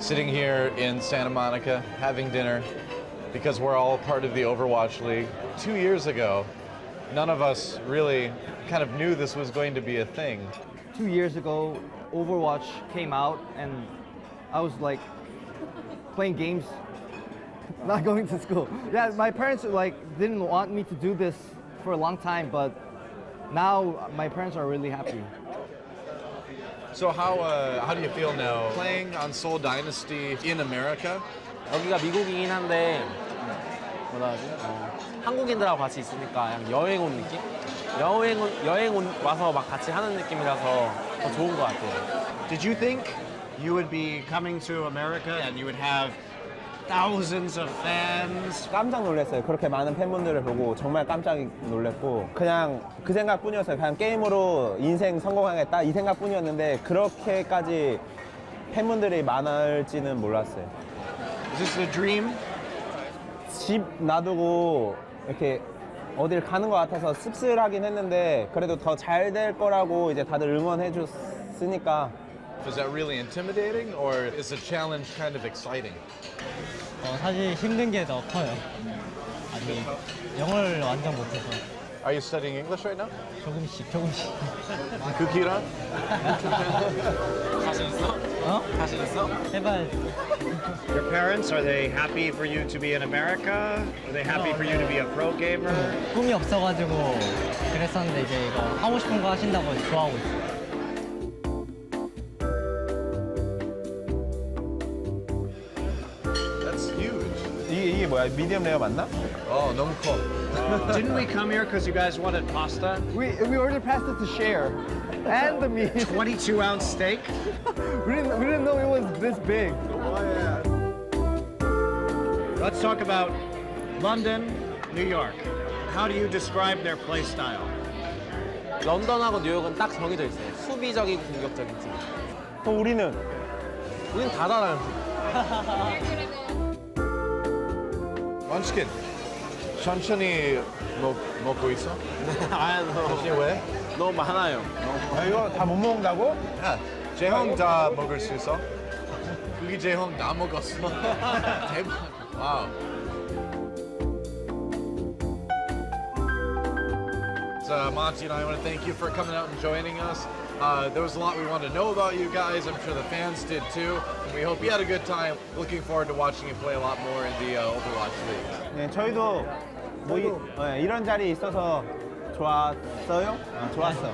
sitting here in Santa Monica having dinner because we're all part of the Overwatch League. 2 years ago, none of us really kind of knew this was going to be a thing. 2 years ago, Overwatch came out and I was like playing games, not going to school. Yeah, my parents like didn't want me to do this for a long time, but now my parents are really happy. So how do you feel now playing on Seoul Dynasty in America? 여기가 미국이긴 한데 뭐라 하지? 한국인들하고 같이 있으니까 그냥 여행 온 느낌? 와서 막 같이 하는 느낌이라서 더 좋은 것 같아요. Did you think you would be coming to America and you would have thousands of fans? 깜짝 놀랐어요. 그렇게 많은 팬분들을 보고 정말 깜짝 놀랐고 그냥 그 생각뿐이었어요. 그냥 게임으로 인생 성공하겠다 이 생각뿐이었는데 그렇게까지 팬분들이 많을지는 몰랐어요. Is this a dream? 집 놔두고 이렇게 어딜 가는 것 같아서 씁쓸하긴 했는데 그래도 더 잘 될 거라고 이제 다들 응원해 줬으니까. Is that really intimidating or is the challenge kind of exciting? 사실 힘든 게 더 커요. 아니, 영어를 완전 못해서. Are you studying English right now? 조금씩. 쿠키랑? 자신 있어? 자신 있어? 해봐야지. Your parents, are they happy for you to be in America? Are they happy for you to be a pro gamer? 꿈이 없어가지고 그랬었는데 이제 이거 하고 싶은 거 하신다고 좋아하고 있어요. That's huge. 이게 뭐야? 미디엄 레어 맞나? 너무 커. Didn't we come here because you guys wanted pasta? We ordered pasta to share, and the meat. 22-ounce steak? we didn't know it was this big. Let's talk about London, New York. How do you describe their play style? 런던하고 뉴욕은 딱 정해져 있어요. 수비적이고 공격적인 팀. 그럼 우리는 다 잘하는 팀. 먼치킨, 천천히 먹고 있어? 천천히 왜? 너무 많아요. 이거 다 못 먹는다고? 야, 재형 다 먹을 수 있어? 그게 재형 다 먹었어. 대박. 와우. So, Monty and I want to thank you for coming out and joining us. There was a lot we wanted to know about you guys. I'm sure the fans did too. And we hope you had a good time. Looking forward to watching you play a lot more in the Overwatch League. 네, 저희도 이런 자리에 있어서 좋았어요? 좋았어.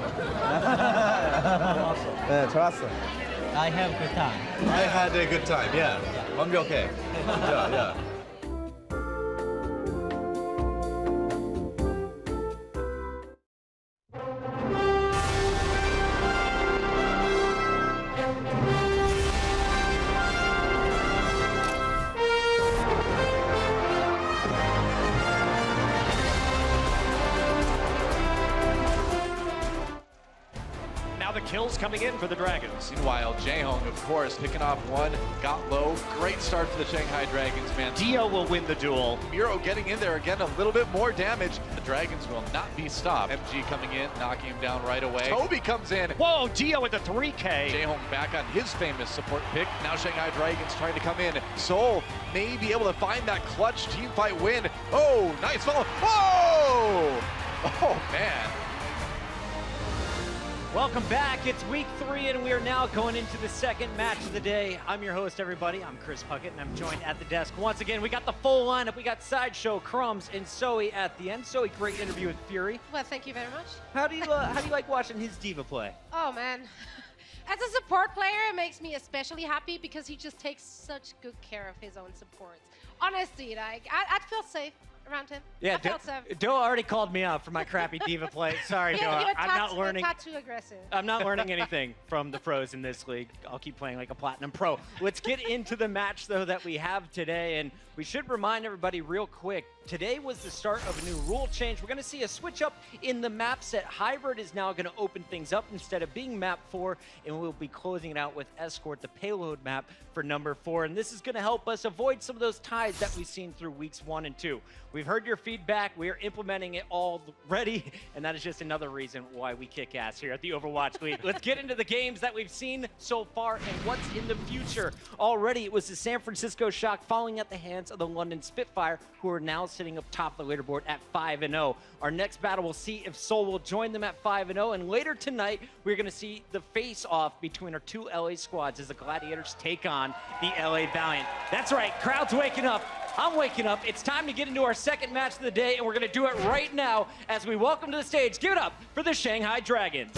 네, 좋았어. I have a good time. I had a good time, yeah. 완벽해. Yeah. The kills coming in for the Dragons. Meanwhile, Jaehong, of course, picking off one, got low. Great start for the Shanghai Dragons, man. Dio will win the duel. Miro getting in there again, a little bit more damage. The Dragons will not be stopped. MG coming in, knocking him down right away. Toby comes in. Whoa, Dio with the 3K. Jaehong back on his famous support pick. Now Shanghai Dragons trying to come in. Seoul may be able to find that clutch team fight win. Oh, nice follow. Whoa! Oh, man. Welcome back. It's week 3, and we are now going into the second match of the day. I'm your host, everybody. I'm Chris Puckett, and I'm joined at the desk once again. We got the full lineup. We got Sideshow, Crumbs, and Zoe at the end. Zoe, great interview with Fury. Well, thank you very much. How do you like watching his diva play? Oh, man. As a support player, it makes me especially happy because he just takes such good care of his own supports. Honestly, like, I'd feel safe around him. Yeah, I felt safe. Doe already called me out for my crappy diva play. Sorry, Doe. I'm not learning. You're too aggressive. I'm not learning anything from the pros in this league. I'll keep playing like a platinum pro. Let's get into the match, though, that we have today. And we should remind everybody real quick, Today was the start of a new rule change. We're going to see a switch up in the map set. Hybrid is now going to open things up instead of being map 4, and we'll be closing it out with Escort, the payload map for number 4. And this is going to help us avoid some of those ties that we've seen through weeks 1 and 2. We've heard your feedback. We are implementing it already, and that is just another reason why we kick ass here at the Overwatch League. Let's get into the games that we've seen so far and what's in the future. Already, it was the San Francisco Shock falling at the hands of the London Spitfire, who are now sitting up top of the leaderboard at 5-0. Our next battle, we'll see if Seoul will join them at 5-0, and later tonight, we're going to see the face-off between our 2 LA squads as the Gladiators take on the LA Valiant. That's right, crowd's waking up. I'm waking up. It's time to get into our second match of the day, and we're going to do it right now as we welcome to the stage. Give it up for the Shanghai Dragons.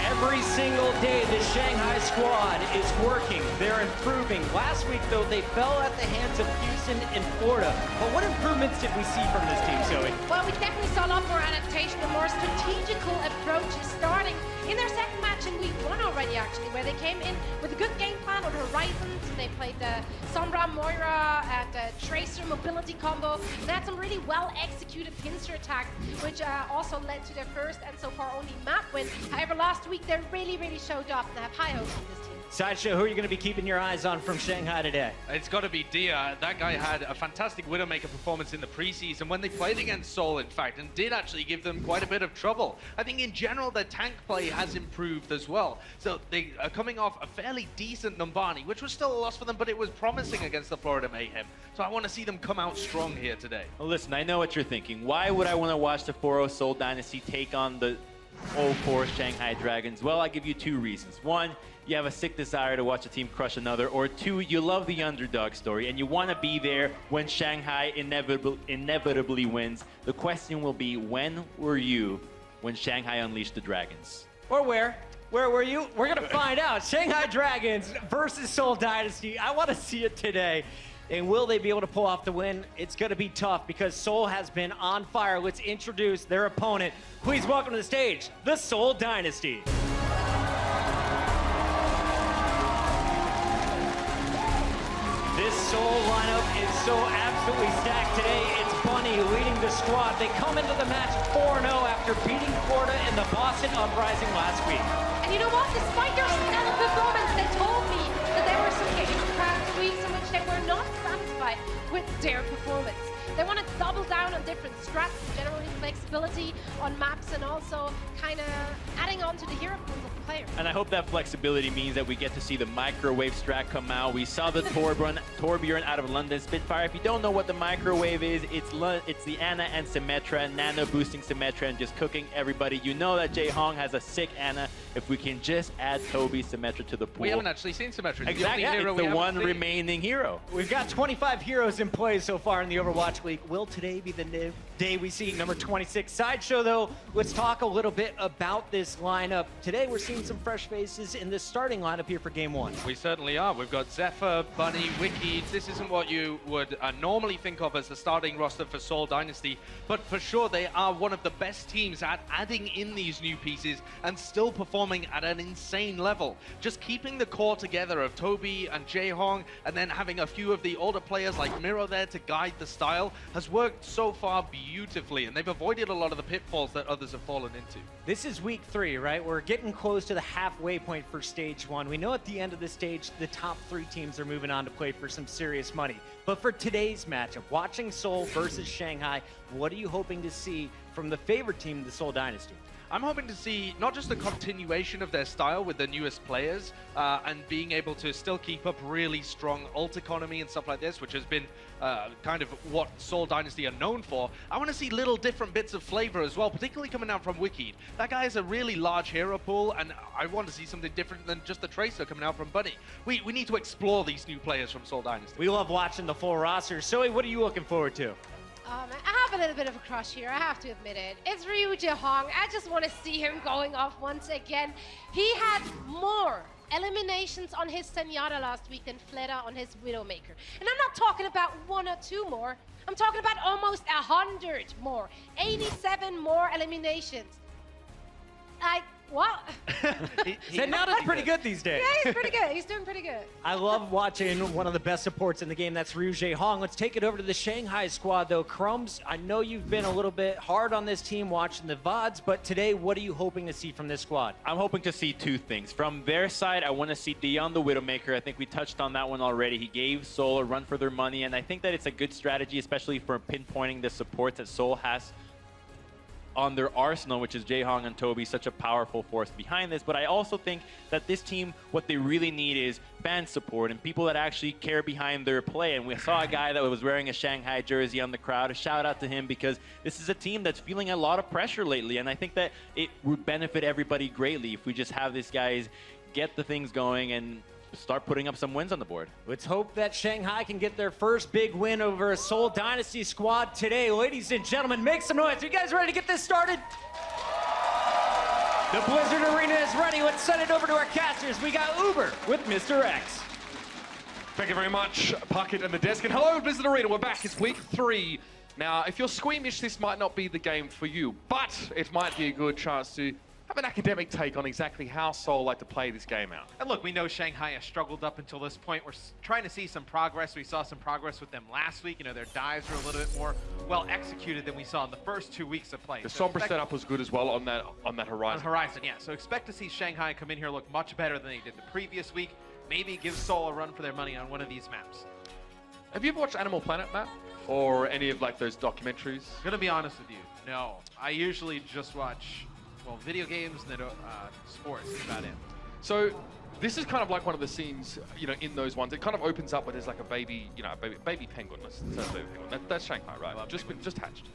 Every single day, the Shanghai squad is working. They're improving. Last week, though, they fell at the hands of Houston and Florida. But what improvements did we see from this team, Zoe? Well, we definitely saw a lot more adaptation, a more strategical approach starting in their second match in week 1 already, actually, where they came in with a good game plan on Horizons. They played the Sombra Moira and the Tracer mobility combo. They had some really well-executed pincer attacks, which also led to their first and so far only map win. However, last week they really showed up and have high hopes on this team. Sideshow, who are you going to be keeping your eyes on from Shanghai today? It's got to be Dia. That guy had a fantastic Widowmaker performance in the preseason when they played against Seoul, in fact, and did actually give them quite a bit of trouble. I think in general, their tank play has improved as well. So they are coming off a fairly decent Numbani, which was still a loss for them, but it was promising against the Florida Mayhem. So I want to see them come out strong here today. Well, listen, I know what you're thinking. Why would I want to watch the 4-0 Seoul Dynasty take on the 0-4 Shanghai Dragons? Well, I give you 2 reasons. 1, you have a sick desire to watch a team crush another, or 2, you love the underdog story and you want to be there when Shanghai inevitably wins. The question will be, when were you when Shanghai unleashed the Dragons? Or where? Where were you? We're going to find out. Shanghai Dragons versus Seoul Dynasty. I want to see it today. And will they be able to pull off the win? It's going to be tough because Seoul has been on fire. Let's introduce their opponent. Please welcome to the stage, the Seoul Dynasty. This Seoul lineup is so absolutely stacked today. It's Bunny leading the squad. They come into the match 4-0 after beating Florida in the Boston Uprising last week. And you know what? Despite their stellar performance, they told me that there were some games in past weeks in which they were not satisfied with their performance. They want to double down on different strats, generally flexibility on maps, and also kind of adding on to the hero pools of the players. And I hope that flexibility means that we get to see the microwave strat come out. We saw the Torbjorn out of London Spitfire. If you don't know what the microwave is, it's the Ana and Symmetra, nano boosting Symmetra and just cooking everybody. You know that Jae Hong has a sick Ana. If we can just add Toby Symmetra to the pool. We haven't actually seen Symmetra. Exactly, it's the one remaining hero. We've got 25 heroes in play so far in the Overwatch League. Will today be the day we see number 26? Sideshow, though, let's talk a little bit about this lineup. Today, we're seeing some fresh faces in this starting lineup here for Game 1. We certainly are. We've got Zephyr, Bunny, Wiki. This isn't what you would normally think of as the starting roster for Seoul Dynasty, but for sure, they are one of the best teams at adding in these new pieces and still performing at an insane level. Just keeping the core together of Toby and Jae Hong, and then having a few of the older players like Miro there to guide the style has worked so far beautifully, and they've avoided a lot of the pitfalls that others have fallen into. This is week 3, right? We're getting close to the halfway point for stage 1. We know at the end of the stage, the top 3 teams are moving on to play for some serious money. But for today's matchup, watching Seoul versus Shanghai, what are you hoping to see from the favorite team, the Seoul Dynasty? I'm hoping to see not just a continuation of their style with the newest players and being able to still keep up really strong ult economy and stuff like this, which has been kind of what Seoul Dynasty are known for. I want to see little different bits of flavor as well, particularly coming out from Wiki. That guy has a really large hero pool, and I want to see something different than just the Tracer coming out from Bunny. We need to explore these new players from Seoul Dynasty. We love watching the full roster. Zoe, what are you looking forward to? I have a little bit of a crush here, I have to admit it. It's Ryu Jae Hong. I just want to see him going off once again. He had more eliminations on his Zenyatta last week than Fleta on his Widowmaker. And I'm not talking about 1 or 2 more. I'm talking about almost 100 more. 87 more eliminations. What? Zenyatta's pretty good these days. Yeah, he's pretty good. He's doing pretty good. I love watching one of the best supports in the game. That's Ryu Jae-hong. Let's take it over to the Shanghai squad, though. Crumbs, I know you've been a little bit hard on this team watching the VODs, but today, what are you hoping to see from this squad? I'm hoping to see two things. From their side, I want to see Dion the Widowmaker. I think we touched on that one already. He gave Seoul a run for their money, and I think that it's a good strategy, especially for pinpointing the supports that Seoul has on their arsenal, which is Jae-hong and Toby, such a powerful force behind this. But I also think that this team, what they really need is fan support and people that actually care behind their play. And we saw a guy that was wearing a Shanghai jersey on the crowd. A shout out to him, because this is a team that's feeling a lot of pressure lately. And I think that it would benefit everybody greatly if we just have these guys get the things going and start putting up some wins on the board. Let's hope that Shanghai can get their first big win over a Seoul Dynasty squad today. Ladies and gentlemen, make some noise. Are you guys ready to get this started? The Blizzard Arena is ready. Let's send it over to our casters. We got Uber with Mr. X. Thank you very much, Puckett and the desk. And hello, Blizzard Arena. We're back. It's week 3. Now, if you're squeamish, this might not be the game for you, but it might be a good chance to have an academic take on exactly how Seoul like to play this game out. And look, we know Shanghai has struggled up until this point. We're trying to see some progress. We saw some progress with them last week. You know, their dives were a little bit more well executed than we saw in the first 2 weeks of play. The Sombra setup was good as well on that horizon. On horizon, yeah. So expect to see Shanghai come in here look much better than they did the previous week. Maybe give Seoul a run for their money on one of these maps. Have you ever watched Animal Planet, Matt? Or any of like those documentaries? I'm gonna be honest with you, no. I usually just watch, well, video games and then sports. That's about it. So this is kind of like one of the scenes, you know, in those ones. It kind of opens up where there's like a baby, you know, a baby penguin. Let's say baby penguin. That's Shanghai, right? Just hatched.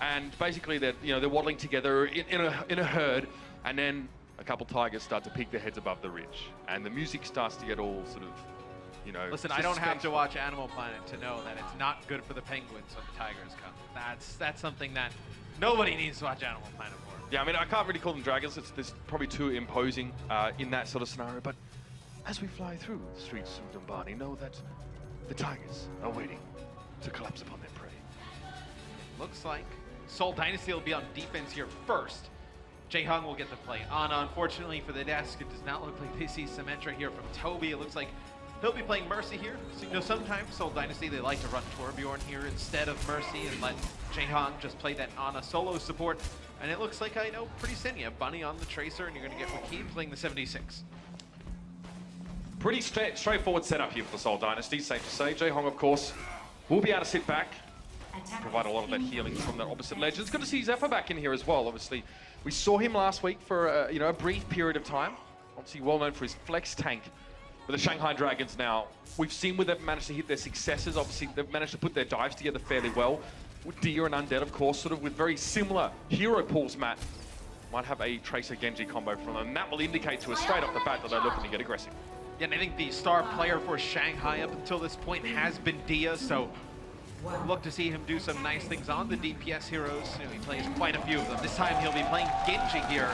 And basically they're waddling together in a herd, and then a couple tigers start to peek their heads above the ridge, and the music starts to get all sort of, you know. Listen, I don't have to watch Animal Planet to know that it's not good for the penguins when the tigers come. That's something that nobody needs to watch Animal Planet for. Yeah, I mean, I can't really call them dragons. It's probably too imposing in that sort of scenario. But as we fly through the streets of Numbani, know that the tigers are waiting to collapse upon their prey. Looks like Seoul Dynasty will be on defense here first. Jae-hong will get the play. Anna, unfortunately for the desk, it does not look like they see some entry here from Toby. It looks like he'll be playing Mercy here. So, you know, sometimes Seoul Dynasty, they like to run Torbjorn here instead of Mercy and let Jae-hong just play that Anna solo support. And it looks like, I know, pretty thin. You have Bunny on the Tracer, and you're going to get Wakid playing the 76. Pretty straightforward setup here for the Seoul Dynasty, safe to say. Jae-hong, of course, will be able to sit back, provide a lot of that healing from that opposite ledge. It's good to see Zephyr back in here as well. Obviously, we saw him last week for a brief period of time. Obviously, well known for his flex tank. With the Shanghai Dragons now, we've seen where they've managed to hit their successes. Obviously, they've managed to put their dives together fairly well. With Dia and Undead, of course, sort of with very similar hero pools, Matt. Might have a Tracer Genji combo from them. And that will indicate to us straight off the bat that they're looking to get aggressive. Yeah, and I think the star player for Shanghai up until this point has been Dia, so look to see him do some nice things on the DPS heroes. You know, he plays quite a few of them. This time he'll be playing Genji here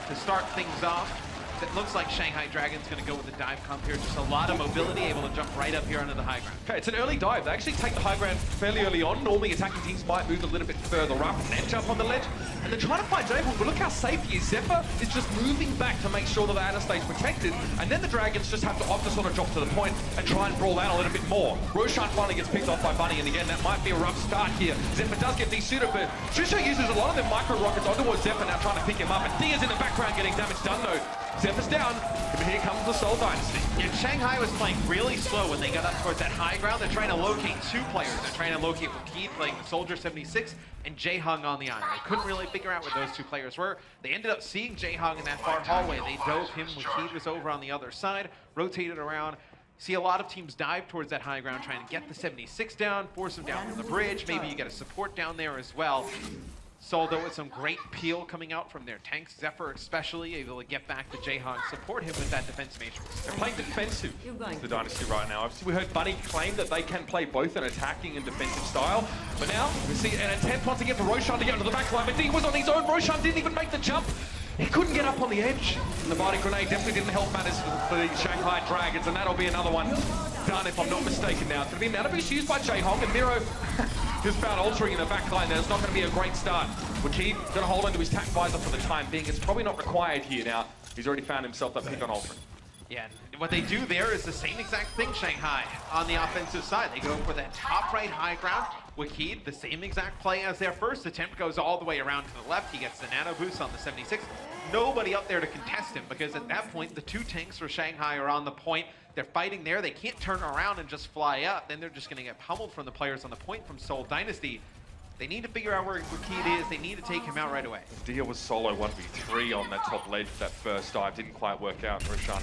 to start things off. It looks like Shanghai Dragon's going to go with the dive comp here. Just a lot of mobility, able to jump right up here onto the high ground. Okay, it's an early dive. They actually take the high ground fairly early on. Normally, attacking teams might move a little bit further up and then jump on the ledge. And they're trying to find Jae-hong, but look how safe he is. Zephyr is just moving back to make sure that the Anna stays protected. And then the Dragons just have to opt to sort of drop to the point and try and brawl out a little bit more. Roshan finally gets picked off by Bunny, and again, that might be a rough start here. Zephyr does get desuited, but Trisha uses a lot of their micro rockets onto Zephyr now, trying to pick him up. And Dia's in the background getting damage done, though. Zephyr's down, and here comes the Seoul Dynasty. Yeah, Shanghai was playing really slow when they got up towards that high ground. They're trying to locate 2 players. They're trying to locate Wakid playing the Soldier 76 and Jae-hong on the island. They couldn't really figure out where those 2 players were. They ended up seeing Jae-hong in that far hallway. They dove him. Wakid was over on the other side, rotated around. See a lot of teams dive towards that high ground, trying to get the 76 down, force him down from the bridge. Maybe you get a support down there as well. Seoul, though, with some great peel coming out from their tanks. Zephyr especially able to get back to Jae-hong, support him with that defense matrix. They're playing defensive, the Dynasty right now. Obviously, we heard Bunny claim that they can play both an attacking and defensive style. But now, we see an attempt once again for Roshan to get onto the back line. But D was on his own. Roshan didn't even make the jump. He couldn't get up on the edge. And the body grenade definitely didn't help matters for the Shanghai Dragons. And that'll be another one done, if I'm not mistaken now. It's going to be an Anubis used by Jae-hong, and Miro just found altering in the back line there. It's not going to be a great start. Wakid going to hold onto his tack visor for the time being. It's probably not required here now. He's already found himself that pick on altering. Yeah, and what they do there is the same exact thing, Shanghai, on the offensive side. They go for that top right high ground. Wakid, the same exact play as their first attempt, goes all the way around to the left. He gets the nano boost on the 76. Nobody up there to contest him, because at that point, the two tanks for Shanghai are on the point. They're fighting there. They can't turn around and just fly up. Then they're just going to get pummeled from the players on the point from Seoul Dynasty. They need to figure out where Wakid is. They need to take him out right away. Dia was solo 1v3 on that top ledge that first dive. Didn't quite work out. Roshan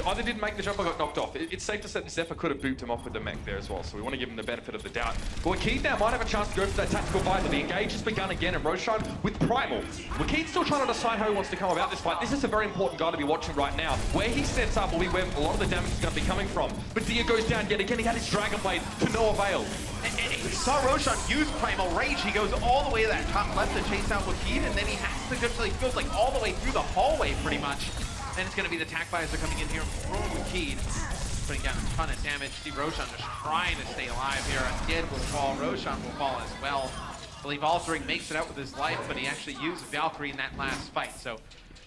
either didn't make the jump or got knocked off. It's safe to say that Zephyr could have booped him off with the mech there as well, so we want to give him the benefit of the doubt. But Wakid now might have a chance to go for that tactical visor. The engage has begun again, and Roshan with Primal. Wakid's still trying to decide how he wants to come about this fight. This is a very important guy to be watching right now. Where he sets up will be where a lot of the damage is going to be coming from. But Dia goes down yet again. He had his Dragon Blade to no avail. And he saw Roshan use Primal Rage. He goes all the way to that top left to chase out Wakid, and then he has to go till he goes like all the way through the hallway pretty much. Then it's going to be the attack visor coming in here from Wakid, putting down a ton of damage. See Roshan just trying to stay alive here. Undead will fall, Roshan will fall as well. I believe Altering makes it out with his life, but he actually used Valkyrie in that last fight. So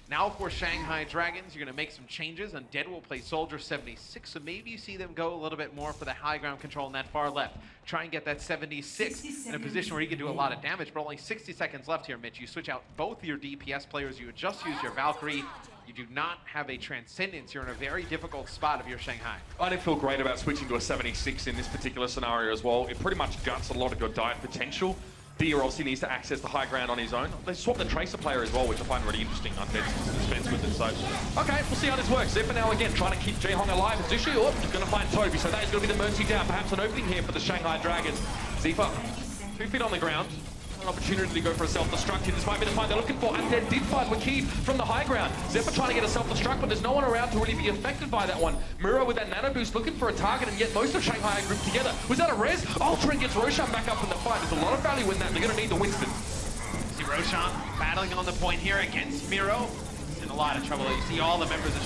now for Shanghai Dragons, you're going to make some changes. Undead will play Soldier 76, so maybe you see them go a little bit more for the high ground control in that far left. Try and get that 76 in a position where he can do a lot of damage, but only 60 seconds left here, Mitch. You switch out both your DPS players. You would just use your Valkyrie. You do not have a Transcendence. You're in a very difficult spot if you're Shanghai. I didn't feel great about switching to a 76 in this particular scenario as well. It pretty much guts a lot of your dive potential. Dia obviously needs to access the high ground on his own. They swapped the Tracer player as well, which I find really interesting. Undead dispense with it, so... Okay, we'll see how this works. Zephyr now again, trying to keep Jaehong alive. Zushu, going to find Toby, so that is going to be the Mercy down. Perhaps an opening here for the Shanghai Dragons. Zephyr, 2 feet on the ground. An opportunity to go for a self-destruct here. This might be the fight they're looking for. Undead did find Wakid from the high ground. Zephyr trying to get a self-destruct, but there's no one around to really be affected by that one. Miro with that nano boost looking for a target, and yet most of Shanghai are grouped together. Was that a res? Altering gets Roshan back up in the fight. There's a lot of value in that. They're going to need the Winston. See Roshan battling on the point here against Miro. In a lot of trouble. You see all the members of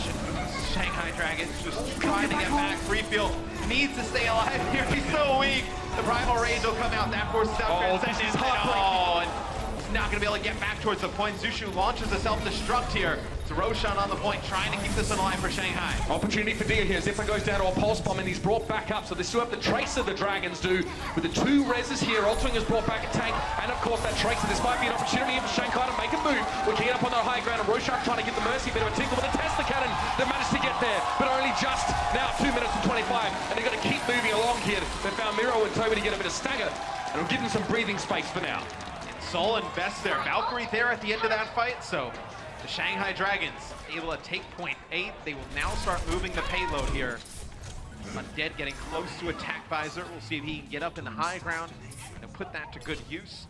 Shanghai Dragons just trying to get back. Freefield needs to stay alive here. He's so weak. The Primal Rage will come out. That forces out Transcendence. And he's not going to be able to get back towards the point. Zushu launches a self-destruct here. It's Roshan on the point, trying to keep this one alive for Shanghai. Opportunity for Dia here. Zephyr goes down to a pulse bomb, and he's brought back up. So they still have the Tracer, the Dragons do. With the 2 reses here, Altering has brought back a tank. And of course that Tracer. This might be an opportunity for Shanghai to make a move. We're keying up on the high ground, and Roshan trying to get the Mercy, bit of a tinkle with a Tesla cannon. They managed to get there, but only just now 2 minutes and 25. And they've got to keep moving along here. They found Miro and Toby to get a bit of stagger. And it'll give them some breathing space for now. And Soul invests there. Valkyrie there at the end of that fight, so the Shanghai Dragons able to take point 8. They will now start moving the payload here. Undead getting close to attack visor. We'll see if he can get up in the high ground and put that to good use.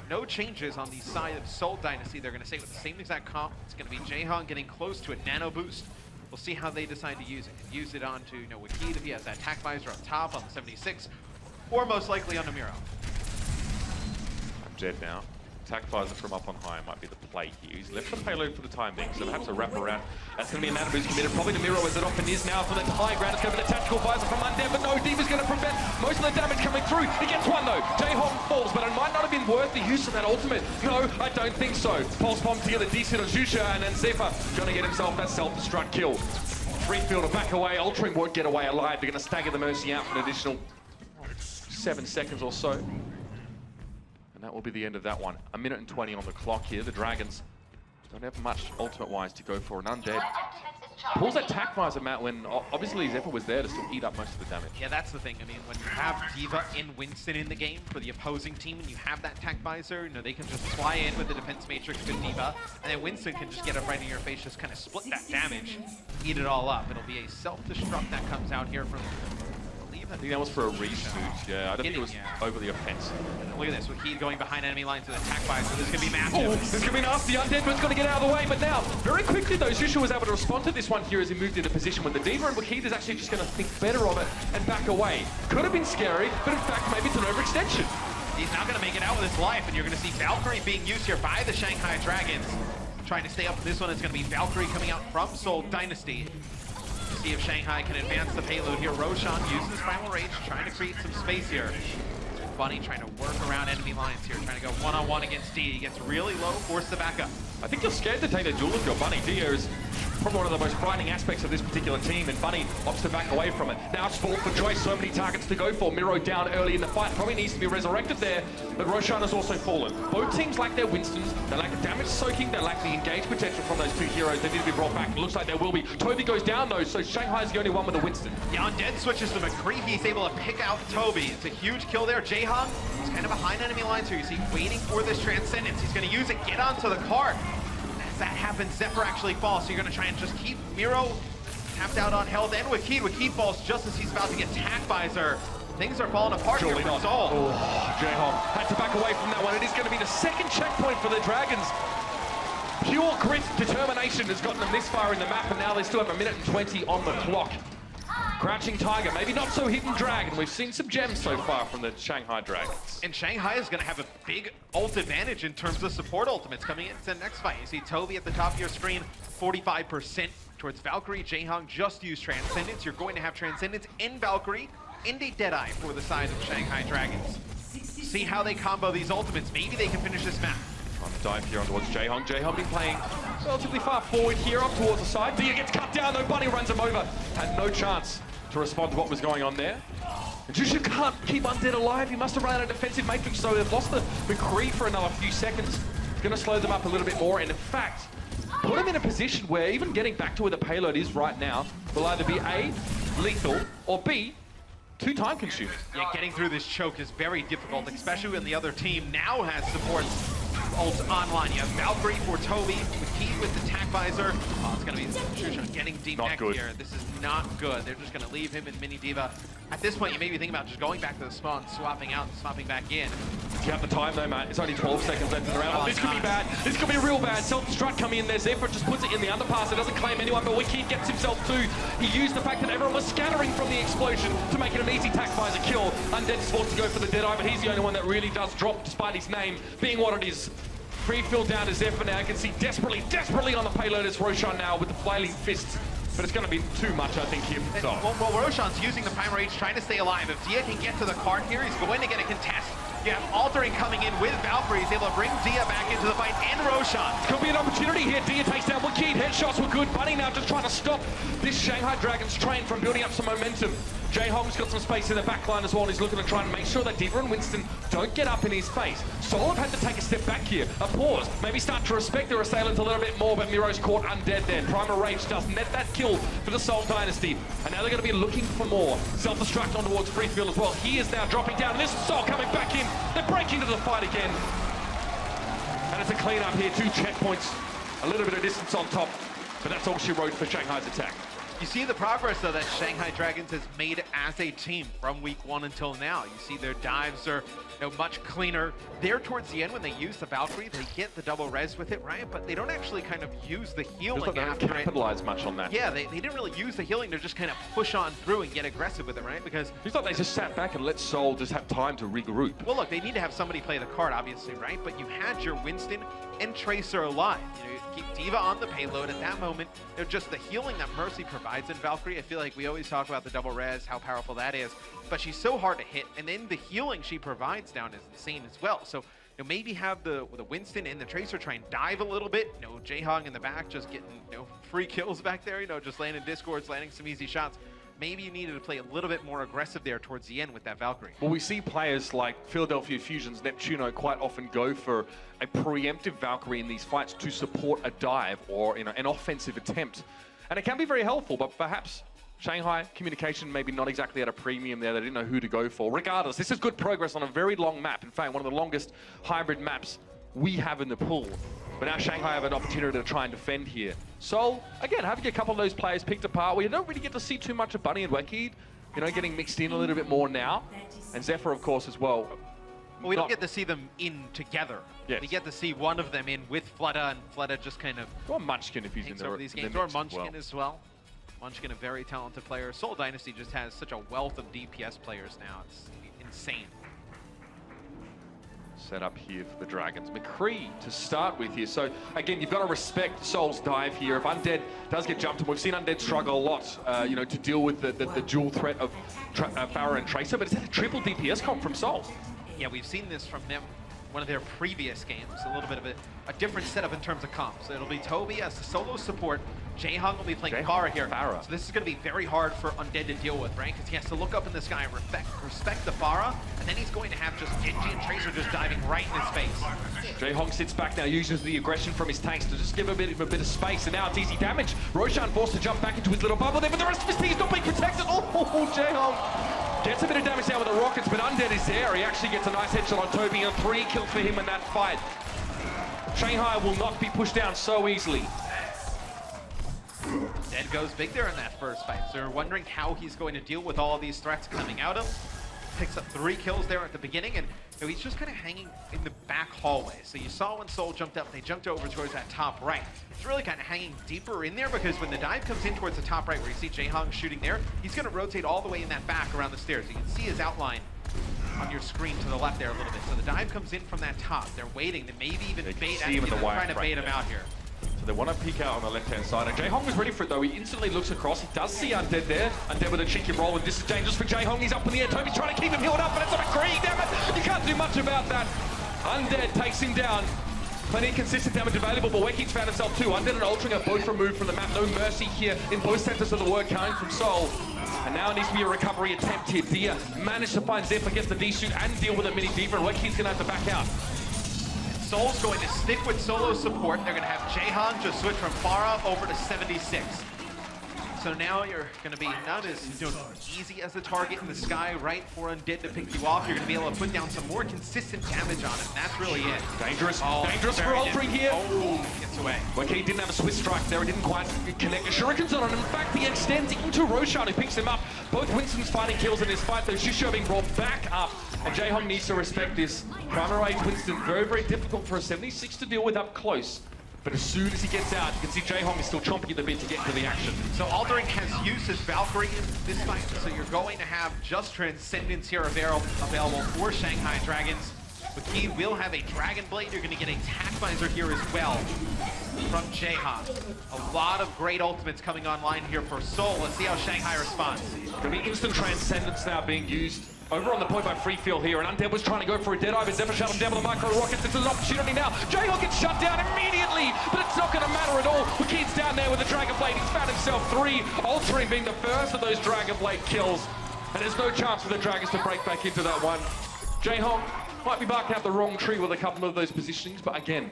No changes on the side of Seoul Dynasty. They're going to stay with the same exact comp. It's going to be Jaehong getting close to a nano boost. We'll see how they decide to use it. Use it onto Wakid if he has that attack visor up top on the 76, or most likely on the Miro. I'm dead now. Attack visor from up on high might be the play here. He's left the payload for the time being, so perhaps a wrap around. That's going to be a nano boost committed. Probably the Miro as it often is now for the high ground. It's going to be the tactical visor from Undead, but no, Diva's going to prevent most of the damage coming through. He gets one though. Jaehong falls, but it might not have been worth the use of that ultimate. No, I don't think so. Pulse bomb together, decent on Zusha, and then Zephyr going to get himself that self-destruct kill. Freefield to back away. Altering won't get away alive. They're going to stagger the Mercy out for an additional 7 seconds or so. And that will be the end of that one. 1 minute and 20 on the clock here. The Dragons don't have much ultimate-wise to go for. An Undead pulls that attack visor, Matt, when obviously Zephyr was there to still eat up most of the damage. Yeah, that's the thing. I mean, when you have Diva and Winston in the game for the opposing team, and you have that attack visor, they can just fly in with the defense matrix with Diva, and then Winston can just get up right in your face, just kind of split that damage, eat it all up. It'll be a self-destruct that comes out here from... I think that was for a reshoot. Yeah, I don't think it was overly offensive. Look at this, Wakid going behind enemy lines with attack visor. This is going to be massive. Oh, this is going to be nasty. Undead was going to get out of the way, but now, very quickly though, Zushu was able to respond to this one here as he moved into position when the Diva, and Wakid is actually just going to think better of it and back away. Could have been scary, but in fact, maybe it's an overextension. He's not going to make it out with his life, and you're going to see Valkyrie being used here by the Shanghai Dragons. Trying to stay up for this one, it's going to be Valkyrie coming out from Seoul Dynasty. See if Shanghai can advance the payload here. Roshan uses Primal Rage, trying to create some space here. Bunny trying to work around enemy lines here, trying to go one-on-one against D. He gets really low, forced to back up. I think you're scared to take the duel if you're Bunny. Dia is probably one of the most frightening aspects of this particular team, and Bunny opts to back away from it. Now it's Fall for choice, so many targets to go for. Miro down early in the fight, probably needs to be resurrected there, but Roshan has also fallen. Both teams lack their Winstons, they lack the damage soaking, they lack the engage potential from those two heroes. They need to be brought back. It looks like there will be. Toby goes down though, so Shanghai is the only one with a Winston. Yeah, Undead switches to McCree. He's able to pick out Toby. It's a huge kill there. Jaehong is kind of behind enemy lines here. You see, waiting for this Transcendence. He's going to use it, get onto the cart. As that happens, Zephyr actually falls, so you're going to try and just keep Miro tapped out on health, and Wakid. Wakid falls just as he's about to get tack visor. Things are falling apart here for Seoul. Oh, Jaehong had to back away from that one. It is going to be the second checkpoint for the Dragons. Pure grit, determination has gotten them this far in the map, and now they still have 1 minute and 20 on the clock. Crouching Tiger, maybe not so hidden dragon. We've seen some gems so far from the Shanghai Dragons. And Shanghai is going to have a big ult advantage in terms of support ultimates coming into the next fight. You see Toby at the top of your screen, 45% towards Valkyrie. Jaehong just used Transcendence. You're going to have Transcendence in Valkyrie and a Deadeye for the side of Shanghai Dragons. See how they combo these ultimates. Maybe they can finish this map. On the dive here on towards Jaehong. Jaehong been playing relatively far forward here, up towards the side. Dia gets cut down, though. Bunny runs him over. Had no chance to respond to what was going on there. And Jushu can't keep Undead alive. He must have run out of defensive matrix, so they've lost the McCree for another few seconds. It's going to slow them up a little bit more, and in fact, put them in a position where even getting back to where the payload is right now will either be A, lethal, or B, too time consuming. Yeah, getting through this choke is very difficult, especially when the other team now has supports ult online. You have Valkyrie for Toby, McKee with the tack visor. Oh, it's going to be Shushan getting deep neck here. This is not good. They're just going to leave him in Mini Diva. At this point, you may be thinking about just going back to the spawn, swapping out, swapping back in. You have the time though, Matt. It's only 12 seconds left in the round. Oh, this could be bad. This could be real bad. Self-destruct coming in there. Zephyr just puts it in the underpass. It doesn't claim anyone, but Wakid gets himself too. He used the fact that everyone was scattering from the explosion to make it an easy tack visor kill. Undead's forced to go for the Deadeye, but he's the only one that really does drop despite his name being what it is. Free fill down to Zephyr now. You can see desperately on the payload is Roshan now with the flailing fists. But it's going to be too much, I think, here for Seoul. Well, Roshan's using the Prime Rage, trying to stay alive. If Dia can get to the cart here, he's going to get a contest. You have Altering coming in with Valkyrie. He's able to bring Dia back into the fight, and Roshan. Could be an opportunity here. Dia takes down Wakid. Headshots were good. Bunny now just trying to stop this Shanghai Dragons train from building up some momentum. Jaehong's got some space in the back line as well, and he's looking to try and make sure that Diva and Winston don't get up in his face. Seoul have had to take a step back here, a pause, maybe start to respect their assailant a little bit more, but Miro's caught Undead there. Primal Rage does net that kill for the Seoul Dynasty, and now they're going to be looking for more. Self-destruct on towards Freefield as well. He is now dropping down, and this is Seoul coming back in. They're breaking into the fight again. And it's a clean up here, 2 checkpoints, a little bit of distance on top, but that's all she wrote for Shanghai's attack. You see the progress, though, that Shanghai Dragons has made as a team from week 1 until now. You see their dives are much cleaner. There towards the end, when they use the Valkyrie, they get the double res with it, right? But they don't actually kind of use the healing after it. They don't capitalize much on that. Yeah, they didn't really use the healing. They're just kind of push on through and get aggressive with it, right? Because you thought they just sat back and let Seoul just have time to regroup. Well, look, they need to have somebody play the card, obviously, right? But you had your Winston and Tracer alive. You keep Diva on the payload at that moment. Just the healing that Mercy provides in Valkyrie. I feel like we always talk about the double res, how powerful that is, but she's so hard to hit, and then the healing she provides down is insane as well. So maybe have the Winston and the Tracer try and dive a little bit. Jaehong in the back just getting free kills back there. Just landing discords, landing some easy shots. Maybe you needed to play a little bit more aggressive there towards the end with that Valkyrie. Well, we see players like Philadelphia Fusion's Neptuno quite often go for a preemptive Valkyrie in these fights to support a dive or an offensive attempt. And it can be very helpful, but perhaps Shanghai communication maybe not exactly at a premium there. They didn't know who to go for. Regardless, this is good progress on a very long map. In fact, one of the longest hybrid maps we have in the pool. But now Shanghai have an opportunity to try and defend here. So, again, having a couple of those players picked apart, we don't really get to see too much of Bunny and Wakid, getting mixed in a little bit more now. And Zephyr, of course, as well. Well, we don't get to see them in together. Yes. We get to see one of them in with Flutta, and Flutta just kind of... Or Munchkin if he's in over these games. Or Munchkin as well. Munchkin, a very talented player. Seoul Dynasty just has such a wealth of DPS players now. It's insane. Set up here for the Dragons. McCree to start with here. So, again, you've got to respect Seoul's dive here. If Undead does get jumped, and we've seen Undead struggle a lot, to deal with the dual threat of Farah and Tracer, but it's a triple DPS comp from Seoul. Yeah, we've seen this from them, one of their previous games, a little bit of a different setup in terms of comps. So it'll be Toby as the solo support. Jaehong will be playing Pharah here. So this is going to be very hard for Undead to deal with, right? Because he has to look up in the sky and respect the Pharah, and then he's going to have just Genji and Tracer just diving right in his face. Jaehong sits back now, uses the aggression from his tanks to just give him a bit of space, and now it's easy damage. Roshan forced to jump back into his little bubble there, but the rest of his team's not being protected. Oh, Jaehong gets a bit of damage down with the rockets, but Undead is there. He actually gets a nice headshot on Toby, and 3 kills for him in that fight. Shanghai will not be pushed down so easily. Dead goes big there in that first fight. So you're wondering how he's going to deal with all of these threats coming out of. Picks up 3 kills there at the beginning, and you know, he's just kind of hanging in the back hallway. So you saw when Seoul jumped up, they jumped over towards that top right. It's really kind of hanging deeper in there because when the dive comes in towards the top right, where you see Jaehong shooting there, he's going to rotate all the way in that back around the stairs. You can see his outline on your screen to the left there a little bit. So the dive comes in from that top. They're waiting. They maybe even bait at him, trying to bait him out here. So they want to peek out on the left-hand side. And Jaehong was ready for it, though. He instantly looks across. He does see Undead there. Undead with a cheeky roll, and this is dangerous for Jaehong. He's up in the air. Toby's trying to keep him healed up, but it's a McCree. Damn it! You can't do much about that. Undead takes him down. Plenty of consistent damage available, but Weki's found himself too. Undead and Ultring are both removed from the map. No mercy here in both centers of the work coming from Seoul. And now it needs to be a recovery attempt here. Dia managed to find Zephyr, gets the D-suit and deal with a mini Diva, and Weki's going to have to back out. Seoul's going to stick with solo support. They're going to have Jaehong just switch from Pharah over to 76. So now you're going to be not as easy as the target in the sky, right, for Undead to pick you off. You're going to be able to put down some more consistent damage on it, and that's really it. Dangerous for Ultring here. Oh, gets away. Okay, didn't have a Swiss strike there. He didn't quite connect the shurikens on it. In fact, he extends into Roshan, who picks him up. Both Winston's fighting kills in this fight, though Shusho being brought back up. And Jaehong needs to respect this. Primary age Winston, very, very difficult for a 76 to deal with up close. But as soon as he gets out, you can see Jaehong is still chomping at the bit to get into the action. So Aldering has used his Valkyrie in this fight, so you're going to have just Transcendence here available for Shanghai Dragons. Waki will have a Dragon Blade. You're going to get a Tack Visor here as well from Jaehong. A lot of great ultimates coming online here for Seoul. Let's see how Shanghai responds. Going to be instant Transcendence now being used. Over on the point by Freefield here, and Undead was trying to go for a Deadeye, but Zephyr shut him down with the micro rockets. This is an opportunity now. Jaehong gets shut down immediately, but it's not going to matter at all. Waki's down there with the Dragon Blade. He's found himself 3, Ultring being the first of those Dragon Blade kills. And there's no chance for the Dragons to break back into that one. Jaehong might be barking out the wrong tree with a couple of those positionings, but again,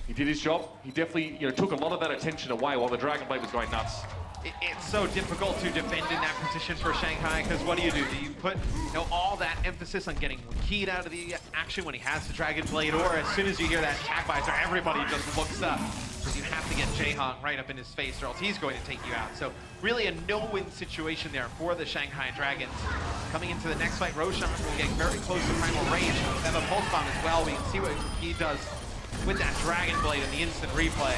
he did his job. He definitely took a lot of that attention away while the Dragon Blade was going nuts. It's so difficult to defend in that position for Shanghai, because what do? Do you put all that emphasis on getting Waki out of the action when he has the Dragon Blade, or as soon as you hear that Tack Visor, everybody just looks up, because you have to get Jaehong right up in his face, or else he's going to take you out. So really a no-win situation there for the Shanghai Dragons. Coming into the next fight, Roshan will get very close to primal range. They have a Pulse Bomb as well. We can see what he does with that Dragon Blade in the instant replay.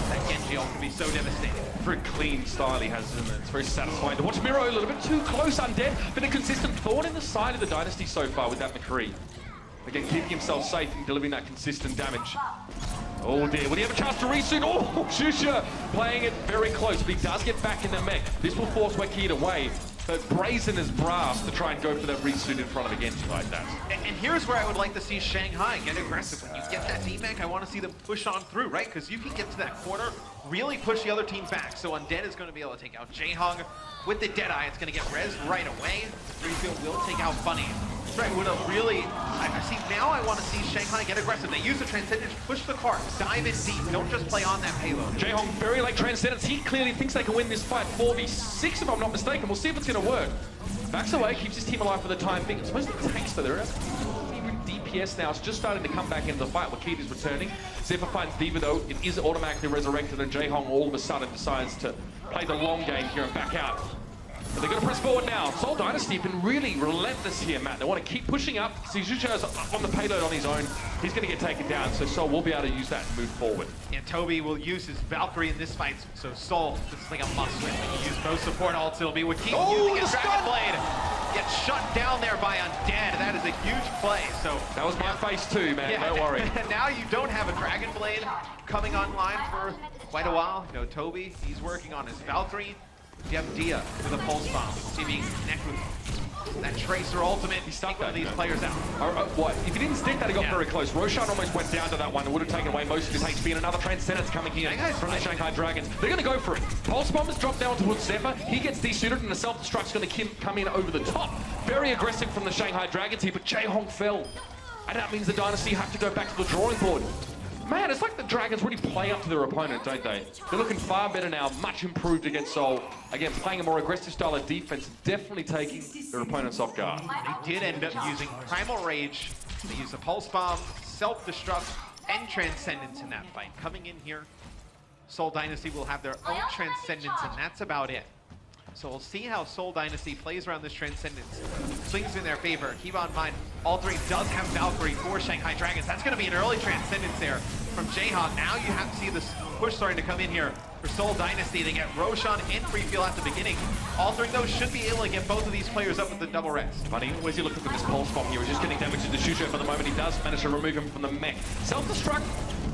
That Genji ult can be so devastating. Very clean style he has, and it's very satisfying to watch. Miro a little bit too close, Undead. Been a consistent thorn in the side of the Dynasty so far with that McCree. Again, keeping himself safe and delivering that consistent damage. Oh dear, will he have a chance to resuit? Oh, Shusha playing it very close, but he does get back in the mech. This will force Waki away. But brazen as brass to try and go for that resuit in front of a Genji like that. And here's where I would like to see Shanghai get aggressive. When you get that D-Mech, I want to see them push on through, right? Because you can get to that corner, really push the other team back. So Undead is going to be able to take out Jaehong. With the Deadeye, it's going to get res right away. Freefield will take out Bunny. Right, would have really, I see now I want to see Shanghai get aggressive. They use the Transcendence, push the cart, dive in deep, don't just play on that payload. Jaehong very late Transcendence. He clearly thinks they can win this fight 4v6 if I'm not mistaken. We'll see if it's going to work. Backs away, keeps his team alive for the time being. It's mostly tanks though. They're even DPS now. It's just starting to come back into the fight. Wakid is returning. Zephyr finds Diva though. It is automatically resurrected, and Jaehong all of a sudden decides to play the long game here and back out. But they're going to press forward now. Seoul Dynasty have been really relentless here, Matt. They want to keep pushing up. See, Zhuchao's on the payload on his own. He's going to get taken down, so Seoul will be able to use that and move forward. And Toby will use his Valkyrie in this fight, so Seoul, this is like a must-win. When you use both support ults, it'll be Waki using his Dragon Blade. Gets shut down there by Undead. That is a huge play. So that was my face too, man. Yeah, don't worry. Now you don't have a Dragon Blade coming online for quite a while. Toby, he's working on his Valkyrie. You have Dia with a Pulse Bomb. See if he can connect with That Tracer ultimate, He stuck one of that, these players out. What? If he didn't stick that, he got very close. Roshan almost went down to that one. It would have taken away most of his HP. And another Transcendence coming here from the Shanghai Dragons. They're going to go for it. Pulse Bombers drop down towards Zephyr. He gets desuited, and the self-destruct's going to come in over the top. Very aggressive from the Shanghai Dragons here, but Jaehong fell. And that means the Dynasty have to go back to the drawing board. Man, it's like the Dragons really play up to their opponent, don't they? They're looking far better now, much improved against Seoul. Again, playing a more aggressive style of defense, definitely taking their opponents off guard. They did end up using Primal Rage. They used a Pulse Bomb, Self-Destruct, and Transcendence in that fight. Coming in here, Seoul Dynasty will have their own Transcendence, and that's about it. So we'll see how Seoul Dynasty plays around this Transcendence. Swings in their favor. Keep on mind, all three does have Valkyrie for Shanghai Dragons. That's going to be an early Transcendence there from Jaehong. Now you have to see this push starting to come in here for Seoul Dynasty. They get Roshan and Free Feel at the beginning. Altering those should be able to get both of these players up with the double rest. Funny, where's he looking for this Pulse Bomb here? He's just getting damage to the Shusho for the moment. He does manage to remove him from the mech. Self-destruct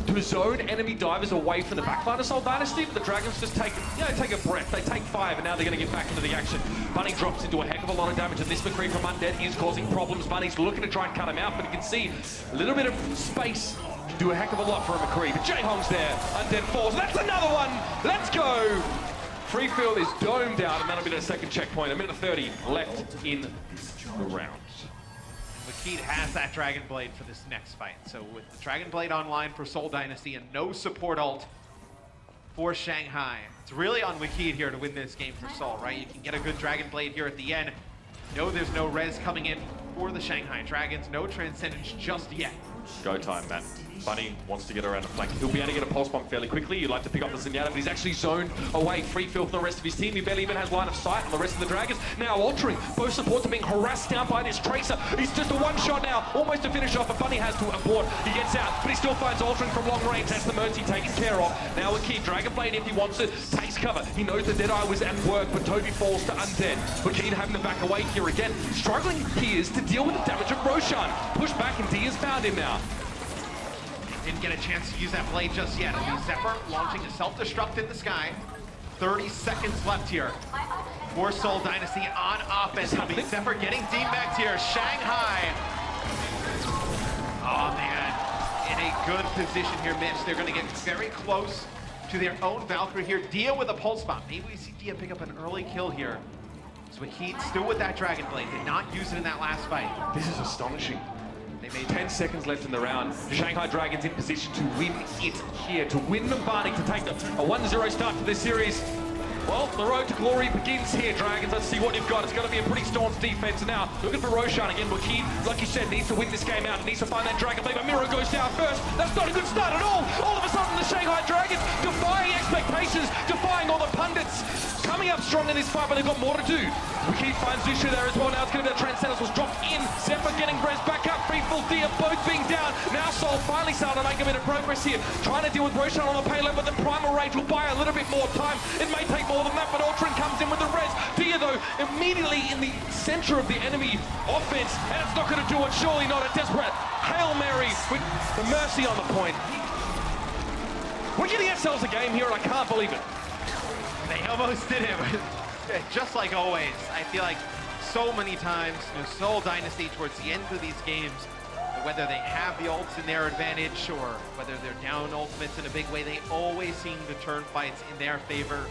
to zone enemy divers away from the backline of Seoul Dynasty, but the Dragons just take a breath. They take 5, and now they're going to get back into the action. Bunny drops into a heck of a lot of damage, and this McCree from Undead is causing problems. Bunny's looking to try and cut him out, but you can see a little bit of space to do a heck of a lot for a McCree. But Jaehong's there. Undead falls. That's another one. Let's go. Free Field is domed out, and that'll be their second checkpoint. 1:30 left in the round. Wakid has that Dragon Blade for this next fight. So with the Dragon Blade online for Seoul Dynasty and no support ult for Shanghai, it's really on Wakid here to win this game for Seoul, right? You can get a good Dragon Blade here at the end. No, there's no res coming in for the Shanghai Dragons. No Transcendence just yet. Go time, Matt. Bunny wants to get around the flank. He'll be able to get a Pulse Bomb fairly quickly. You'd like to pick up the Zenyatta, but he's actually zoned away. Free Field from the rest of his team. He barely even has line of sight on the rest of the Dragons. Now altering. Both supports are being harassed down by this Tracer. He's just a one-shot now. Almost to finish off, but Bunny has to abort. He gets out, but he still finds altering from long range. That's the Mercy taken care of. Now a key. Dragon Blade, if he wants it, takes cover. He knows the Deadeye was at work, but Toby falls to Undead. Wakid having to back away here again. Struggling Piers to deal with the damage of Roshan. Push back, and Diaz found him now. Didn't get a chance to use that blade just yet. It'll be Zephyr launching a self-destruct in the sky. 30 seconds left here for Seoul Dynasty on offense. It'll be Zephyr getting D-Max here. Shanghai. Oh man, in a good position here, Mitch. They're going to get very close to their own Valkyrie here. Dia with a Pulse Bomb. Maybe we see Dia pick up an early kill here. So Wakid still with that Dragon Blade. Did not use it in that last fight. This is astonishing. They made 10 seconds left in the round. Shanghai Dragons in position to win it here, to win Numbani, to take a 1-0 start to this series. Well, the road to glory begins here, Dragons. Let's see what you've got. It's going to be a pretty staunch defense now. Looking for Roshan again. Wakid, like you said, needs to win this game out. He needs to find that Dragon Blade, but Miro goes down first. That's not a good start at all. All of a sudden, the Shanghai Dragons defying expectations, defying all the pundits. Coming up strong in this fight, but they've got more to do. Wakid finds Zushu there as well. Now it's going to be the Transcendence was dropped in. Zephyr getting res back up. Free Full Dia both being down. Now Seoul finally starting to make a bit of progress here. Trying to deal with Roshan on the payload, but the Primal Rage will buy a little bit more time. It may take more than that, but Ultron comes in with the res. Dia, though, immediately in the center of the enemy offense, and it's not going to do it. Surely not. A desperate Hail Mary with the Mercy on the point. We're getting ourselves a game here, and I can't believe it. They almost did it, but just like always, I feel like so many times, Seoul Dynasty towards the end of these games, whether they have the ults in their advantage or whether they're down ultimates in a big way, they always seem to turn fights in their favor.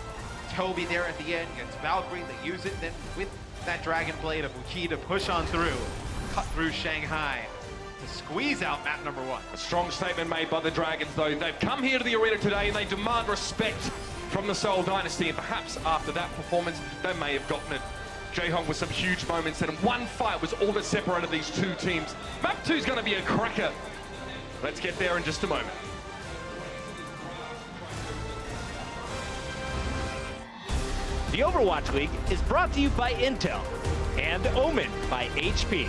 Toby there at the end gets Valkyrie, they use it, then with that Dragon Blade of Wakid to push on through, cut through Shanghai to squeeze out map number 1. A strong statement made by the Dragons, though. They've come here to the arena today and they demand respect from the Seoul Dynasty, and perhaps after that performance, they may have gotten it. Jaehong with some huge moments, and one fight was all that separated these two teams. Map 2 is going to be a cracker. Let's get there in just a moment. The Overwatch League is brought to you by Intel and Omen by HP.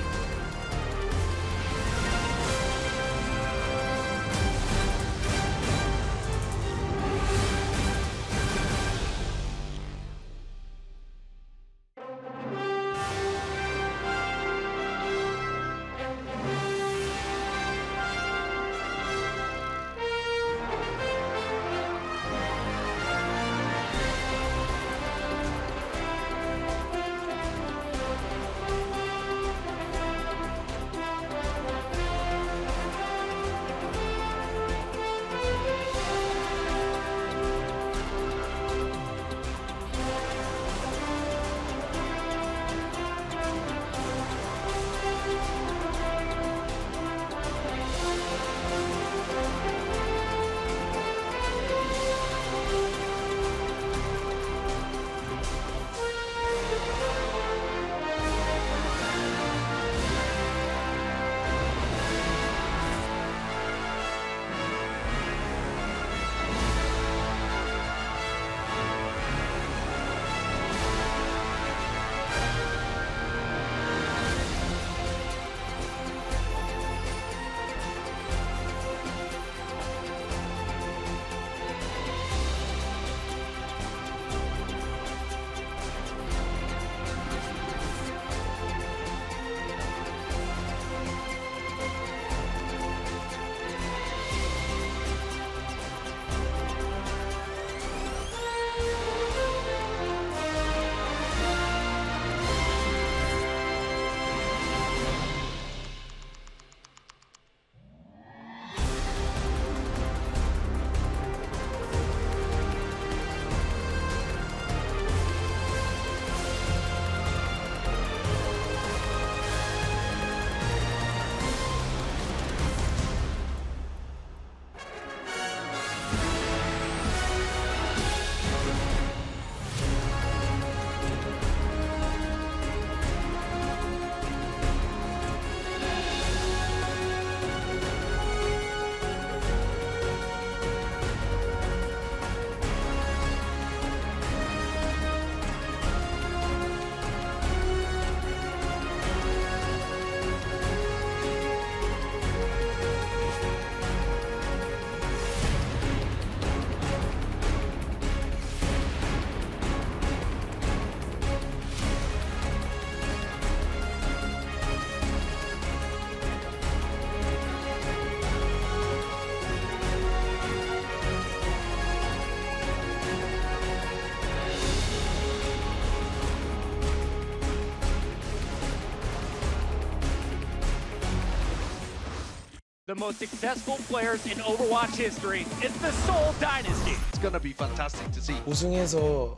the most successful players in Overwatch history. It's the Seoul Dynasty. It's going to be fantastic to see. 우승해서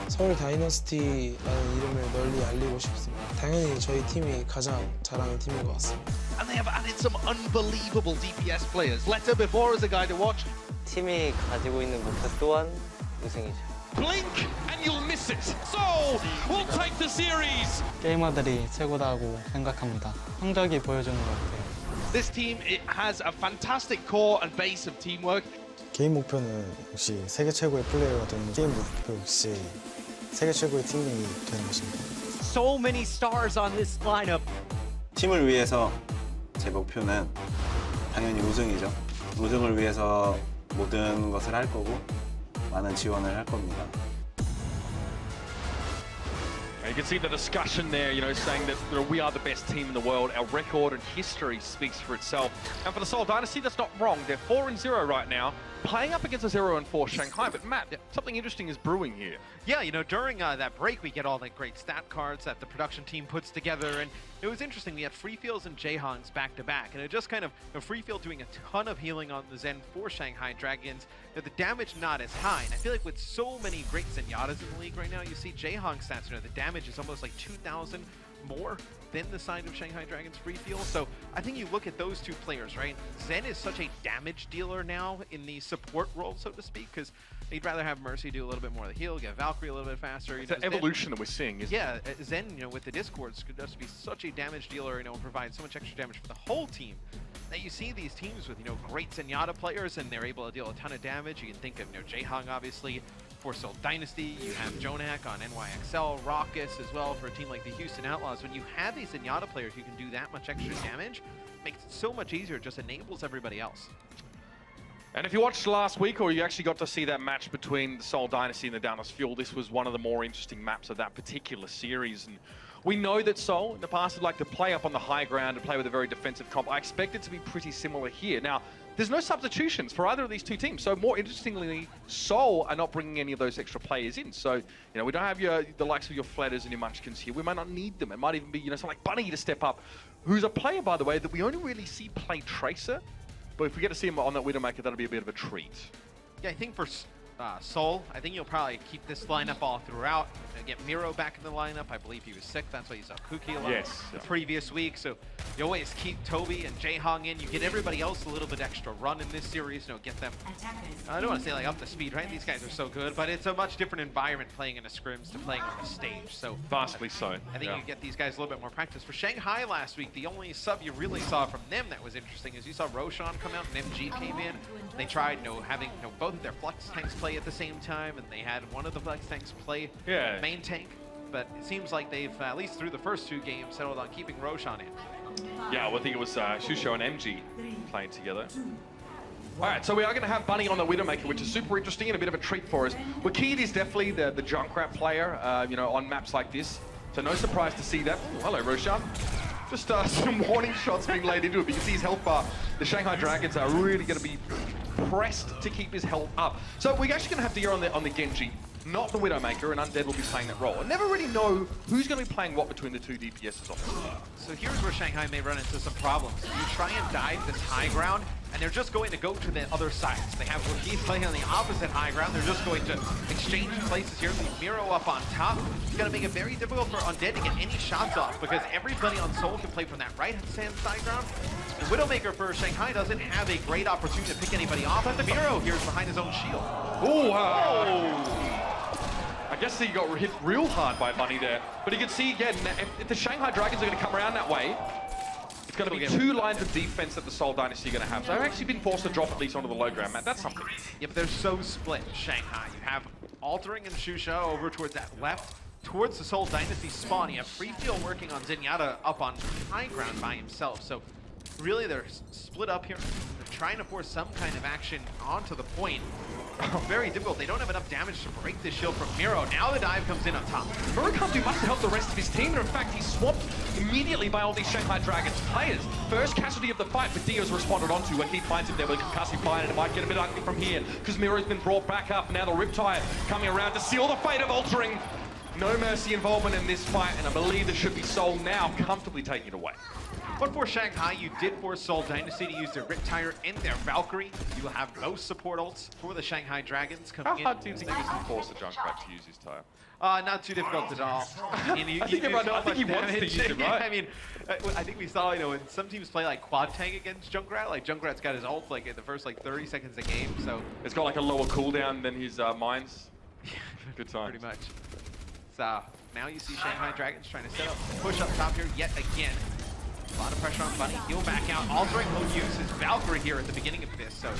서울 다이너스티라는 이름을 널리 알리고 싶습니다. 당연히 저희 팀이 가장 잘하는 팀인 것 같습니다. And they have added some unbelievable DPS players. Letter before is a guy to watch. 팀이 가지고 있는 목표 또한 우승이죠. Blink and you'll miss it. Seoul will take the series. 게이머들이 최고다고 생각합니다. 성적이 보여주는 것 같아요. This team, it has a fantastic core and base of teamwork. 개인 목표는 역시 세계 최고의 플레이어가 되는 게임 목표 역시 세계 최고의 팀이 되는 것입니다. So many stars on this lineup. 팀을 위해서 제 목표는 당연히 우승이죠. 우승을 위해서 모든 것을 할 거고 많은 지원을 할 겁니다. You can see the discussion there, you know, saying that we are the best team in the world. Our record and history speaks for itself. And for the Seoul Dynasty, that's not wrong. They're 4-0 right now, playing up against a 0-4 Shanghai. But Matt, something interesting is brewing here. Yeah, you know, during that break, we get all the great stat cards that the production team puts together, and it was interesting. We had Free Feels and Jaehong's back-to-back, and it just kind of, Free Feel doing a ton of healing on the Zen for Shanghai Dragons, that the damage not as high. And I feel like with so many great Zenyatas in the league right now, you see Jaehong stats, you know, the damage is almost like 2,000 more than the side of Shanghai Dragons Free Feel. So I think you look at those two players, right? Zen is such a damage dealer now in the support role, so to speak, because you'd rather have Mercy do a little bit more of the heal, get Valkyrie a little bit faster. It's an evolution that we're seeing, isn't it? Yeah, Zen, you know, with the Discords, could just be such a damage dealer, you know, and provide so much extra damage for the whole team. That you see these teams with, you know, great Zenyatta players, and they're able to deal a ton of damage. You can think of, you know, Jaehong, obviously, for Seoul Dynasty. You have Jonak on NYXL, Raucus as well for a team like the Houston Outlaws. When you have these Zenyatta players who can do that much extra damage, it makes it so much easier, it just enables everybody else. And if you watched last week, or you actually got to see that match between the Seoul Dynasty and the Downers Fuel, this was one of the more interesting maps of that particular series. And we know that Seoul, in the past, would like to play up on the high ground and play with a very defensive comp. I expect it to be pretty similar here. Now, there's no substitutions for either of these two teams. So more interestingly, Seoul are not bringing any of those extra players in. So, you know, we don't have the likes of your Flatters and your Munchkins here. We might not need them. It might even be, you know, someone like Bunny to step up, who's a player, by the way, that we only really see play Tracer. But if we get to see him on that Widowmaker, that'll be a bit of a treat. Yeah, I think for Seoul, I think you'll probably keep this lineup all throughout. Get Miro back in the lineup. I believe he was sick. That's why you saw Kuki a lot the previous week. So you always keep Toby and Jaehong in. You get everybody else a little bit extra run in this series. You know, get them, I don't want to say like up to speed, right? These guys are so good, but it's a much different environment playing in a scrims to playing on the stage. So vastly so. I think you get these guys a little bit more practice. For Shanghai last week, the only sub you really saw from them that was interesting is you saw Roshan come out and MG came in. They tried, you know, having both of their flex tanks play at the same time, and they had one of the flex tanks play main tank. But it seems like they've, at least through the first two games, settled on keeping Roshan in. Yeah, well, I think it was Shusho and MG playing together. All right, so we are going to have Bunny on the Widowmaker, which is super interesting and a bit of a treat for us. Wakid is definitely the Junkrat player, you know, on maps like this. So no surprise to see that. Ooh, hello, Roshan. Just some warning shots being laid into it, but you can see his health bar. The Shanghai Dragons are really going to be pressed to keep his health up. So we're actually going to have Dia on the Genji, not the Widowmaker, and Undead will be playing that role. I never really know who's going to be playing what between the two DPSs on this. So here's where Shanghai may run into some problems. You try and dive this high ground, and they're just going to go to the other side. So they have Wakid playing on the opposite high ground. They're just going to exchange places here. Leave Miro up on top. It's going to make it very difficult for Undead to get any shots off because everybody on Seoul can play from that right-hand side ground. The Widowmaker for Shanghai doesn't have a great opportunity to pick anybody off, but the Miro here is behind his own shield. Oh, I guess he got hit real hard by Bunny there. But you can see again, if the Shanghai Dragons are going to come around that way, it's going to be two lines of defense that the Seoul Dynasty are going to have. So they've actually been forced to drop at least onto the low ground, Matt. That's something. Yeah, but they're so split, Shanghai. You have Altering and Shusha over towards that left, towards the Seoul Dynasty spawn. You have Free Feel working on Zenyatta up on high ground by himself. So really, they're split up here. They're trying to force some kind of action onto the point. Very difficult. They don't have enough damage to break this shield from Miro. Now the dive comes in on top. Miro can't do much to help the rest of his team. And in fact, he's swamped immediately by all these Shanghai Dragons players. First casualty of the fight, but Dio's responded onto when he finds him there with a concussive fire, and it might get a bit ugly from here because Miro's been brought back up. Now the Riptide coming around to seal the fate of Altering. No Mercy involvement in this fight, and I believe it should be Seoul now comfortably taking it away. But for Shanghai, you did force Seoul Dynasty to use their Riptire and their Valkyrie. You will have both support ults for the Shanghai Dragons coming in. How hard do you think it is to force a Junkrat to use his tire? Not too difficult at all. I think he wants to use it, right? I mean, I think we saw, when some teams play like quad tank against Junkrat, like Junkrat's got his ult like in the first like 30 seconds of game, so. It's got like a lower cooldown than his mines. Good time. Pretty much. So now you see Shanghai Dragons trying to set up, push up top here yet again. A lot of pressure on Bunny. He'll back out. Altering will use his Valkyrie here at the beginning of this, so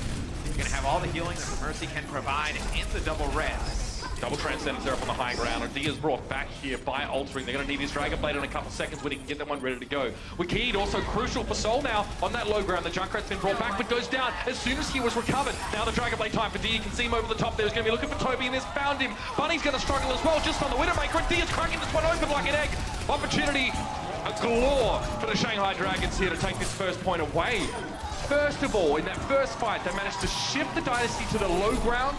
he's going to have all the healing that the Mercy can provide and the double res. Double Transcendence there up on the high ground. Dia's brought back here by Altering. They're going to need his Dragon Blade in a couple seconds when he can get that one ready to go. Wicked also crucial for Seoul now on that low ground. The Junkrat's been brought back but goes down as soon as he was recovered. Now the Dragon Blade time for Dia. You can see him over the top there. He's going to be looking for Toby and has found him. Bunny's going to struggle as well just on the Widowmaker, and Dia's cracking this one open like an egg. Opportunity galore for the Shanghai Dragons here to take this first point away. First of all, in that first fight, they managed to shift the Dynasty to the low ground,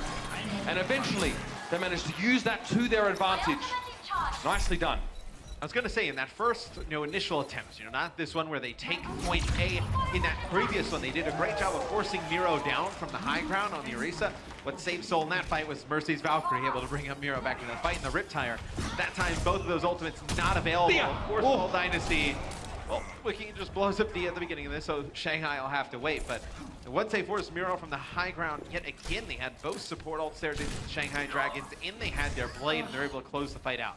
and eventually they managed to use that to their advantage. Nicely done. I was going to say, in that first, initial attempt, not this one where they take point A. In that previous one, they did a great job of forcing Miro down from the high ground on the Orisa. What saved Seoul in that fight was Mercy's Valkyrie able to bring up Miro back into the fight in the Riptire. That time, both of those ultimates not available for Seoul Dynasty. Well, Wiki just blows up Dia at the beginning of this, so Shanghai will have to wait. But once they forced Miro from the high ground, yet again, they had both support ults there to the Shanghai Dragons, and they had their blade, and they're able to close the fight out.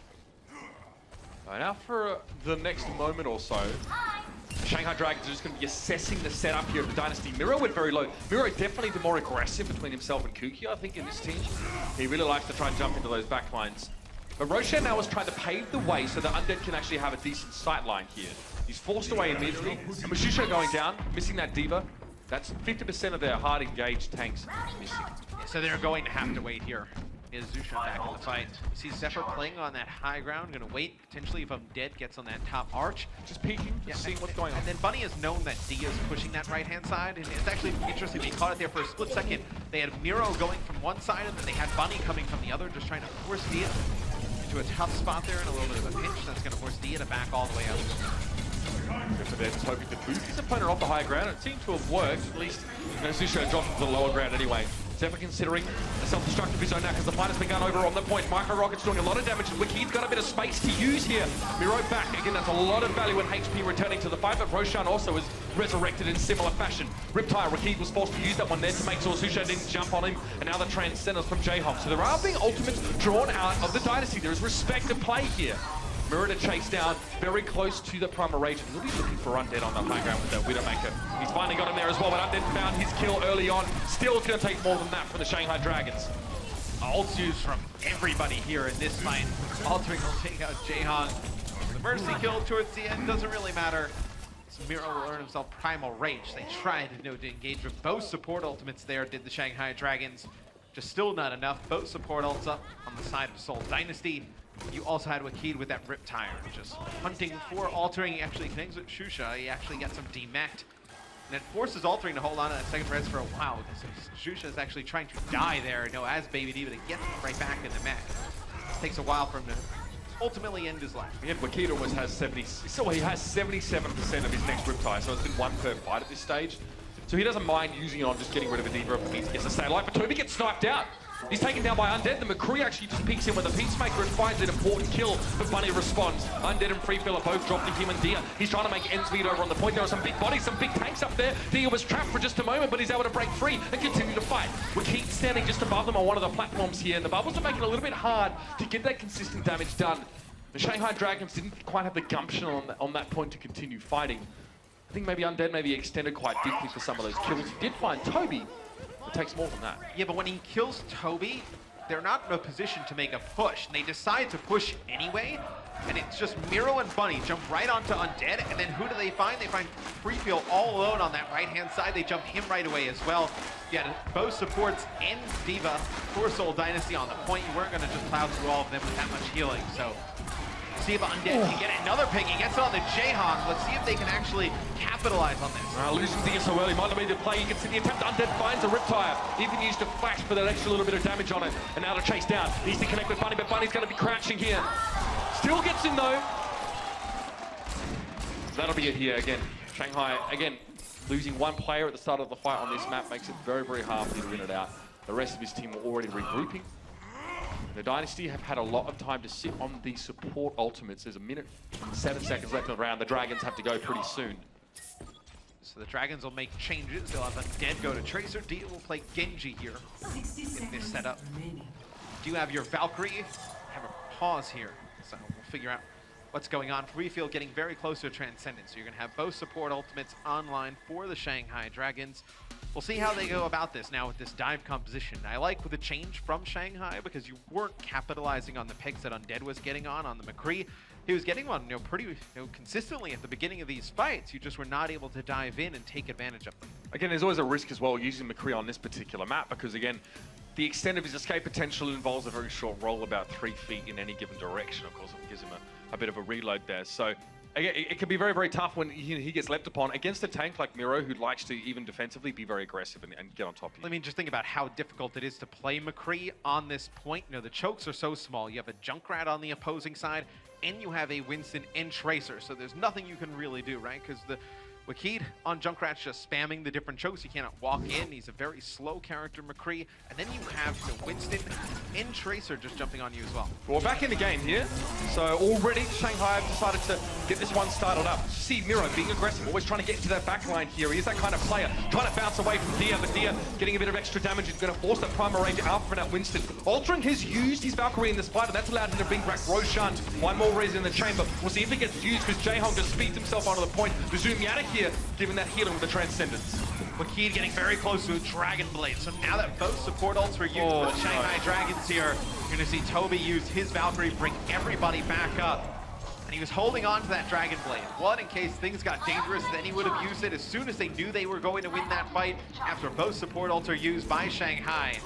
Right, now for the next moment or so, the Shanghai Dragons are just going to be assessing the setup here of the Dynasty. Miro went very low. Miro definitely the more aggressive between himself and Kuki, I think, in this team. He really likes to try and jump into those backlines. But Roshan now is trying to pave the way so that Undead can actually have a decent sight line here. He's forced away immediately. And Mashusha going down, missing that Diva. That's 50% of their hard engaged tanks missing. So they're going to have to wait here. Is Zushan back in the fight? You see Zephyr playing on that high ground, gonna wait potentially if Undead gets on that top arch. Just peeking, seeing what's going on. And then Bunny has known that Dia is pushing that right-hand side, and it's actually interesting, they caught it there for a split second. They had Miro going from one side, and then they had Bunny coming from the other, just trying to force Dia into a tough spot there and a little bit of a pinch. That's gonna force Dia to back all the way up. They're just hoping to boost his opponent off the high ground. It seemed to have worked, at least Zusha dropped to the lower ground anyway. Zephyr considering a self-destructive of his own now because the fight has begun over on the point. Micro Rocket's doing a lot of damage, and Wiki's got a bit of space to use here. Miro back. Again, that's a lot of value in HP returning to the fight, but Roshan also is resurrected in similar fashion. Riptire, Wiki was forced to use that one there to make sure Zusha didn't jump on him, and now the Transcendence from J-Hawk. So there are being ultimates drawn out of the Dynasty. There is respect to play here. Miro to chase down, very close to the Primal Rage. He'll be looking for Undead on the high ground with that Widowmaker. He's finally got him there as well, but Undead found his kill early on. Still it's going to take more than that from the Shanghai Dragons. Ults used from everybody here in this fight. Altering will take out Jaehyung. The Mercy kill towards the end doesn't really matter. So Miro will earn himself Primal Rage. They tried to engage with both support ultimates there, did the Shanghai Dragons. Just still not enough. Both support ults up on the side of Seoul Dynasty. You also had Wakid with that Riptire, just hunting for Altering. He actually connects with Shusha. He actually got some demeched. And it forces Altering to hold on to that second res for a while. Shusha is actually trying to die there, as Baby Diva to get right back in the mech. It takes a while for him to ultimately end his life. Yeah, Wakid almost has 77% of his next Riptire, so it's been one per fight at this stage. So he doesn't mind using it on just getting rid of a Diva if he gets to stay alive. But Toby gets sniped out. He's taken down by Undead. The McCree actually just peeks in with the Peacemaker and finds an important kill, but Bunny responds. Undead and Free Filler both dropped to him and Dia. He's trying to make ends meet over on the point. There are some big bodies, some big tanks up there. Dia was trapped for just a moment, but he's able to break free and continue to fight. We keep standing just above them on one of the platforms here, and the bubbles are making it a little bit hard to get that consistent damage done. The Shanghai Dragons didn't quite have the gumption on that point to continue fighting. I think maybe Undead maybe extended quite deeply for some of those kills. He did find Toby. It takes more than that. Yeah, but when he kills Toby, they're not in a position to make a push. And they decide to push anyway, and it's just Miro and Bunny jump right onto Undead, and then who do they find? They find Freefeel all alone on that right-hand side. They jump him right away as well. Yeah, both supports and Diva for Seoul Dynasty on the point. You weren't going to just plow through all of them with that much healing, so see if Undead can get another pick. He gets it on the Jayhawk. Let's see if they can actually capitalize on this. Losing Dia so early might have been the play. You can see the attempt. Undead finds a Riptire. Even used a flash for that extra little bit of damage on it. And now to chase down. Needs to connect with Bunny, but Bunny's going to be crouching here. Still gets in though. That'll be it here again. Shanghai, again, losing one player at the start of the fight on this map makes it very, very hard for you to win it out. The rest of his team were already regrouping. The Dynasty have had a lot of time to sit on these support ultimates. There's a minute and 7 seconds left in the round. The Dragons have to go pretty soon. So the Dragons will make changes. They'll have Undead go to Tracer. Dia will play Genji here in this setup. Do you have your Valkyrie? Have a pause here. So we'll figure out what's going on. Refield getting very close to a Transcendence. So you're going to have both support ultimates online for the Shanghai Dragons. We'll see how they go about this now with this dive composition. I like with the change from Shanghai because you weren't capitalizing on the picks that Undead was getting on the McCree. He was getting one, pretty consistently at the beginning of these fights. You just were not able to dive in and take advantage of them. Again, there's always a risk as well using McCree on this particular map because, again, the extent of his escape potential involves a very short roll, about 3 feet in any given direction. Of course, it gives him a bit of a reload there. So, again, it can be very, very tough when he gets leapt upon against a tank like Miro, who likes to, even defensively, be very aggressive and get on top of you. I mean, just think about how difficult it is to play McCree on this point. The chokes are so small. You have a Junkrat on the opposing side, and you have a Winston and Tracer, so there's nothing you can really do, right? Because the Wakid on Junkrat's just spamming the different chokes. He cannot walk in. He's a very slow character, McCree. And then you have the Winston and Tracer just jumping on you as well. We're back in the game here. So already Shanghai have decided to get this one started up. See Miro being aggressive, always trying to get into that back line here. He is that kind of player, trying to bounce away from Dia, but Dia getting a bit of extra damage. He's going to force that primal range out from that Winston. Altering has used his Valkyrie in this fight, and that's allowed him to bring back Roshan. One more reason in the chamber. We'll see if it gets used, because Jaehong just speeds himself onto the point. To zoom out of here, giving that healing with the Transcendence. Wakid getting very close to a Dragon Blade. So now that both support ults were used for the Shanghai Dragons here, you're going to see Toby use his Valkyrie, bring everybody back up. And he was holding on to that Dragon Blade. One, in case things got dangerous, then he would have used it as soon as they knew they were going to win that fight. After both support ults are used by Shanghai,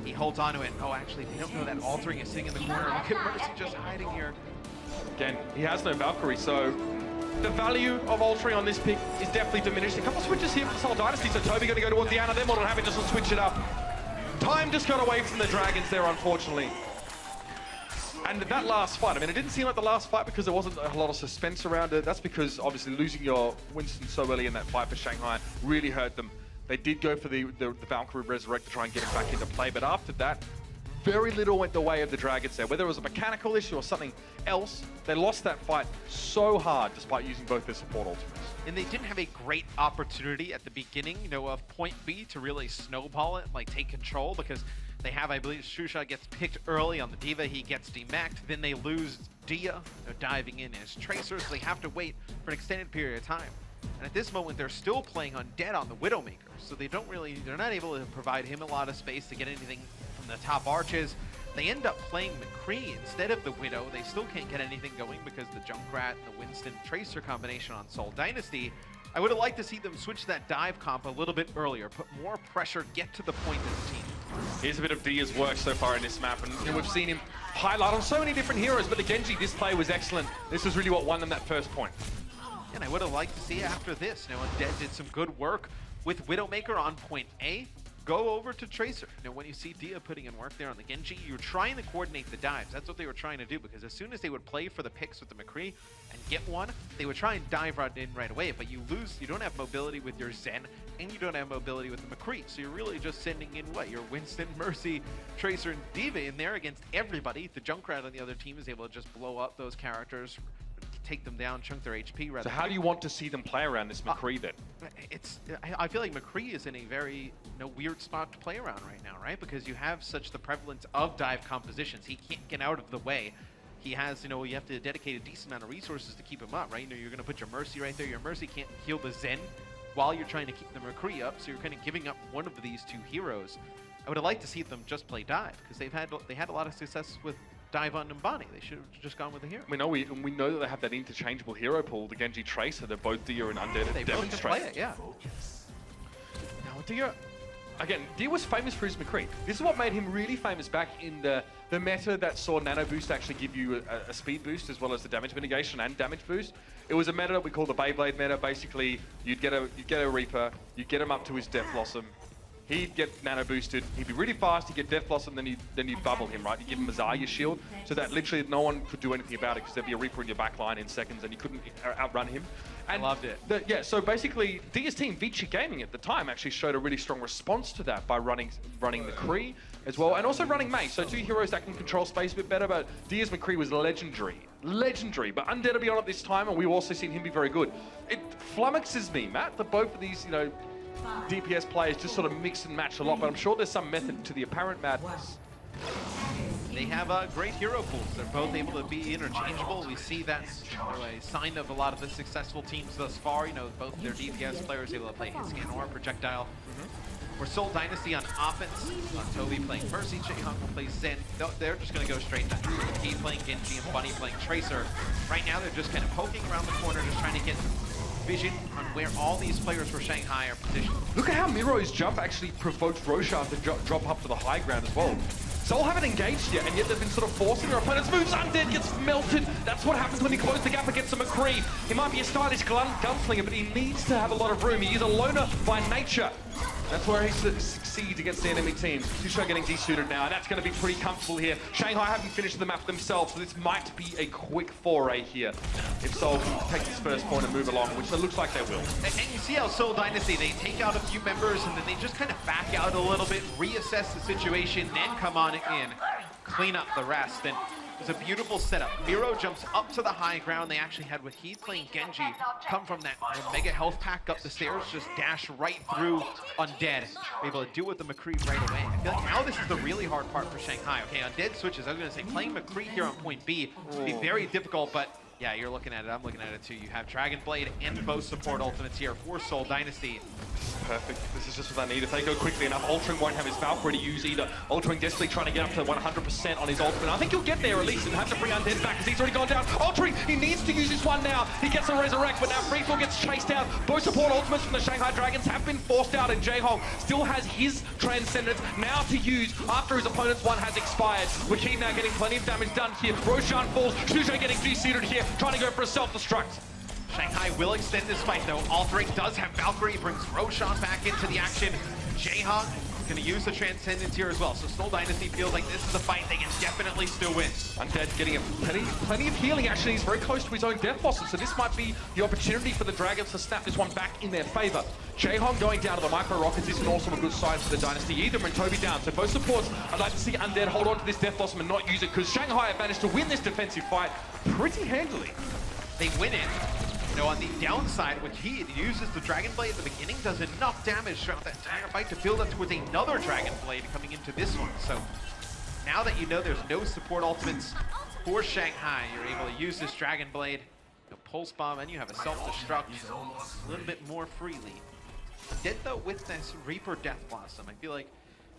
he holds on to it. Oh, actually, they don't know that altering is sitting in the corner. Look at Mercy just hiding here. Again, he has no Valkyrie, so the value of altering on this pick is definitely diminished. A couple of switches here for the Seoul Dynasty, so Toby going to go towards the Ana. They're more than happy just to switch it up. Time just got away from the Dragons there, unfortunately. And that last fight, I mean, it didn't seem like the last fight because there wasn't a lot of suspense around it. That's because, obviously, losing your Winston so early in that fight for Shanghai really hurt them. They did go for the Valkyrie Resurrect to try and get him back into play, but after that, very little went the way of the Dragons there. Whether it was a mechanical issue or something else, they lost that fight so hard despite using both their support ultimates. And they didn't have a great opportunity at the beginning, of point B to really snowball it, like take control, because they have, I believe, Shusha gets picked early on the D.Va, he gets demacked, then they lose Dia, diving in as Tracer, so they have to wait for an extended period of time. And at this moment, they're still playing Undead on the Widowmaker, so they're not able to provide him a lot of space to get anything from the top arches. They end up playing McCree instead of the Widow. They still can't get anything going because the Junkrat and the Winston Tracer combination on Seoul Dynasty. I would have liked to see them switch that dive comp a little bit earlier, put more pressure, get to the point as a team. Here's a bit of Dia's work so far in this map, and we've seen him highlight on so many different heroes, but the Genji display was excellent. This was really what won them that first point. And I would have liked to see after this, Undead did some good work with Widowmaker on point A. Go over to Tracer. When you see Dia putting in work there on the Genji, you're trying to coordinate the dives. That's what they were trying to do, because as soon as they would play for the picks with the McCree and get one, they would try and dive right in right away, but you don't have mobility with your Zen, and you don't have mobility with the McCree, so you're really just sending in your Winston, Mercy, Tracer, and D.Va in there against everybody. The Junkrat on the other team is able to just blow up those characters, take them down, chunk their HP rather. So how do you want to see them play around this McCree then? I feel like McCree is in a very weird spot to play around right now, right? Because you have such the prevalence of dive compositions. He can't get out of the way. He has, you have to dedicate a decent amount of resources to keep him up, right? You're going to put your Mercy right there. Your Mercy can't heal the Zen while you're trying to keep the McCree up, so you're kind of giving up one of these two heroes. I would have liked to see them just play dive, because they had a lot of success with dive on Numbani. They should have just gone with the hero. We know that they have that interchangeable hero pool, the Genji Tracer. They're both Dia and Undead. They both just play it, yeah. Now Dia, again, Dia was famous for his McCree. This is what made him really famous back in the meta that saw Nano Boost actually give you a speed boost as well as the damage mitigation and damage boost. It was a meta that we call the Beyblade meta. Basically, you'd get a Reaper, you'd get him up to his Death Blossom. He'd get nano boosted, he'd be really fast, he'd get Death Blossom, then you'd bubble him, right? You give him a Zarya shield, so that literally no one could do anything about it because there'd be a Reaper in your back line in seconds and you couldn't outrun him. And I loved it. Yeah, so basically, Dia's team, Vici Gaming at the time, actually showed a really strong response to that by running McCree as well, and also running Mei. So 2 heroes that can control space a bit better, but Dia's McCree was legendary. Legendary, but Undead to be on at this time, and we've also seen him be very good. It flummoxes me, Matt, that both of these, you know, DPS players just sort of mix and match a lot, but I'm sure there's some method to the apparent madness. They have great hero pools. They're both able to be interchangeable. We see that's a sign of a lot of the successful teams thus far. You know, both their DPS players able to play Scan or Projectile. For Seoul Dynasty on offense, Toby playing Mercy, Jaehong will play Zen. They're just going to go straight back. He playing Genji and Bunny playing Tracer. Right now they're just kind of poking around the corner, just trying to get vision on where all these players for Shanghai are positioned. Look at how Miro's jump actually provoked Roshan to drop up to the high ground as well. Seoul haven't engaged yet, and yet they've been sort of forcing their opponents' moves. Undead gets melted. That's what happens when he closes the gap against a McCree. He might be a stylish gunslinger, but he needs to have a lot of room. He is a loner by nature. That's where he succeeds against the enemy teams. Susho getting desuited now, and that's going to be pretty comfortable here. Shanghai haven't finished the map themselves, so this might be a quick foray here. If Seoul can take this first point and move along, which it looks like they will. And you see how Seoul Dynasty, they take out a few members, and then they just kind of back out a little bit, reassess the situation, then come on in, clean up the rest. And it's a beautiful setup. Miro jumps up to the high ground. They actually had Wahid playing Genji come from that mega health pack up the stairs, just dash right through Undead. Able to deal with the McCree right away. I feel like now this is the really hard part for Shanghai. Okay, Undead switches. I was going to say playing McCree here on point B would be very difficult, but yeah, you're looking at it. I'm looking at it too. You have Dragon Blade and both support ultimates here for Seoul Dynasty. Perfect. This is just what they need. If they go quickly enough, Altering won't have his Valkyrie to use either. Altering desperately trying to get up to 100% on his ultimate. I think he'll get there at least and have to bring Undead back because he's already gone down. Altering, he needs to use this one now. He gets a resurrect, but now Freefall gets chased down. Both support ultimates from the Shanghai Dragons have been forced out, and Jaehong still has his Transcendence now to use after his opponent's one has expired. Wahid now getting plenty of damage done here. Roshan falls. Susho getting desuited here, trying to go for a self-destruct. Shanghai will extend this fight though. Altering does have Valkyrie, brings Roshan back into the action. Jaehong going to use the Transcendence here as well. So Seoul Dynasty feels like this is a fight they can definitely still win. Undead getting plenty of healing. Actually, he's very close to his own death blossom, so this might be the opportunity for the Dragons to snap this one back in their favor. Jaehong going down to the micro rockets isn't also a good sign for the Dynasty either, and Toby down. So both supports, I'd like to see Undead hold on to this death blossom and not use it, because Shanghai have managed to win this defensive fight pretty handily. They win it. You know, on the downside, Wahid uses the Dragon Blade at the beginning, does enough damage throughout that entire fight to build up towards another Dragon Blade coming into this one. So now that you know there's no support ultimates for Shanghai, you're able to use this Dragon Blade, a Pulse Bomb, and you have a self-destruct a little bit more freely. Undead though, with this Reaper Death Blossom, I feel like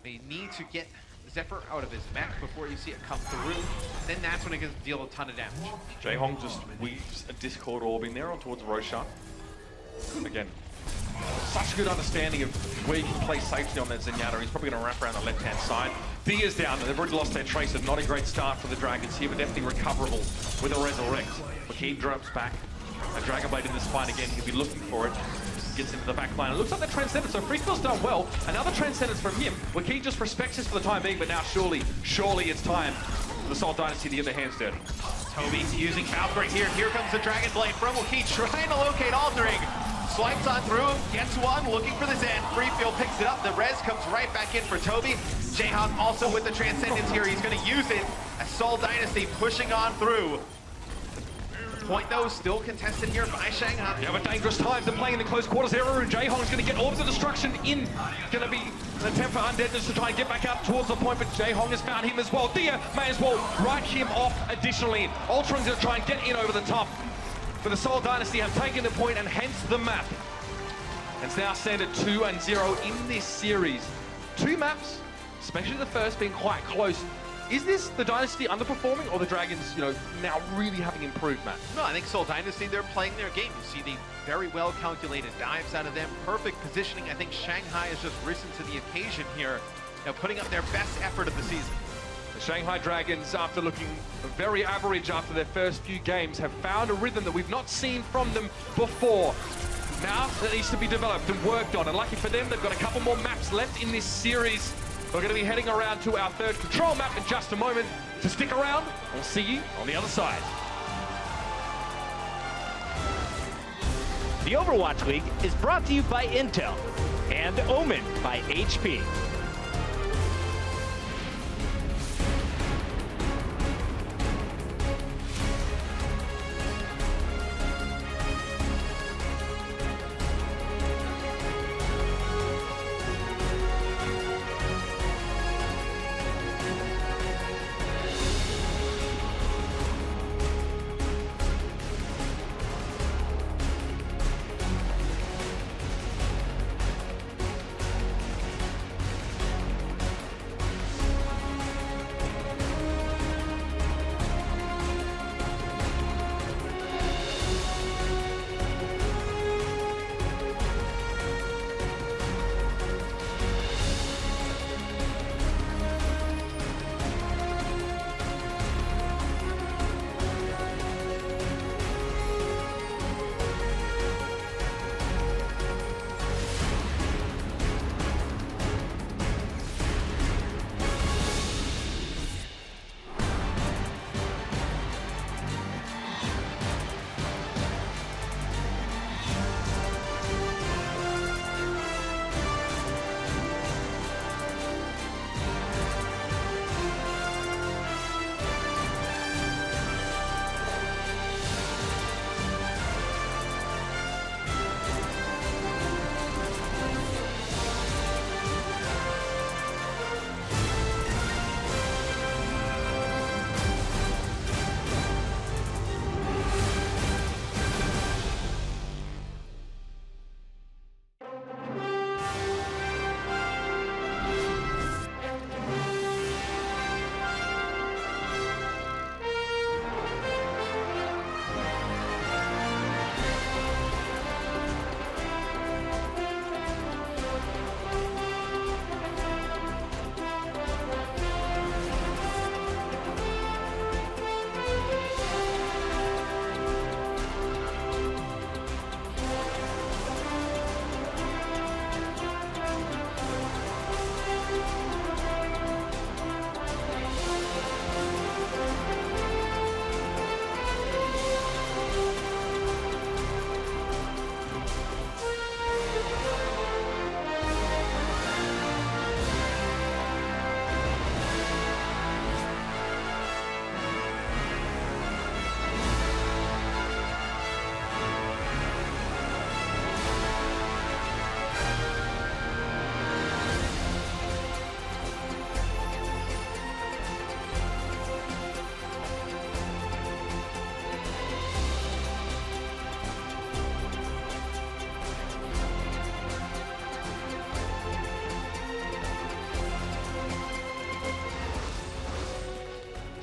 they need to get Zephyr out of his mech before you see it come through. Then that's when it can deal a ton of damage. Jaehong just weaves a Discord Orb in there on towards Roshan. Again, such a good understanding of where you can play safety on that Zenyatta. He's probably going to wrap around the left-hand side. Dia's down. They've already lost their Tracer. Not a great start for the Dragons here, but definitely recoverable with a Resurrect. Wahid drops back. A Dragon Blade in this fight again. He'll be looking for it. Gets into the back line. It looks like the Transcendence, so Freefall's done well. Another Transcendence from him. Wahid just respects this for the time being, but now surely it's time for the Seoul Dynasty to get their hands dirty. Toby using Valkyrie here. Here comes the Dragon Blade from Wahid, trying to locate Altering. Swipes on through him, gets one, looking for the Zen. Freefall picks it up. The res comes right back in for Toby. Jaehong also with the Transcendence here. He's going to use it as Seoul Dynasty pushing on through. Point though, still contested here by Shanghai. You have a dangerous time. They're playing in the close quarters area, and Jaehong's going to get Orbs of Destruction in. Going to be an attempt for Undeadness to try and get back out towards the point, but Jaehong has found him as well. Dia may as well write him off additionally. Ultron's going to try and get in over the top. But the Seoul Dynasty have taken the point and hence the map. It's now standard 2-0 in this series. 2 maps, especially the first being quite close. Is this the Dynasty underperforming, or the Dragons, you know, now really having improved, Matt? No, I think Seoul Dynasty, they're playing their game. You see the very well calculated dives out of them, perfect positioning. I think Shanghai has just risen to the occasion here, now putting up their best effort of the season. The Shanghai Dragons, after looking very average after their first few games, have found a rhythm that we've not seen from them before. Now, that needs to be developed and worked on, and lucky for them, they've got a couple more maps left in this series. We're going to be heading around to our third control map in just a moment. So stick around, we'll see you on the other side. The Overwatch League is brought to you by Intel and Omen by HP.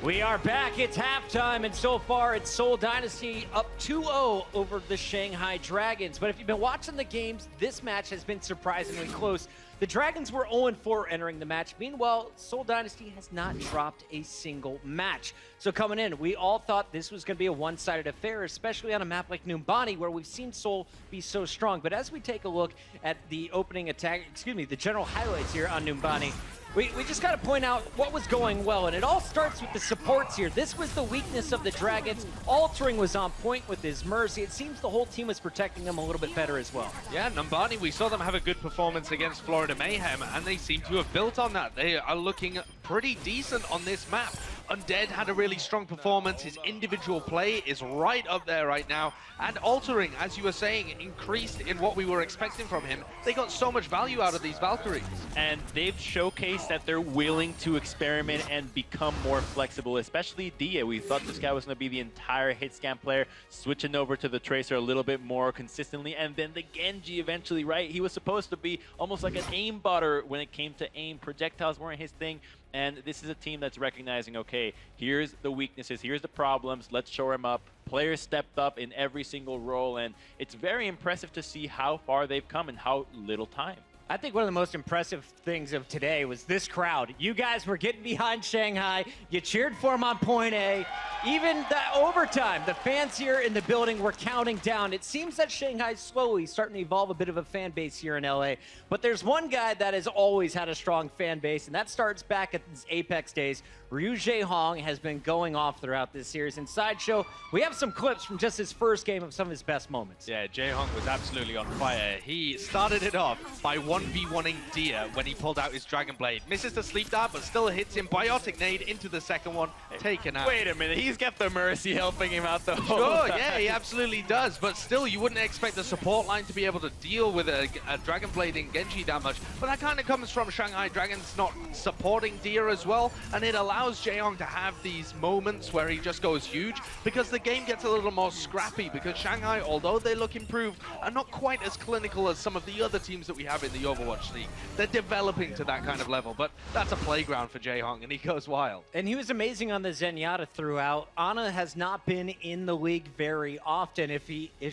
We are back. It's halftime, and so far it's Seoul Dynasty up 2-0 over the Shanghai Dragons. But if you've been watching the games, this match has been surprisingly close. The Dragons were 0-4 entering the match. Meanwhile, Seoul Dynasty has not dropped a single match. So coming in, we all thought this was going to be a one-sided affair, especially on a map like Numbani, where we've seen Seoul be so strong. But as we take a look at the opening attack, the general highlights here on Numbani, we just got to point out what was going well, and it all starts with the supports here. This was the weakness of the Dragons. Altering was on point with his Mercy. It seems the whole team was protecting them a little bit better as well. Yeah, Numbani, we saw them have a good performance against Florida Mayhem, and they seem to have built on that. They are looking pretty decent on this map. Undead had a really strong performance. His individual play is right up there right now. And Altering, as you were saying, increased in what we were expecting from him. They got so much value out of these Valkyries. And they've showcased that they're willing to experiment and become more flexible, especially Dia. We thought this guy was going to be the entire hit scan player, switching over to the Tracer a little bit more consistently. And then the Genji eventually, right? He was supposed to be almost like an aim botter when it came to aim. Projectiles weren't his thing. And this is a team that's recognizing, okay, here's the weaknesses, here's the problems, let's shore him up. Players stepped up in every single role, and it's very impressive to see how far they've come in how little time. I think one of the most impressive things of today was this crowd. You guys were getting behind Shanghai. You cheered for them on point A. Even the overtime, the fans here in the building were counting down. It seems that Shanghai's slowly starting to evolve a bit of a fan base here in LA. But there's one guy that has always had a strong fan base, and that starts back at his Apex days. Ryu Jae-hong has been going off throughout this series. In Sideshow, we have some clips from just his first game of some of his best moments. Yeah, Jae-hong was absolutely on fire. He started it off by 1v1ing Dia when he pulled out his Dragon Blade. Misses the sleep dart, but still hits him. Biotic nade into the second one, taken out. Wait a minute, he's got the Mercy helping him out the whole Sure, time. yeah, he absolutely does. But still, you wouldn't expect the support line to be able to deal with a Dragon Blade in Genji that much. But that kind of comes from Shanghai Dragons not supporting Dia as well, and it allows Jae-hong to have these moments where he just goes huge, because the game gets a little more scrappy, because Shanghai, although they look improved, are not quite as clinical as some of the other teams that we have in the Overwatch League. They're developing to that kind of level, but that's a playground for Jae-hong, and he goes wild. And he was amazing on the Zenyatta throughout. Ana has not been in the league very often. If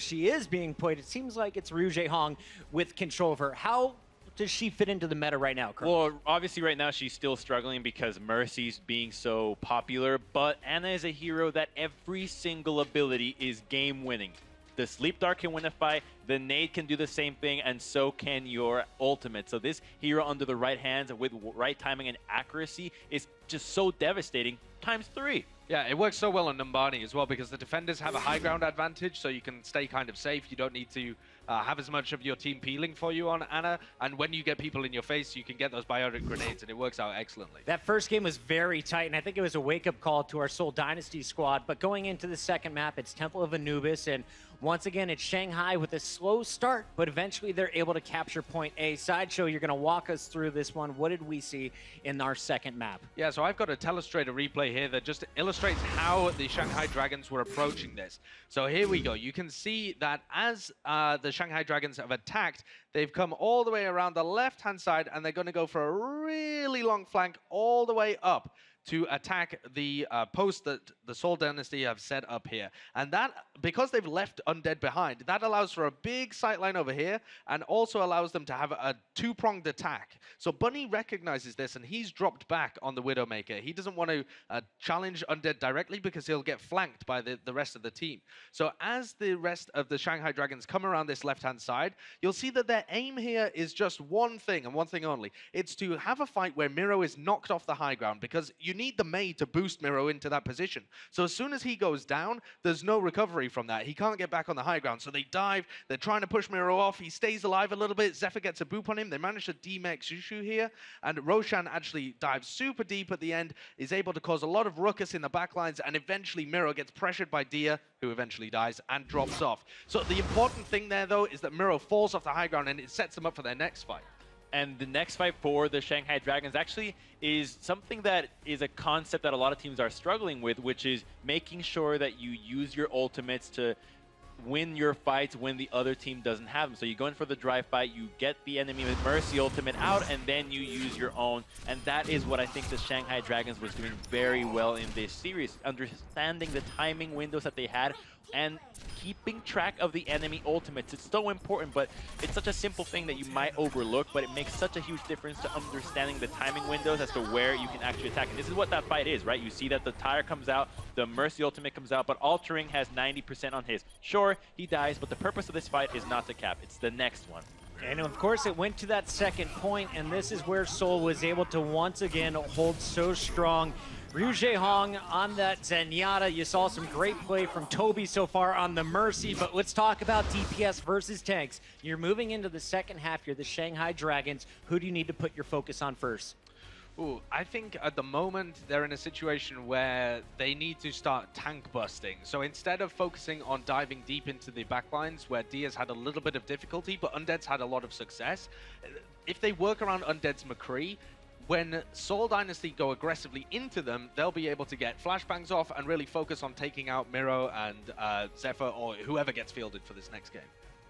she is being played, it seems like it's Ryu Jae-hong with control of her. How does she fit into the meta right now, Kurt? Well, obviously right now she's still struggling because Mercy's being so popular, but Ana is a hero that every single ability is game-winning. The Sleep Dart can win a fight, the nade can do the same thing, and so can your ultimate. So this hero under the right hands with right timing and accuracy is just so devastating ×3. Yeah, it works so well on Numbani as well, because the defenders have a high ground advantage, so you can stay kind of safe. You don't need to have as much of your team peeling for you on Ana, and when you get people in your face, you can get those biotic grenades, and it works out excellently. That first game was very tight, and I think it was a wake-up call to our Seoul Dynasty squad. But going into the second map, it's Temple of Anubis, and once again, it's Shanghai with a slow start, but eventually they're able to capture point A. Sideshow, you're going to walk us through this one. What did we see in our second map? Yeah, so I've got a Telestrator replay here that just illustrates how the Shanghai Dragons were approaching this. So here we go. You can see that as the Shanghai Dragons have attacked, they've come all the way around the left-hand side, and they're going to go for a really long flank all the way up to attack the post that the Seoul Dynasty have set up here. And that, because they've left Undead behind, that allows for a big sightline over here, and also allows them to have a two-pronged attack. So Bunny recognizes this, and he's dropped back on the Widowmaker. He doesn't want to challenge Undead directly, because he'll get flanked by the rest of the team. So as the rest of the Shanghai Dragons come around this left-hand side, you'll see that their aim here is just one thing, and one thing only. It's to have a fight where Miro is knocked off the high ground, because you need the Mei to boost Miro into that position. So as soon as he goes down, there's no recovery from that. He can't get back on the high ground. So they dive. They're trying to push Miro off. He stays alive a little bit. Zephyr gets a boop on him. They manage to demech Shushu here. And Roshan actually dives super deep at the end, is able to cause a lot of ruckus in the backlines, and eventually Miro gets pressured by Dia, who eventually dies and drops off. So the important thing there, though, is that Miro falls off the high ground, and it sets them up for their next fight. And the next fight for the Shanghai Dragons actually is something that is a concept that a lot of teams are struggling with, which is making sure that you use your ultimates to win your fights when the other team doesn't have them. So you go in for the drive fight, you get the enemy with Mercy ultimate out, and then you use your own. And that is what I think the Shanghai Dragons was doing very well in this series, understanding the timing windows that they had and keeping track of the enemy ultimates. It's so important, but it's such a simple thing that you might overlook, but it makes such a huge difference to understanding the timing windows as to where you can actually attack. And this is what that fight is, right? You see that the tire comes out, the Mercy ultimate comes out, but Altering has 90% on his. Sure, he dies, but the purpose of this fight is not to cap. It's the next one. And of course, it went to that second point, and this is where Seoul was able to once again hold so strong. Ryu Jae-hong on that Zenyatta. You saw some great play from Toby so far on the Mercy, but let's talk about DPS versus tanks. You're moving into the second half. You're the Shanghai Dragons. Who do you need to put your focus on first? Ooh, I think at the moment they're in a situation where they need to start tank busting. So instead of focusing on diving deep into the backlines, where Dia's had a little bit of difficulty, but Undead's had a lot of success, if they work around Undead's McCree, when Seoul Dynasty go aggressively into them, they'll be able to get flashbangs off and really focus on taking out Miro and Zephyr, or whoever gets fielded for this next game.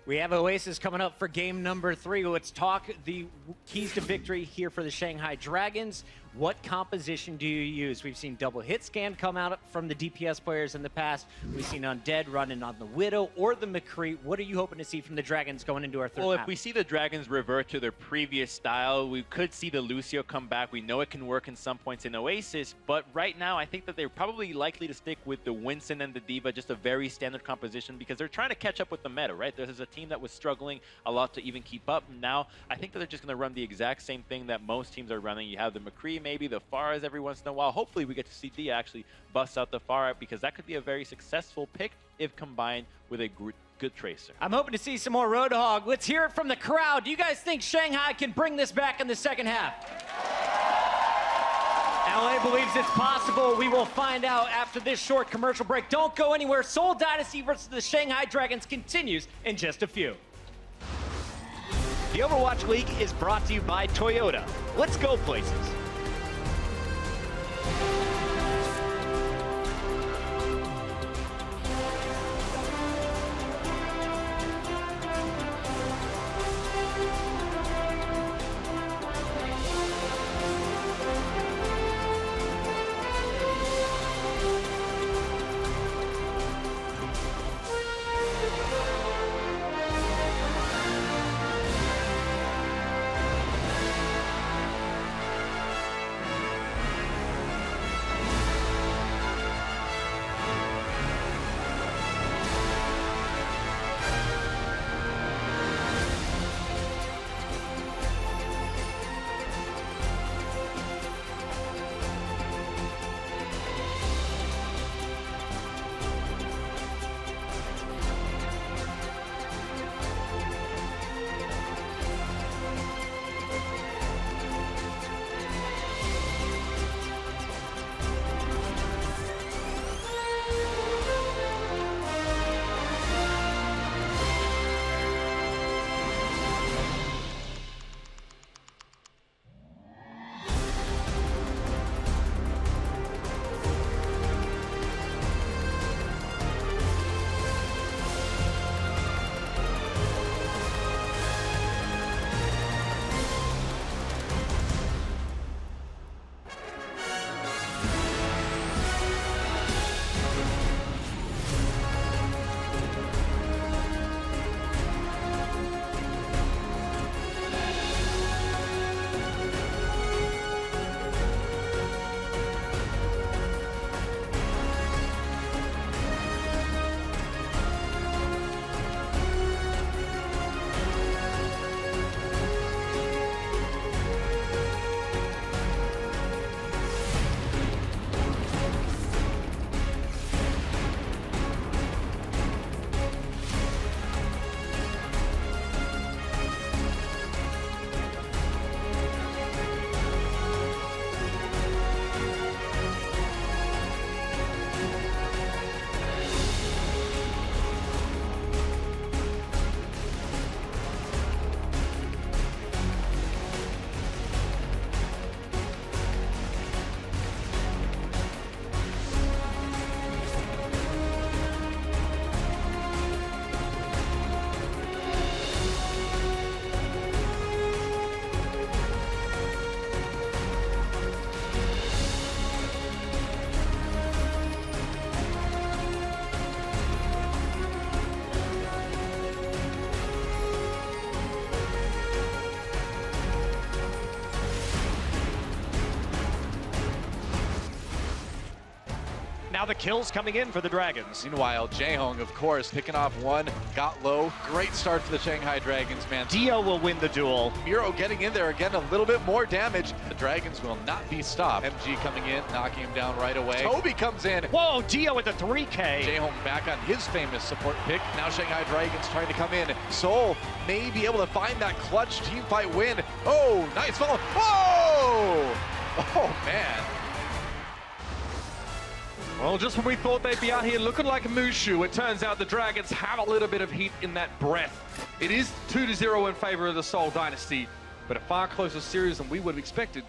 We have Oasis coming up for game number 3. Let's talk the keys to victory here for the Shanghai Dragons. What composition do you use? We've seen double hit scan come out from the DPS players in the past. We've seen Undead running on the Widow or the McCree. What are you hoping to see from the Dragons going into our third Well, map? if we see the Dragons revert to their previous style, we could see the Lucio come back. We know it can work in some points in Oasis, but right now I think that they're probably likely to stick with the Winston and the D.Va, just a very standard composition, because they're trying to catch up with the meta, right? This is a team that was struggling a lot to even keep up. Now, I think that they're just going to run the exact same thing that most teams are running. You have the McCree, maybe the Faraz every once in a while. Hopefully we get to see D actually bust out the Faraz, because that could be a very successful pick if combined with a good tracer. I'm hoping to see some more Roadhog. Let's hear it from the crowd. Do you guys think Shanghai can bring this back in the second half? LA believes it's possible. We will find out after this short commercial break. Don't go anywhere. Seoul Dynasty versus the Shanghai Dragons continues in just a few. The Overwatch League is brought to you by Toyota. Let's go places. Now the kills coming in for the Dragons. Meanwhile, Jaehong, of course, picking off one, got low. Great start for the Shanghai Dragons, man. Dio will win the duel. Miro getting in there again, a little bit more damage. The Dragons will not be stopped. MG coming in, knocking him down right away. Toby comes in. Whoa, Dio with the 3K. Jaehong back on his famous support pick. Now Shanghai Dragons trying to come in. Seoul may be able to find that clutch team fight win. Oh, nice follow. Whoa! Oh, man. Well, just when we thought they'd be out here looking like a Mushu, it turns out the Dragons have a little bit of heat in that breath. It is 2-0 in favor of the Seoul Dynasty, but a far closer series than we would have expected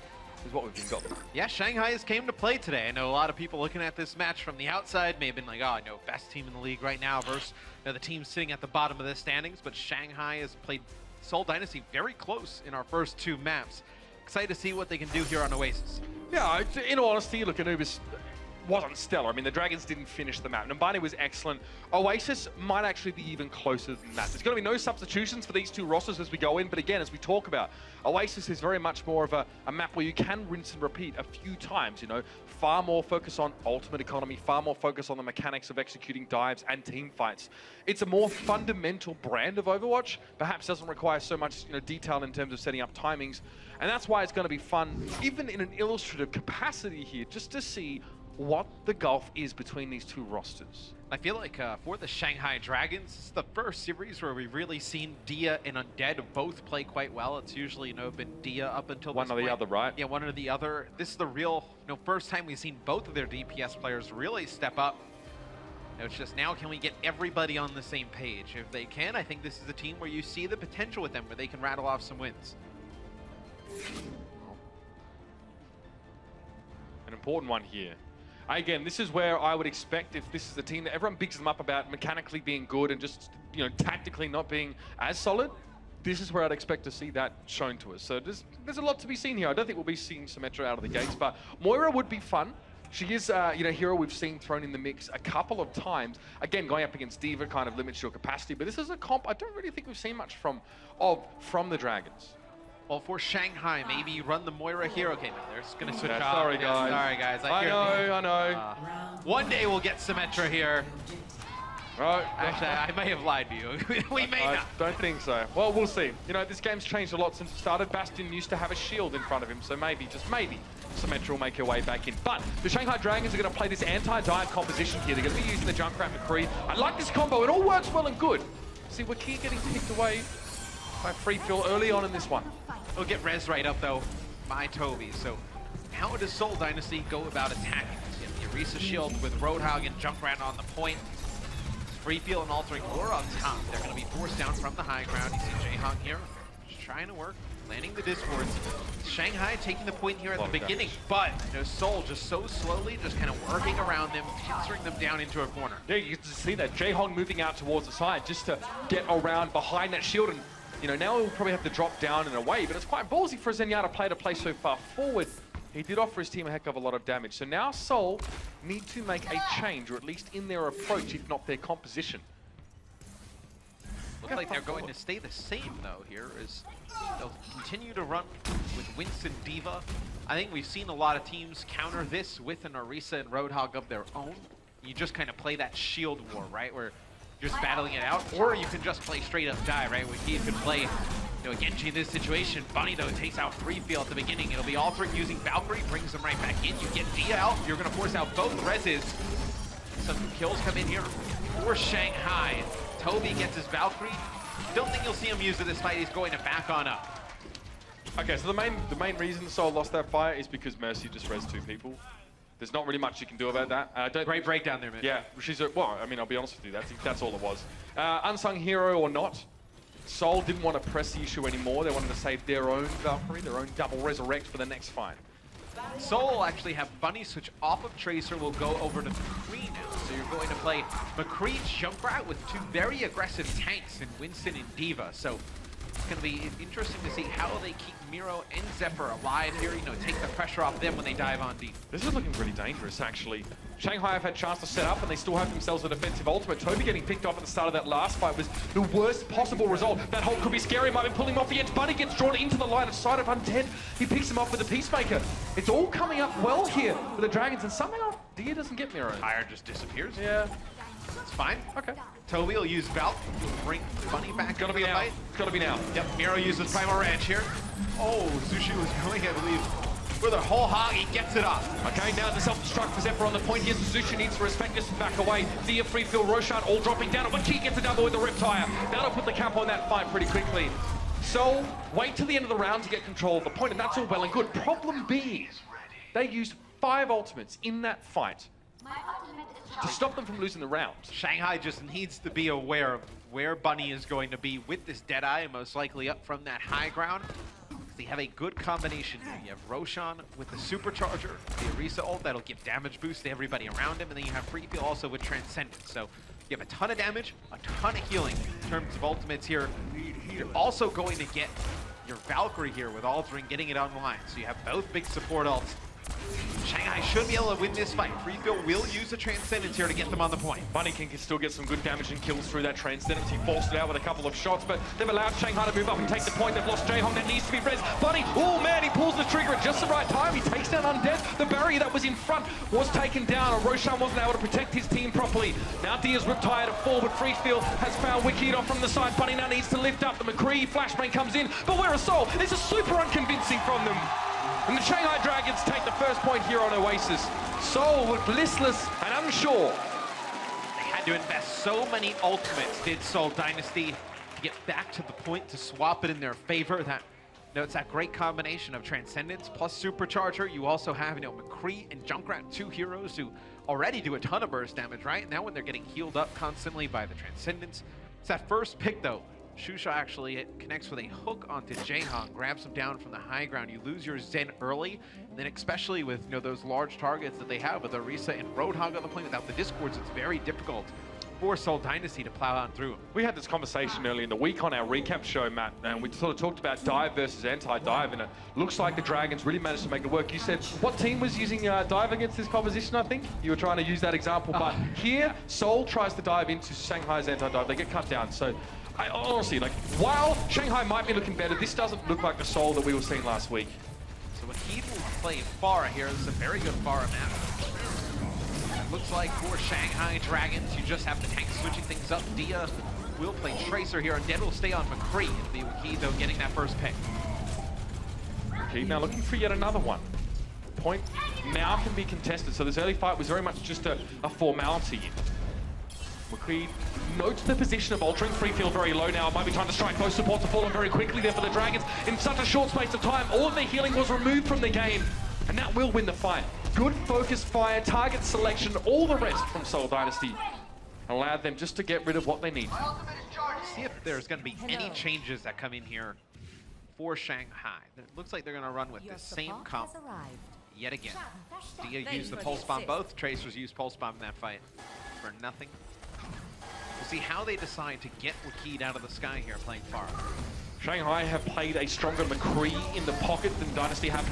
is what we've been got. Yeah, Shanghai has came to play today. I know a lot of people looking at this match from the outside may have been like, oh, I know, best team in the league right now versus the team sitting at the bottom of the standings, but Shanghai has played Seoul Dynasty very close in our first two maps. excited to see what they can do here on Oasis. Yeah, in all honesty, look, Anubis wasn't stellar. I mean, the Dragons didn't finish the map. Numbani was excellent. Oasis might actually be even closer than that. There's going to be no substitutions for these two rosters as we go in, but again, as we talk about, Oasis is very much more of a map where you can rinse and repeat a few times, you know, far more focus on ultimate economy, far more focus on the mechanics of executing dives and team fights. It's a more fundamental brand of Overwatch, perhaps doesn't require so much, you know, detail in terms of setting up timings, and that's why it's going to be fun, even in an illustrative capacity here, just to see what the gulf is between these two rosters. I feel like for the Shanghai Dragons, it's the first series where we've really seen Dia and Undead both play quite well. It's usually, you know, been Dia up until one this or point. the other, right? Yeah, one or the other. This is the real, you know, first time we've seen both of their DPS players really step up. You know, it's just now, can we get everybody on the same page? If they can, I think this is a team where you see the potential with them, where they can rattle off some wins. An important one here. Again, this is where I would expect, if this is a team that everyone bigs them up about mechanically being good and just, you know, tactically not being as solid, this is where I'd expect to see that shown to us. So there's a lot to be seen here. I don't think we'll be seeing Symmetra out of the gates, but Moira would be fun. She is, you know, hero we've seen thrown in the mix a couple of times. Again, going up against D.Va kind of limits your capacity, but this is a comp I don't really think we've seen much from the Dragons. Well, for Shanghai, maybe you run the Moira here. Okay, no, they're just going to switch off. Sorry, guys. Sorry, guys. I know. One day we'll get Symmetra here. Right. Actually, I may have lied to you. We may not. Don't think so. Well, we'll see. You know, this game's changed a lot since it started. Bastion used to have a shield in front of him, so maybe, just maybe, Symmetra will make her way back in. But the Shanghai Dragons are going to play this anti-dive composition here. They're going to be using the Junkrat McCree. I like this combo. It all works well and good. See, we're getting picked away by Free Fill early on in this one. We'll get res right up, though, by Toby. So how does Seoul Dynasty go about attacking this? You have the Orisa shield with Roadhog and Junkrat on the point. Free Fill and Altering War on top. They're going to be forced down from the high ground. You see Jaehong here, just trying to work, landing the discords. Shanghai taking the point here at the beginning, but you know, Seoul just so slowly, just kind of working around them, pincering them down into a corner. Yeah, you can see that. Jaehong moving out towards the side just to get around behind that shield. And you know, now he'll probably have to drop down and away, but it's quite ballsy for a Zenyatta player to play so far forward. He did offer his team a heck of a lot of damage. So now Seoul need to make a change, or at least in their approach, if not their composition. Looks like they're going to stay the same, though, here, as they'll continue to run with Winston D.Va. I think we've seen a lot of teams counter this with an Orisa and Roadhog of their own. You just kind of play that shield war, right, where you're just battling it out, or you can just play straight up die, right? Where he could play, you know, Genji in this situation. Bunny, though, takes out Free Fill at the beginning. It'll be altering using Valkyrie, brings them right back in. You get Dia out, you're going to force out both reses. Some kills come in here for Shanghai. Toby gets his Valkyrie. Don't think you'll see him use it this fight. He's going to back on up. Okay, so the main reason Seoul lost that fight is because Mercy just res 2 people. There's not really much you can do about that. Great breakdown there, man. Yeah, well, I mean, I'll be honest with you, that's all it was. Unsung hero or not, Seoul didn't want to press the issue anymore. They wanted to save their own Valkyrie, their own double resurrect for the next fight. Seoul will actually have Bunny switch off of Tracer, will go over to McCree now. So you're going to play McCree Junkrat with 2 very aggressive tanks in Winston and D.Va. So it's going to be interesting to see how they keep Miro and Zephyr alive here, you know, take the pressure off them when they dive on deep. This is looking pretty dangerous, actually. Shanghai have had a chance to set up, and they still have themselves a defensive ultimate. Toby getting picked off at the start of that last fight was the worst possible result. That hold could be scary, might be pulling him off the edge. Bunny gets drawn into the line of sight of Undead. He picks him off with a Peacemaker. It's all coming up well here for the Dragons, and somehow Dia doesn't get Miro. Fire just disappears. Yeah. That's fine. Okay. Toby will use Valk, bring Bunny back. Gotta be now. Fight. Gotta be now. Yep, Miro uses Primal Ranch here. Oh, Zushi was going, I believe, for the whole hog. He gets it off. Okay, now the self-destruct for Zephyr on the point here. Zushi needs to respect this and back away. Dia, Free Fill, Roshan all dropping down. And Wiki gets a double with the Riptire. That'll put the cap on that fight pretty quickly. So, wait till the end of the round to get control of the point, and that's all well and good. Problem being, they used 5 ultimates in that fight to stop them from losing the round. Shanghai just needs to be aware of where Bunny is going to be with this Deadeye, most likely up from that high ground. They have a good combination here. You have Roshan with the Supercharger, the Orisa ult that'll give damage boost to everybody around him, and then you have Free Fill also with Transcendence. So you have a ton of damage, a ton of healing in terms of ultimates here. You're also going to get your Valkyrie here with Aldrin getting it online. So you have both big support ults. Shanghai should be able to win this fight. Freefield will use the Transcendence here to get them on the point. Bunny can still get some good damage and kills through that Transcendence. He forced it out with a couple of shots, but they've allowed Shanghai to move up and take the point. They've lost Jaehong. That needs to be res. Bunny, oh man, he pulls the trigger at just the right time. He takes down Undead. The barrier that was in front was taken down. Roshan wasn't able to protect his team properly. Now Dia's Riptide at full, but Freefield has found Wicked off from the side. Bunny now needs to lift up. The McCree flashbang comes in, but where is Seoul? This is super unconvincing from them. And the Shanghai Dragons take the first point here on Oasis. Seoul looked listless and unsure. They had to invest so many ultimates, did Seoul Dynasty, to get back to the point to swap it in their favor. It's that great combination of Transcendence plus Supercharger. You also have, McCree and Junkrat, 2 heroes who already do a ton of burst damage, right? Now when they're getting healed up constantly by the Transcendence. It's that first pick, though. Shusha actually connects with a hook onto Jaehong, grabs him down from the high ground. You lose your Zen early, and then especially with those large targets that they have with Orisa and Roadhog on the plane without the Discords, it's very difficult for Seoul Dynasty to plow on through. We had this conversation earlier in the week on our recap show, Matt, and we sort of talked about dive versus anti-dive, and it looks like the Dragons really managed to make it work. You said, what team was using dive against this composition, I think? You were trying to use that example, but here, Seoul tries to dive into Shanghai's anti-dive. They get cut down, so I honestly, while Shanghai might be looking better, this doesn't look like the Seoul that we were seeing last week. So Wakid will play Pharah here. This is a very good Pharah map. It looks like for Shanghai Dragons, you just have the tank switching things up. Dia will play Tracer here, and Dead will stay on McCree. It'll be Wakid, though, getting that first pick. Wakid now looking for yet another one. Point now can be contested, so this early fight was very much just a formality. McCree notes the position of altering Freefield very low now. It might be time to strike. Both supports have fallen very quickly there for the Dragons. In such a short space of time, all of their healing was removed from the game. And that will win the fight. Good focus fire, target selection, all the rest from Seoul Dynasty allowed them just to get rid of what they need. See if there's going to be any changes that come in here for Shanghai. It looks like they're going to run with the same comp yet again. Dia used the Pulse Bomb. Both Tracers used Pulse Bomb in that fight for nothing. We'll see how they decide to get Wakid out of the sky here playing Pharah. Shanghai have played a stronger McCree in the pocket than Dynasty have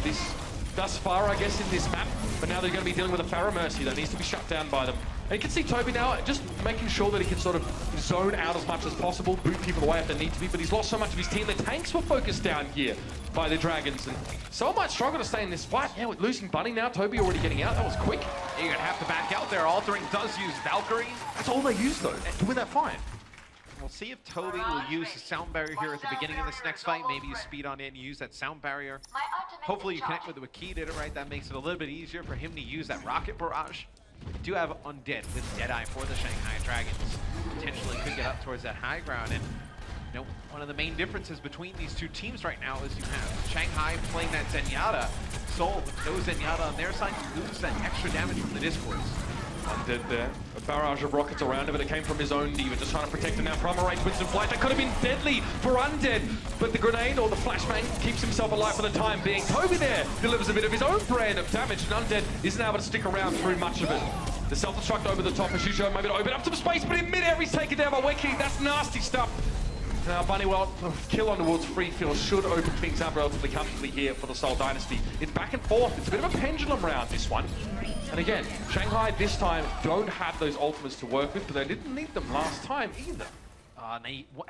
thus far, I guess, in this map. But now they're going to be dealing with a Pharah Mercy that needs to be shut down by them. And you can see Toby now just making sure that he can sort of zone out as much as possible, boot people away if they need to be, but he's lost so much of his team. The tanks were focused down here by the Dragons, and Seoul might struggle to stay in this fight. Yeah, with losing Bunny now, Toby already getting out. That was quick. You're going to have to back out there. Altering does use Valkyrie. That's all they use, though, to win that fight. We'll see if Toby will use the sound barrier here at the beginning of this next fight. Maybe you speed on in, use that sound barrier. Hopefully you connect with the Wakid did it right. That makes it a little bit easier for him to use that rocket barrage. We do have Undead with Deadeye for the Shanghai Dragons. Potentially could get up towards that high ground. And one of the main differences between these two teams right now is you have Shanghai playing that Zenyatta. Seoul with no Zenyatta on their side, you lose that extra damage from the Discords. Undead there. A barrage of rockets around him, but it came from his own Diva, just trying to protect him now. Primarate wins some flight. That could have been deadly for Undead, but the grenade or the flashbang keeps himself alive for the time being. Toby there delivers a bit of his own brand of damage, and Undead isn't able to stick around through much of it. The self-destruct over the top for Shusho, maybe to open up some space, but in mid-air he's taken down by Wicked. That's nasty stuff. Now, Bunny, kill on towards Freefield should open things up relatively comfortably here for the Seoul Dynasty. It's back and forth. It's a bit of a pendulum round, this one. And again, Shanghai this time don't have those ultimates to work with, but they didn't need them last time either.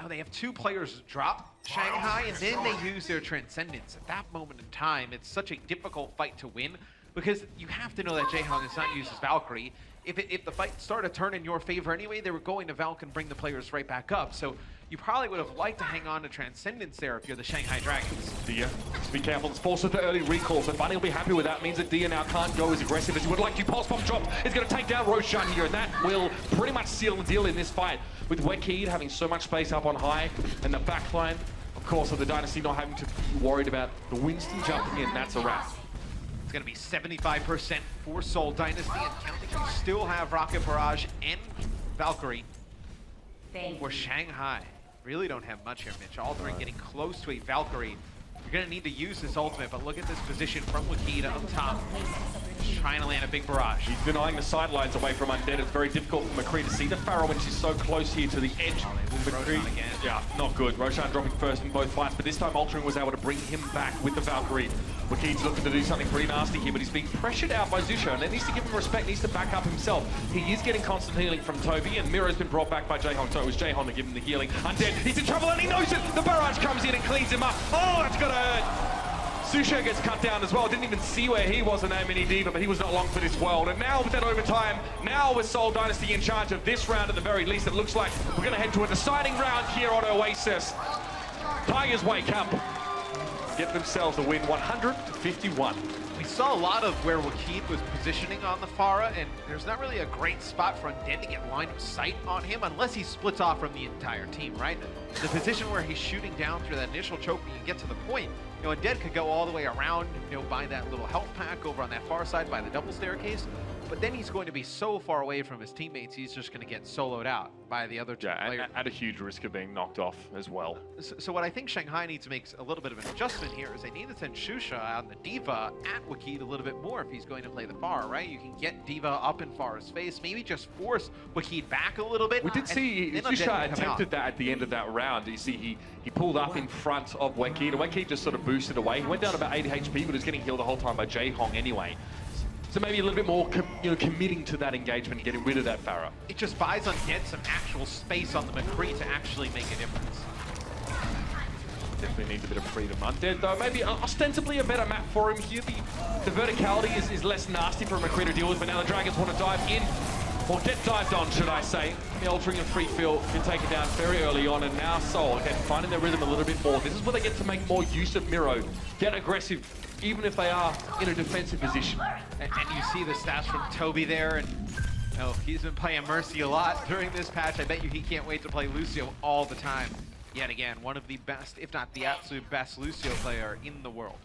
They have 2 players drop Shanghai, and then they use their Transcendence. At that moment in time, it's such a difficult fight to win, because you have to know that Jaehong is not used as Valkyrie. If the fight started to turn in your favor anyway, they were going to Valk and bring the players right back up. So you probably would have liked to hang on to Transcendence there if you're the Shanghai Dragons. Dia, just be careful. It's forced with the early recalls, and Bunny will be happy with that. Means that Dia now can't go as aggressive as he would like to. Pulse Bomb drop is going to take down Roshan here, and that will pretty much seal the deal in this fight. With Wakid having so much space up on high, and the backline, of course, of the Dynasty not having to be worried about the Winston jumping in. That's a wrap. It's going to be 75% for Seoul Dynasty, and counting, you still have Rocket Barrage and Valkyrie. For Shanghai, really don't have much here, Mitch. Aldrin getting close to a Valkyrie. You're going to need to use this ultimate, but look at this position from Wakid up top. Just trying to land a big barrage. He's denying the sidelines away from Undead. It's very difficult for McCree to see the Pharaoh when she's so close here to the edge. McCree, again. yeah, not good. Roshan dropping first in both fights, but this time Altering was able to bring him back with the Valkyrie. Wakeed's looking to do something pretty nasty here, but he's being pressured out by Zusho, and that needs to give him respect, needs to back up himself. He is getting constant healing from Toby, and Miro's been brought back by Jaehong, so it was Jaehong to give him the healing. Undead, he's in trouble, and he knows it! The barrage comes in and cleans him up. Oh, that's gonna hurt! Susho gets cut down as well. Didn't even see where he was in that mini diva, but he was not long for this world. And now with that overtime, now with Seoul Dynasty in charge of this round at the very least, it looks like we're going to head to a deciding round here on Oasis. Tigers wake up, get themselves a win, 100-51. We saw a lot of where Wakeed was positioning on the Pharah, and there's not really a great spot for Undead to get line of sight on him unless he splits off from the entire team, right? The position where he's shooting down through that initial choke and you get to the point, you know, Undead could go all the way around, you know, by that little health pack over on that far side by the double staircase, but then he's going to be so far away from his teammates, he's just going to get soloed out by the other two players. At a huge risk of being knocked off as well. So what I think Shanghai needs to make a little bit of an adjustment here is they need to send Shusha on the Diva at Wakeed a little bit more if he's going to play the Pharah, right? You can get Diva up in Pharah's face, maybe just force Wakeed back a little bit. We did see Shusha attempted that at the end of that round. You see he pulled up in front of Wakeed, and Wakeed just sort of boosted away. He went down about 80 HP, but was getting healed the whole time by Jaehong anyway. So maybe a little bit more committing to that engagement and getting rid of that Pharah. It just buys Undead some actual space on the McCree to actually make a difference. Definitely needs a bit of freedom. Undead, though, maybe ostensibly a better map for him here. The verticality is less nasty for McCree to deal with, but now the Dragons want to dive in, or get dived on, should I say. The Altering and Free Feel can take it down very early on, and now Seoul, again, finding their rhythm a little bit more. This is where they get to make more use of Miro, get aggressive, even if they are in a defensive position. And you see the stats from Toby there, and he's been playing Mercy a lot during this patch. I bet you he can't wait to play Lucio all the time. Yet again, one of the best, if not the absolute best Lucio player in the world.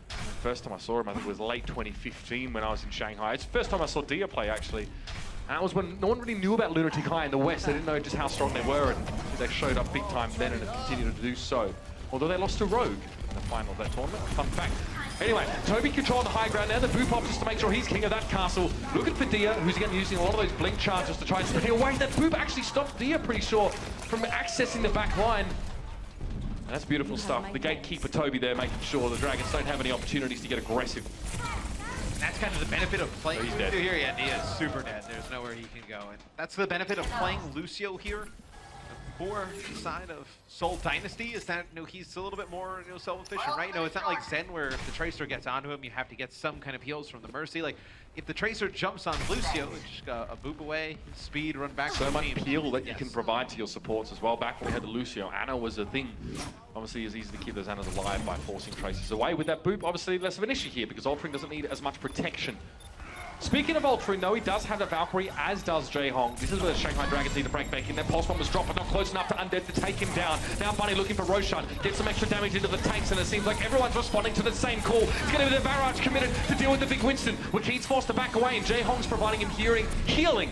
First time I saw him, I think it was late 2015 when I was in Shanghai. It's the first time I saw Dia play, actually. And that was when no one really knew about Lunatic High in the West. They didn't know just how strong they were, and they showed up big time then and have continued to do so. Although they lost to Rogue in the final of that tournament. Fun fact. Anyway, Toby controlling the high ground now. The boop up just to make sure he's king of that castle. Looking for Dia, who's again using a lot of those blink charges to try and stay away. That boop actually stopped Dia, pretty sure, from accessing the back line. And that's beautiful stuff. The gatekeeper Toby there making sure the Dragons don't have any opportunities to get aggressive. And that's kind of the benefit of playing Lucio here. Yeah, Dia is super dead. There's nowhere he can go. And that's the benefit of playing Lucio here. For the side of Seoul Dynasty is that he's a little bit more self-efficient, right? It's not like Zen where if the Tracer gets onto him, you have to get some kind of heals from the Mercy. Like if the Tracer jumps on Lucio, it's just a boop away, speed, run back. So much peel that you can provide to your supports as well. Back when we had the Lucio, Ana was a thing. Obviously, it's easy to keep those Anas alive by forcing Tracers away. With that boop, obviously less of an issue here because Altering doesn't need as much protection. Speaking of Altering, though, he does have the Valkyrie, as does Jaehong. This is where the Shanghai Dragons need to break back in. Their pulse bomb was dropped, but not close enough to Undead to take him down. Now Bunny looking for Roshan, get some extra damage into the tanks, and it seems like everyone's responding to the same call. It's going to be the barrage committed to deal with the big Winston. Wakeed's forced to back away, and Jaehong's providing him healing.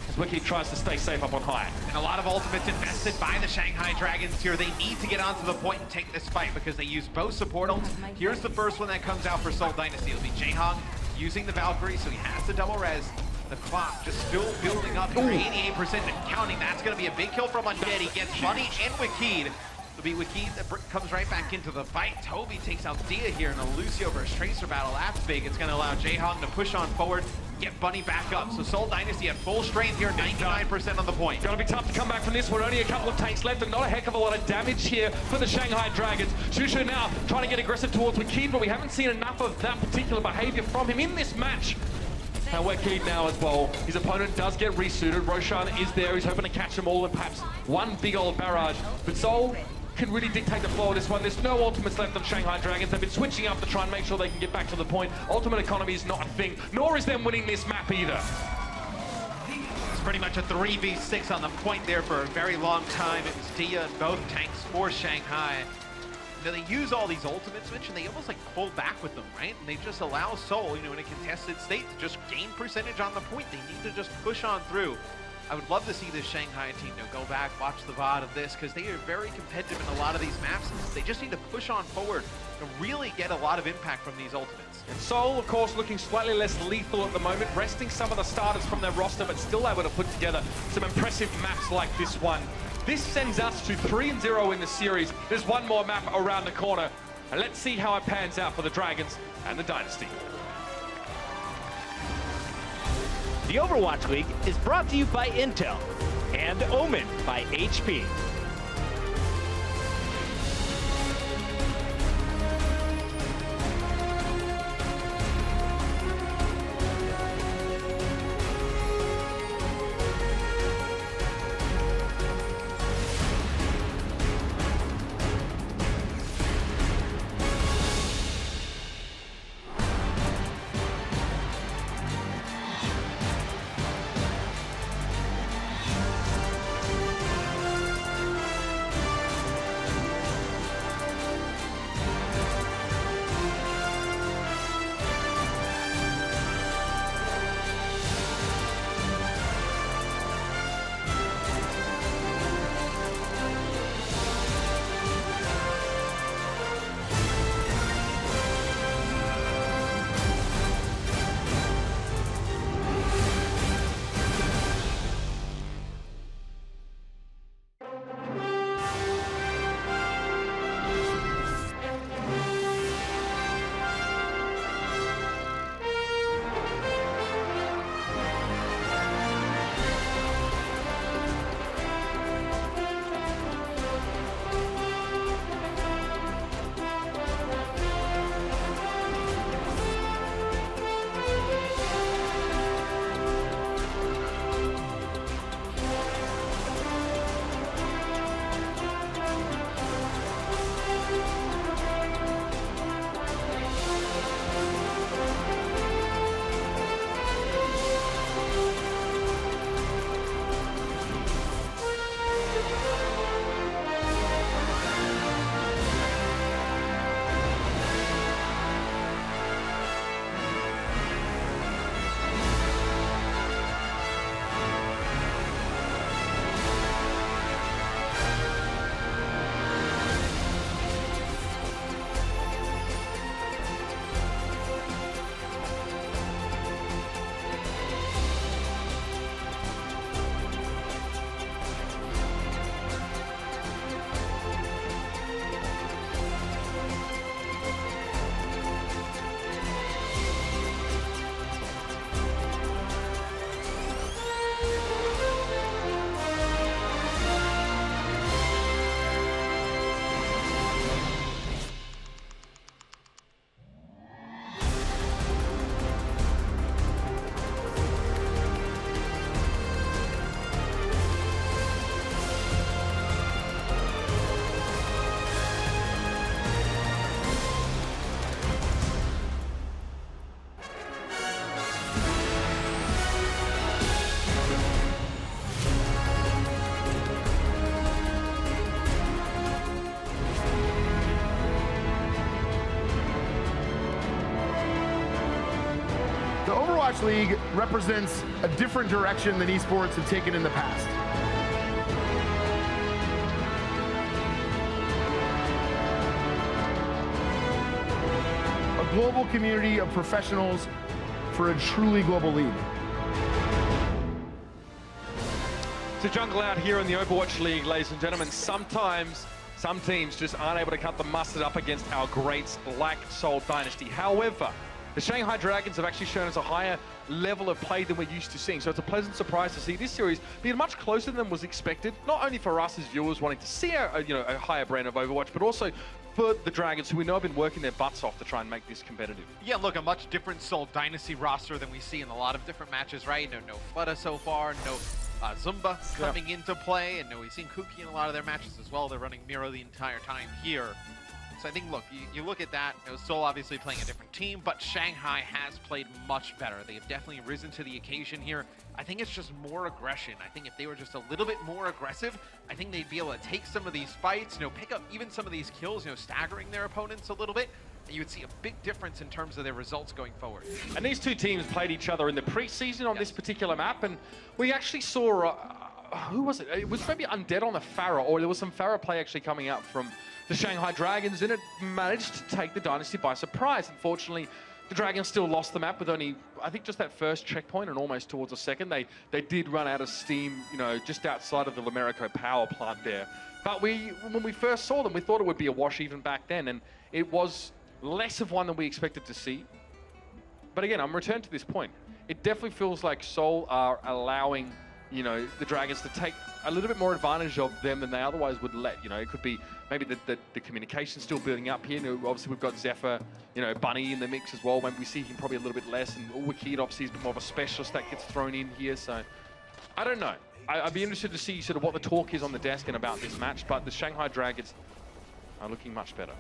As Wakeed tries to stay safe up on high. And a lot of ultimates invested by the Shanghai Dragons here. They need to get onto the point and take this fight because they use both support ults. Here's the first one that comes out for Seoul Dynasty. It'll be Jaehong using the Valkyrie, so he has the double res. The clock just still building up. 88% and counting. That's going to be a big kill from Undead. He gets Bunny and Wakeed. It'll be Wakeed that comes right back into the fight. Toby takes out Dia here in a Lucio versus Tracer battle. That's big. It's going to allow Jaehong to push on forward, get Bunny back up. So Seoul Dynasty at full strength here, 99% on the point. Gonna be tough to come back from this one. Only a couple of tanks left and not a heck of a lot of damage here for the Shanghai Dragons. Shushu now trying to get aggressive towards Wakeed, but we haven't seen enough of that particular behavior from him in this match. And Wakeed now as well. His opponent does get resuited. Roshan is there. He's hoping to catch them all in perhaps one big old barrage. But Seoul can really dictate the flow of this one. There's no ultimates left on Shanghai Dragons. They've been switching up to try and make sure they can get back to the point. Ultimate economy is not a thing, nor is them winning this map either. It's pretty much a 3v6 on the point there for a very long time. It was Dia and both tanks for Shanghai. Now they use all these ultimates, Mitch, and they almost like pull back with them, right? And they just allow Seoul, in a contested state to just gain percentage on the point. They need to just push on through. I would love to see this Shanghai team go back, watch the VOD of this, because they are very competitive in a lot of these maps. They just need to push on forward and really get a lot of impact from these ultimates. And Seoul, of course, looking slightly less lethal at the moment, resting some of the starters from their roster, but still able to put together some impressive maps like this one. This sends us to 3-0 in the series. There's one more map around the corner, and let's see how it pans out for the Dragons and the Dynasty. The Overwatch League is brought to you by Intel and Omen by HP. Overwatch League represents a different direction than esports have taken in the past. A global community of professionals for a truly global league. To jungle out here in the Overwatch League, ladies and gentlemen, sometimes some teams just aren't able to cut the mustard up against our greats like Seoul Dynasty. However, the Shanghai Dragons have actually shown us a higher level of play than we're used to seeing. So it's a pleasant surprise to see this series being much closer than was expected, not only for us as viewers wanting to see a higher brand of Overwatch, but also for the Dragons, who we know have been working their butts off to try and make this competitive. Yeah, look, a much different Seoul Dynasty roster than we see in a lot of different matches, right? No Fleta so far, no Zumba coming into play, and we've seen Kuki in a lot of their matches as well. They're running Miro the entire time here. So I think, look, you look at that, Seoul obviously playing a different team, but Shanghai has played much better. They have definitely risen to the occasion here. I think it's just more aggression. I think if they were just a little bit more aggressive, I think they'd be able to take some of these fights, pick up even some of these kills, staggering their opponents a little bit. you would see a big difference in terms of their results going forward. And these two teams played each other in the preseason on this particular map, and we actually saw, who was it? It was maybe Undead on the Pharah, or there was some Pharah play actually coming out from the Shanghai Dragons, and it managed to take the Dynasty by surprise. Unfortunately, the Dragons still lost the map with only, I think, just that first checkpoint and almost towards a second. They did run out of steam, you know, just outside of the Lamerico power plant there. But when we first saw them, we thought it would be a wash even back then, and it was less of one than we expected to see. But again, I'm returned to this point. It definitely feels like Seoul are allowing, you know, the Dragons to take a little bit more advantage of them than they otherwise would let. You know, it could be maybe the communication still building up here. You know, obviously we've got Zephyr, you know, Bunny in the mix as well. Maybe we see him probably a little bit less, and Wicked obviously is a bit more of a specialist that gets thrown in here. So I don't know. I'd be interested to see sort of what the talk is on the desk and about this match, but the Shanghai Dragons are looking much better.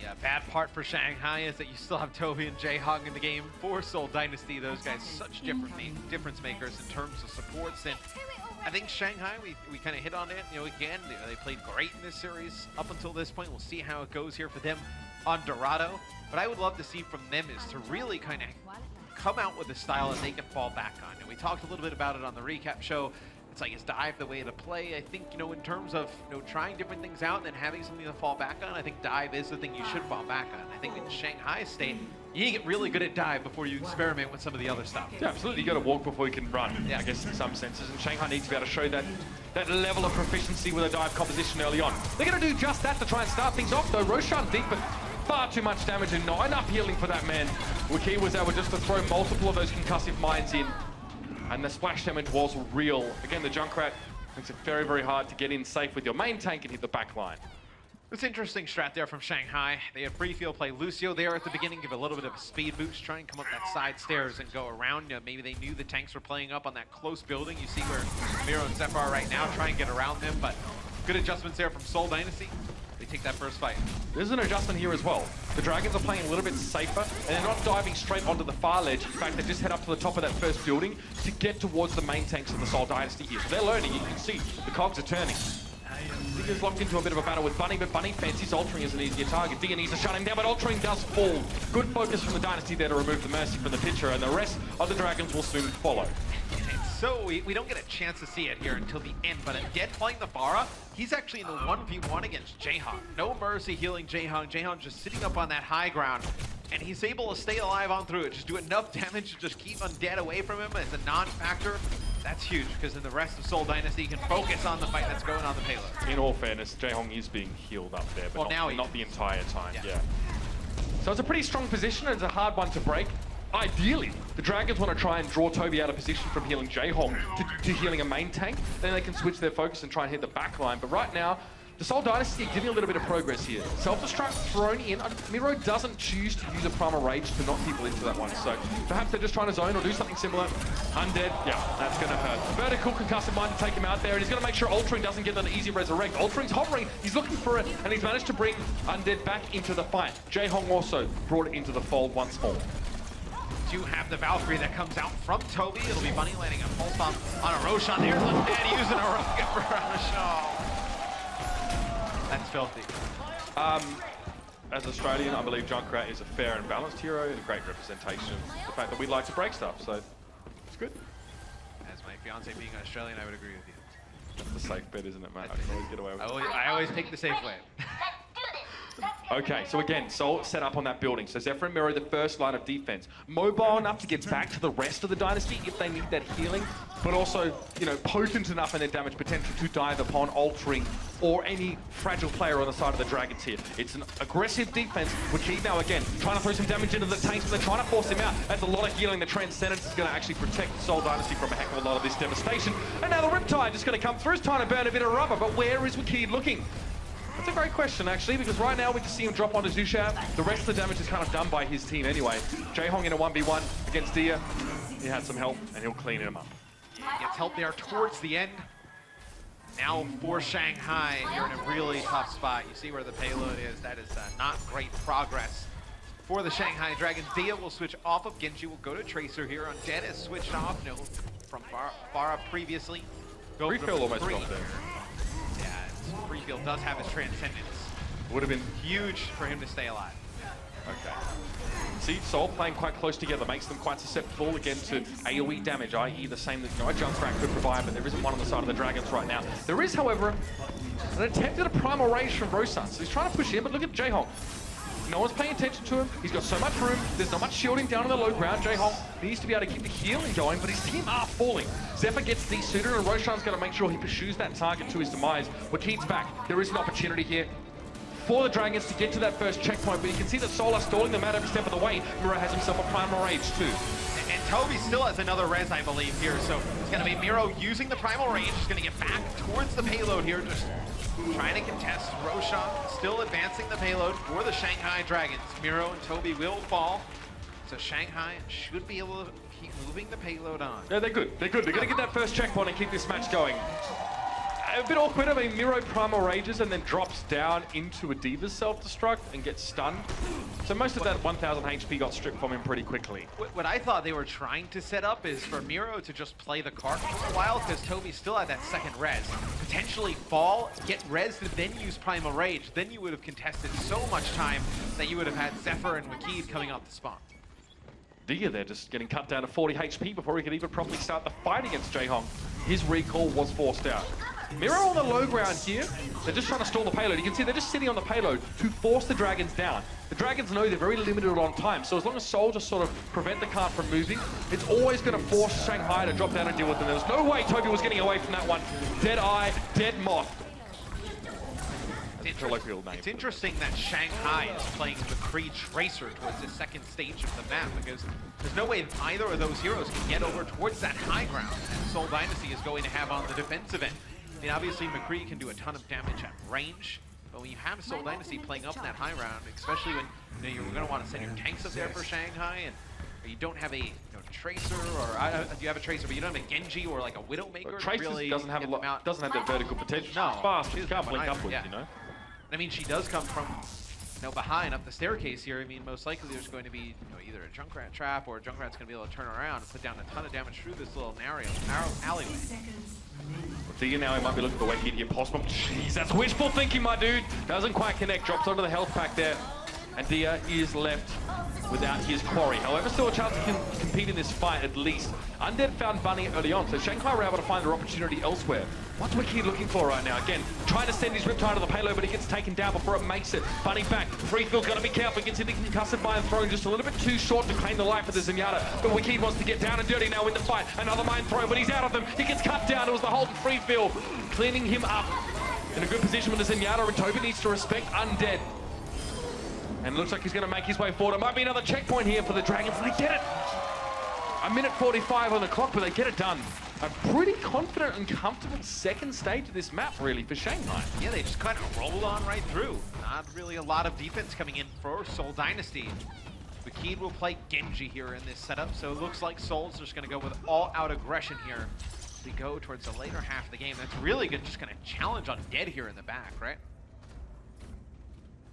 Yeah, bad part for Shanghai is that you still have Toby and Jae-Hong in the game for Seoul Dynasty. Those guys such difference makers in terms of supports. And I think Shanghai, we kind of hit on it. You know, again, they played great in this series up until this point. We'll see how it goes here for them on Dorado. But I would love to see from them is to really kind of come out with a style that they can fall back on. And we talked a little bit about it on the recap show. It's like, is dive the way to play? I think, you know, in terms of, you know, trying different things out and then having something to fall back on, I think dive is the thing you should fall back on. I think in Shanghai State, you get really good at dive before you experiment with some of the other stuff. Yeah, absolutely. You got to walk before you can run, yeah. I guess, in some senses. And Shanghai needs to be able to show that level of proficiency with a dive composition early on. They're going to do just that to try and start things off, though. Roshan deep, but far too much damage and not enough healing for that man. Wiki was able just to throw multiple of those concussive mines in. And the splash damage was real. Again, the Junkrat makes it very, very hard to get in safe with your main tank and hit the back line. It's interesting strat there from Shanghai. They have free field play Lucio there at the beginning, give a little bit of a speed boost, try and come up that side stairs and go around. You know, maybe they knew the tanks were playing up on that close building. You see where Miro and Zephyr are right now, try and get around them, but good adjustments there from Seoul Dynasty. They take that first fight. There's an adjustment here as well. The Dragons are playing a little bit safer, and they're not diving straight onto the far ledge. In fact, they just head up to the top of that first building to get towards the main tanks of the Seoul Dynasty here. So they're learning. You can see the cogs are turning. Digger's locked into a bit of a battle with Bunny, but Bunny fancies altering as an easier target. Digger needs to shut him down, but altering does fall. Good focus from the Dynasty there to remove the Mercy from the picture, and the rest of the Dragons will soon follow. So we don't get a chance to see it here until the end, but Undead playing the Pharah, he's actually in the 1v1 against Jae-Hong. No Mercy healing Jae-Hong. Jae-Hong just sitting up on that high ground, and he's able to stay alive on through it. Just do enough damage to just keep Undead away from him as a non-factor. That's huge, because in the rest of Seoul Dynasty, you can focus on the fight that's going on the payload. In all fairness, Jae-Hong is being healed up there, but not the entire time, yeah. So it's a pretty strong position, and it's a hard one to break. Ideally, the Dragons want to try and draw Toby out of position from healing Jae-Hong to healing a main tank. Then they can switch their focus and try and hit the back line. But right now, the Seoul Dynasty are giving a little bit of progress here. Self-destruct thrown in. Miro doesn't choose to use a Primal Rage to knock people into that one. So perhaps they're just trying to zone or do something similar. Undead, yeah, that's going to hurt. Vertical concussive mine to take him out there, and he's going to make sure Altering doesn't get an easy resurrect. Altering's hovering, he's looking for it, and he's managed to bring Undead back into the fight. Jae-Hong also brought it into the fold once more. Do have the Valkyrie that comes out from Toby. It'll be Bunny landing a pulse bomb on a Roshan. There's Undead using a rocket for Roshan. That's filthy. As Australian, I believe Junkrat is a fair and balanced hero and a great representation of the fact that we like to break stuff, so it's good. As my fiance being Australian, I would agree with you. That's the safe bet, isn't it, mate? I can always get away with it. I always take the safe way. Okay, so again, Seoul set up on that building. So Zephyr and Miro, the first line of defense. Mobile enough to get back to the rest of the Dynasty if they need that healing, but also, you know, potent enough in their damage potential to dive upon Altering or any fragile player on the side of the Dragons here. It's an aggressive defense. Wiki now again, trying to throw some damage into the tanks, but they're trying to force him out. That's a lot of healing. The Transcendence is going to actually protect the Seoul Dynasty from a heck of a lot of this devastation. And now the Riptide is going to come through. It's trying to burn a bit of rubber, but where is Wiki looking? That's a great question, actually, because right now we just see him drop onto Zusha. The rest of the damage is kind of done by his team anyway. Jae-Hong in a 1v1 against Dia. He had some help, and he'll clean him up. Gets help there towards the end. Now for Shanghai, you're in a really tough spot. You see where the payload is. That is not great progress for the Shanghai Dragons. Dia will switch off of Genji. Will go to Tracer here. Undead is switched off. No, from Pharah previously. Refill almost got there. Yeah, Freefield does have his Transcendence. Would have been huge for him to stay alive. Okay. See, Seoul playing quite close together makes them quite susceptible again to AoE damage, i.e. the same that Junkrat could provide, but there isn't one on the side of the Dragons right now. There is, however, an attempt at a primal rage from Roshan. So he's trying to push in, but look at Jaehong. No one's paying attention to him. He's got so much room. There's not much shielding down on the low ground. Jaehong needs to be able to keep the healing going, but his team are falling. Zephyr gets desuited, and Roshan's going to make sure he pursues that target to his demise. Wakid's back. There is an opportunity here for the Dragons to get to that first checkpoint, but you can see that Seoul are stalling them out every step of the way. Miro has himself a primal rage too. And Toby still has another res, I believe, here. So it's going to be Miro using the primal rage. He's going to get back towards the payload here, just trying to contest. Roshan still advancing the payload for the Shanghai Dragons. Miro and Toby will fall. So Shanghai should be able to keep moving the payload on. Yeah, they're good. They're good. They're going to get that first checkpoint and keep this match going. A bit awkward. I mean, Miro primal rages and then drops down into a Diva's self-destruct and gets stunned. So most of that 1000 HP got stripped from him pretty quickly. What I thought they were trying to set up is for Miro to just play the cart for a while, because Toby still had that second res. Potentially fall, get res, and then use primal rage. Then you would have contested so much time that you would have had Zephyr and Wakid coming off the spawn. Dia there just getting cut down to 40 HP before he could even properly start the fight against Jaehong. His recall was forced out. Miro on the low ground here. They're just trying to stall the payload. You can see they're just sitting on the payload to force the Dragons down. The Dragons know they're very limited on time, so as long as Seoul just sort of prevent the cart from moving, it's always going to force Shanghai to drop down and deal with them. There was no way Toby was getting away from that one. Dead Eye, Dead Moth. It's interesting that Shanghai is playing McCree Tracer towards the second stage of the map, because there's no way either of those heroes can get over towards that high ground that Seoul Dynasty is going to have on the defensive end. I mean, obviously McCree can do a ton of damage at range, but when you have Seoul Dynasty playing up in that high ground, especially when you're going to want to send your tanks up there for Shanghai, and you don't have a Tracer, or you have a Tracer, but you don't have a Genji or like a Widowmaker. Tracer really doesn't have that vertical potential. No, She's fast. She can't blink upwards, you know. I mean, she does come from behind up the staircase here. I mean, most likely there's going to be either a Junkrat trap, or Junkrat's going to be able to turn around and put down a ton of damage through this little narrow alleyway. Dia now, he might be looking for Wakid here. Possible. Jeez, that's wishful thinking, my dude. Doesn't quite connect. Drops onto the health pack there. And Dia is left without his quarry. However, still a chance to compete in this fight at least. Undead found Bunny early on, so Shanghai were able to find their opportunity elsewhere. What's Wakid looking for right now? Again, trying to send his Riptide to the payload, but he gets taken down before it makes it. Bunny back. Freefield's got to be careful. Gets into concussive by and thrown just a little bit too short to claim the life of the Zenyatta. But Wakid wants to get down and dirty now in the fight. Another mind throw, but he's out of them. He gets cut down. It was the Holden Freefield cleaning him up. In a good position with the Zenyatta, and Toby needs to respect Undead. And it looks like he's going to make his way forward. It might be another checkpoint here for the Dragons. They get it! A minute 45 on the clock, but they get it done. A pretty confident and comfortable second stage of this map, really, for Shanghai. Yeah, they just kind of rolled on right through. Not really a lot of defense coming in for Seoul Dynasty. Wakid will play Genji here in this setup, so it looks like Seoul's just going to go with all-out aggression here. We go towards the later half of the game. That's really good, just going to challenge Undead here in the back, right?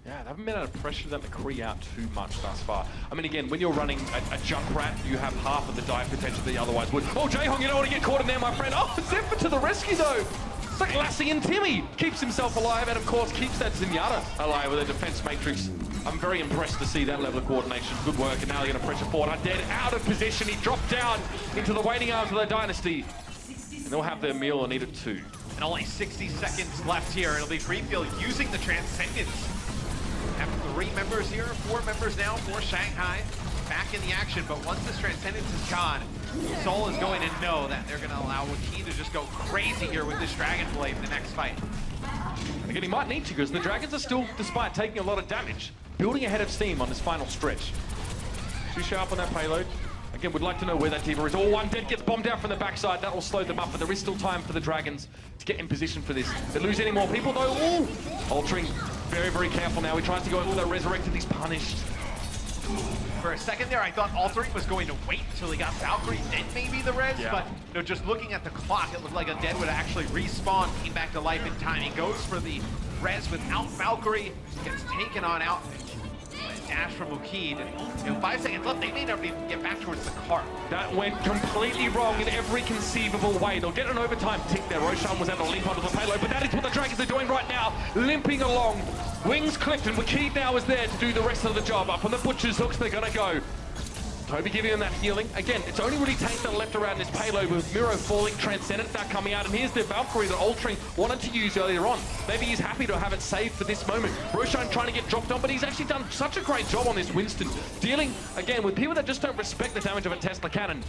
Yeah, they haven't been able to pressure that McCree out too much thus far. I mean, again, when you're running a Junkrat, you have half of the dive potential that you otherwise would. Oh, Jaehong, you don't want to get caught in there, my friend. Oh, Zephyr to the rescue, though. It's like Lassie and Timmy. Keeps himself alive, and of course, keeps that Zenyatta alive with a defense matrix. I'm very impressed to see that level of coordination. Good work, and now they're going to pressure forward. Undead out of position. He dropped down into the waiting arms of the Dynasty. And they'll have their meal and eat it too. And only 60 seconds left here. It'll be Freefield using the Transcendence. Have 3 members here, 4 members now for Shanghai. Back in the action, but once this Transcendence is gone, Seoul is going to know that they're going to allow Wakid to just go crazy here with this Dragon Blade in the next fight. And again, he might need to, because the Dragons are still, despite taking a lot of damage, building ahead of steam on this final stretch. Too sharp on that payload. Again, we'd like to know where that Diva is. Oh, Undead gets bombed out from the backside. That will slow them up, but there is still time for the Dragons to get in position for this. If they lose any more people, though, ooh! Altering, very, very careful now. He tries to go in with that Resurrected. He's punished. For a second there, I thought Altering was going to wait until he got Valkyrie, then maybe the res, yeah. But just looking at the clock, it looked like Undead would actually respawn, came back to life in time. He goes for the res without Valkyrie, gets taken on out. Dash from Wakid, and 5 seconds left, they may not even get back towards the cart. That went completely wrong in every conceivable way. They'll get an overtime tick there. Roshan was able to limp onto the payload, but that is what the Dragons are doing right now, limping along Wings clipped, and Wakid now is there to do the rest of the job. Up on the butcher's hooks, they're gonna go. Toby giving him that healing. Again, it's only really tanks that are left around this payload with Miro falling, Transcendence now coming out, and here's the Valkyrie that Altering wanted to use earlier on. Maybe he's happy to have it saved for this moment. Roshan trying to get dropped on, but he's actually done such a great job on this Winston, dealing, again, with people that just don't respect the damage of a Tesla cannon.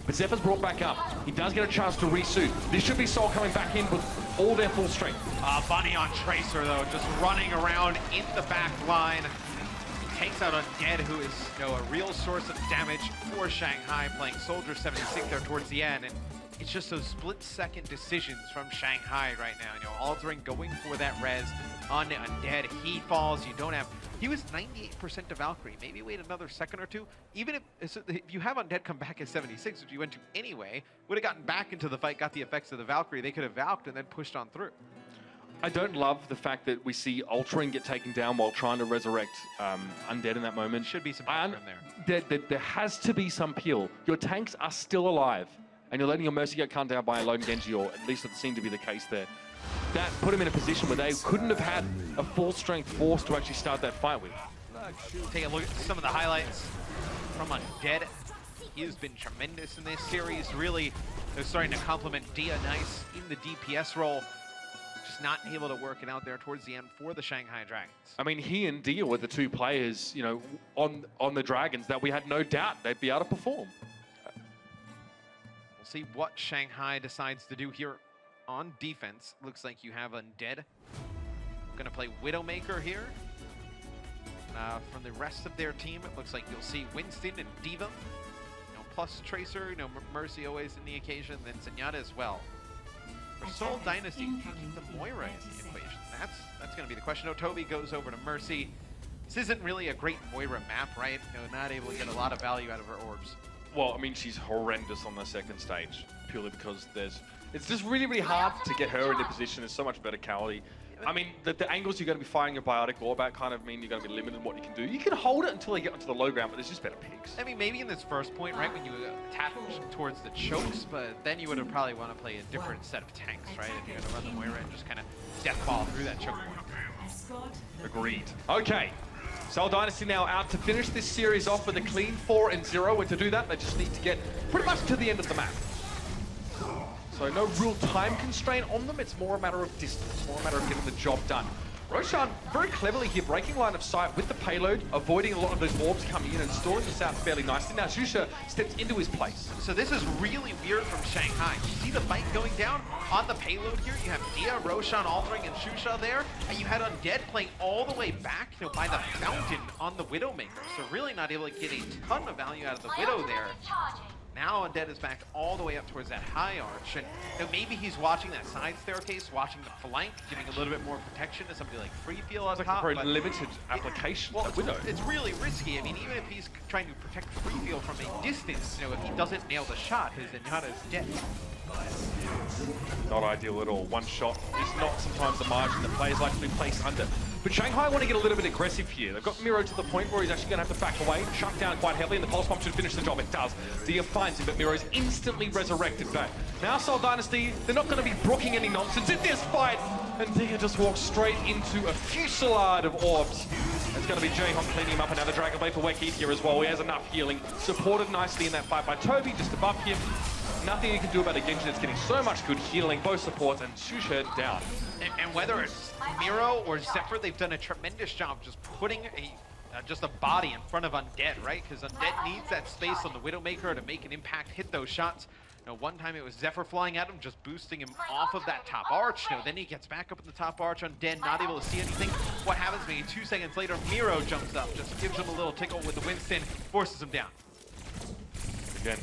But Zephyr's brought back up. He does get a chance to resuit. This should be Seoul coming back in with all their full strength. Bunny on Tracer, though, just running around in the back line. Takes out Undead, who is, you know, a real source of damage for Shanghai, playing Soldier 76 there towards the end. And it's just those split-second decisions from Shanghai right now. You know, Altering going for that res on Undead. He falls. You don't have... He was 98% to Valkyrie. Maybe wait another second or two. Even if you have Undead come back at 76, which you went to anyway, would have gotten back into the fight, got the effects of the Valkyrie. They could have Valked and then pushed on through. I don't love the fact that we see Altering get taken down while trying to resurrect Undead in that moment. Should be some peel from there. There has to be some peel. Your tanks are still alive, and you're letting your Mercy get cut down by a lone Genji, or at least it seemed to be the case there. That put him in a position where they couldn't have had a full-strength force to actually start that fight with. Take a look at some of the highlights from Undead. He has been tremendous in this series. Really, they're starting to complement Dia nice in the DPS role. Just not able to work it out there towards the end for the Shanghai Dragons. I mean, he and Dia were the two players, you know, on the Dragons that we had no doubt they'd be able to perform. We'll see what Shanghai decides to do here on defense. Looks like you have Undead. Gonna play Widowmaker here. From the rest of their team, it looks like you'll see Winston and Diva. You know, plus Tracer, you know, Mercy always in the occasion, then Zenyatta as well. For Seoul Dynasty, can you keep the Moira in the equation? That's going to be the question. Toby goes over to Mercy. This isn't really a great Moira map, right? You know, not able to get a lot of value out of her orbs. Well, I mean, she's horrendous on the second stage, purely because it's just really, really hard to get her into position. There's so much verticality. I mean, the angles you're going to be firing your biotic orb at kind of mean you're going to be limited in what you can do. You can hold it until you get onto the low ground, but there's just better picks. I mean, maybe in this first point, right, when you tap towards the chokes, but then you would have probably want to play a different set of tanks, right? If you're going to run the Moira and just kind of death ball through that choke point. Agreed. Okay. Seoul Dynasty now out to finish this series off with a clean 4-0, and to do that, they just need to get pretty much to the end of the map. So no real time constraint on them, it's more a matter of distance, more a matter of getting the job done. Roshan very cleverly here, breaking line of sight with the payload, avoiding a lot of those orbs coming in and stalling this out fairly nicely. Now Shusha steps into his place. So this is really weird from Shanghai. You see the fight going down on the payload here. You have Dia, Roshan, Altering, and Shusha there. And you had Undead playing all the way back, you know, by the fountain on the Widowmaker. So really not able to get a ton of value out of the Widow there. Now Undead is back all the way up towards that high arch, and you know, maybe he's watching that side staircase, watching the flank, giving a little bit more protection to somebody like Free Feel on top. It's like a very limited application. Well, it's really risky. I mean, even if he's trying to protect Free Feel from a distance, you know, if he doesn't nail the shot, his Zenyatta is dead. Not ideal at all. One shot is not sometimes the margin that players like to be placed under. But Shanghai want to get a little bit aggressive here. They've got Miro to the point where he's actually going to have to back away, shut down quite heavily, and the pulse bomb should finish the job. It does. Dia finds him, but Miro's instantly resurrected back. Now Seoul Dynasty, they're not going to be brooking any nonsense in this fight, and Dia just walks straight into a fusillade of orbs. It's going to be Jaehong cleaning him up, and now the Dragon Blade for Wakid here as well. He has enough healing, supported nicely in that fight by Toby, just above him. Nothing you can do about a Genji that's getting so much good healing, both supports, and Shusha down. And whether it's Miro or Zephyr, they've done a tremendous job just putting just a body in front of Undead, right? Because Undead needs that space on the Widowmaker to make an impact, hit those shots. You know, one time it was Zephyr flying at him, just boosting him off of that top arch. You know, then he gets back up in the top arch. Undead not able to see anything. What happens maybe 2 seconds later, Miro jumps up, just gives him a little tickle with the Winston, forces him down. Again,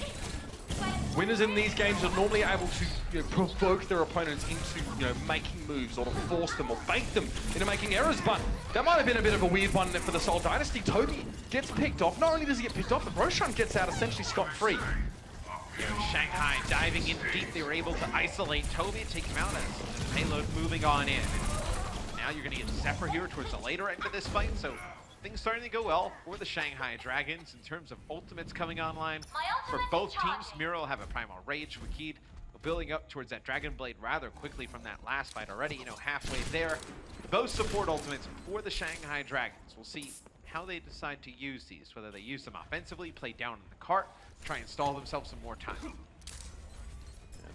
winners in these games are normally able to provoke their opponents into making moves, or to force them or bait them into making errors, but that might have been a bit of a weird one for the Seoul Dynasty. Toby gets picked off. Not only does he get picked off, but Roshan gets out essentially scot-free. Shanghai diving in deep. They were able to isolate Toby, take him out as the payload moving on in. Now you're going to get Zephyr here towards the later end of this fight, so things starting to go well for the Shanghai Dragons in terms of ultimates coming online for both teams. Miro will have a Primal Rage. Wakid building up towards that Dragon Blade rather quickly from that last fight already, halfway there. both support ultimates for the Shanghai Dragons. We'll see how they decide to use these, whether they use them offensively, play down in the cart, try and stall themselves some more time.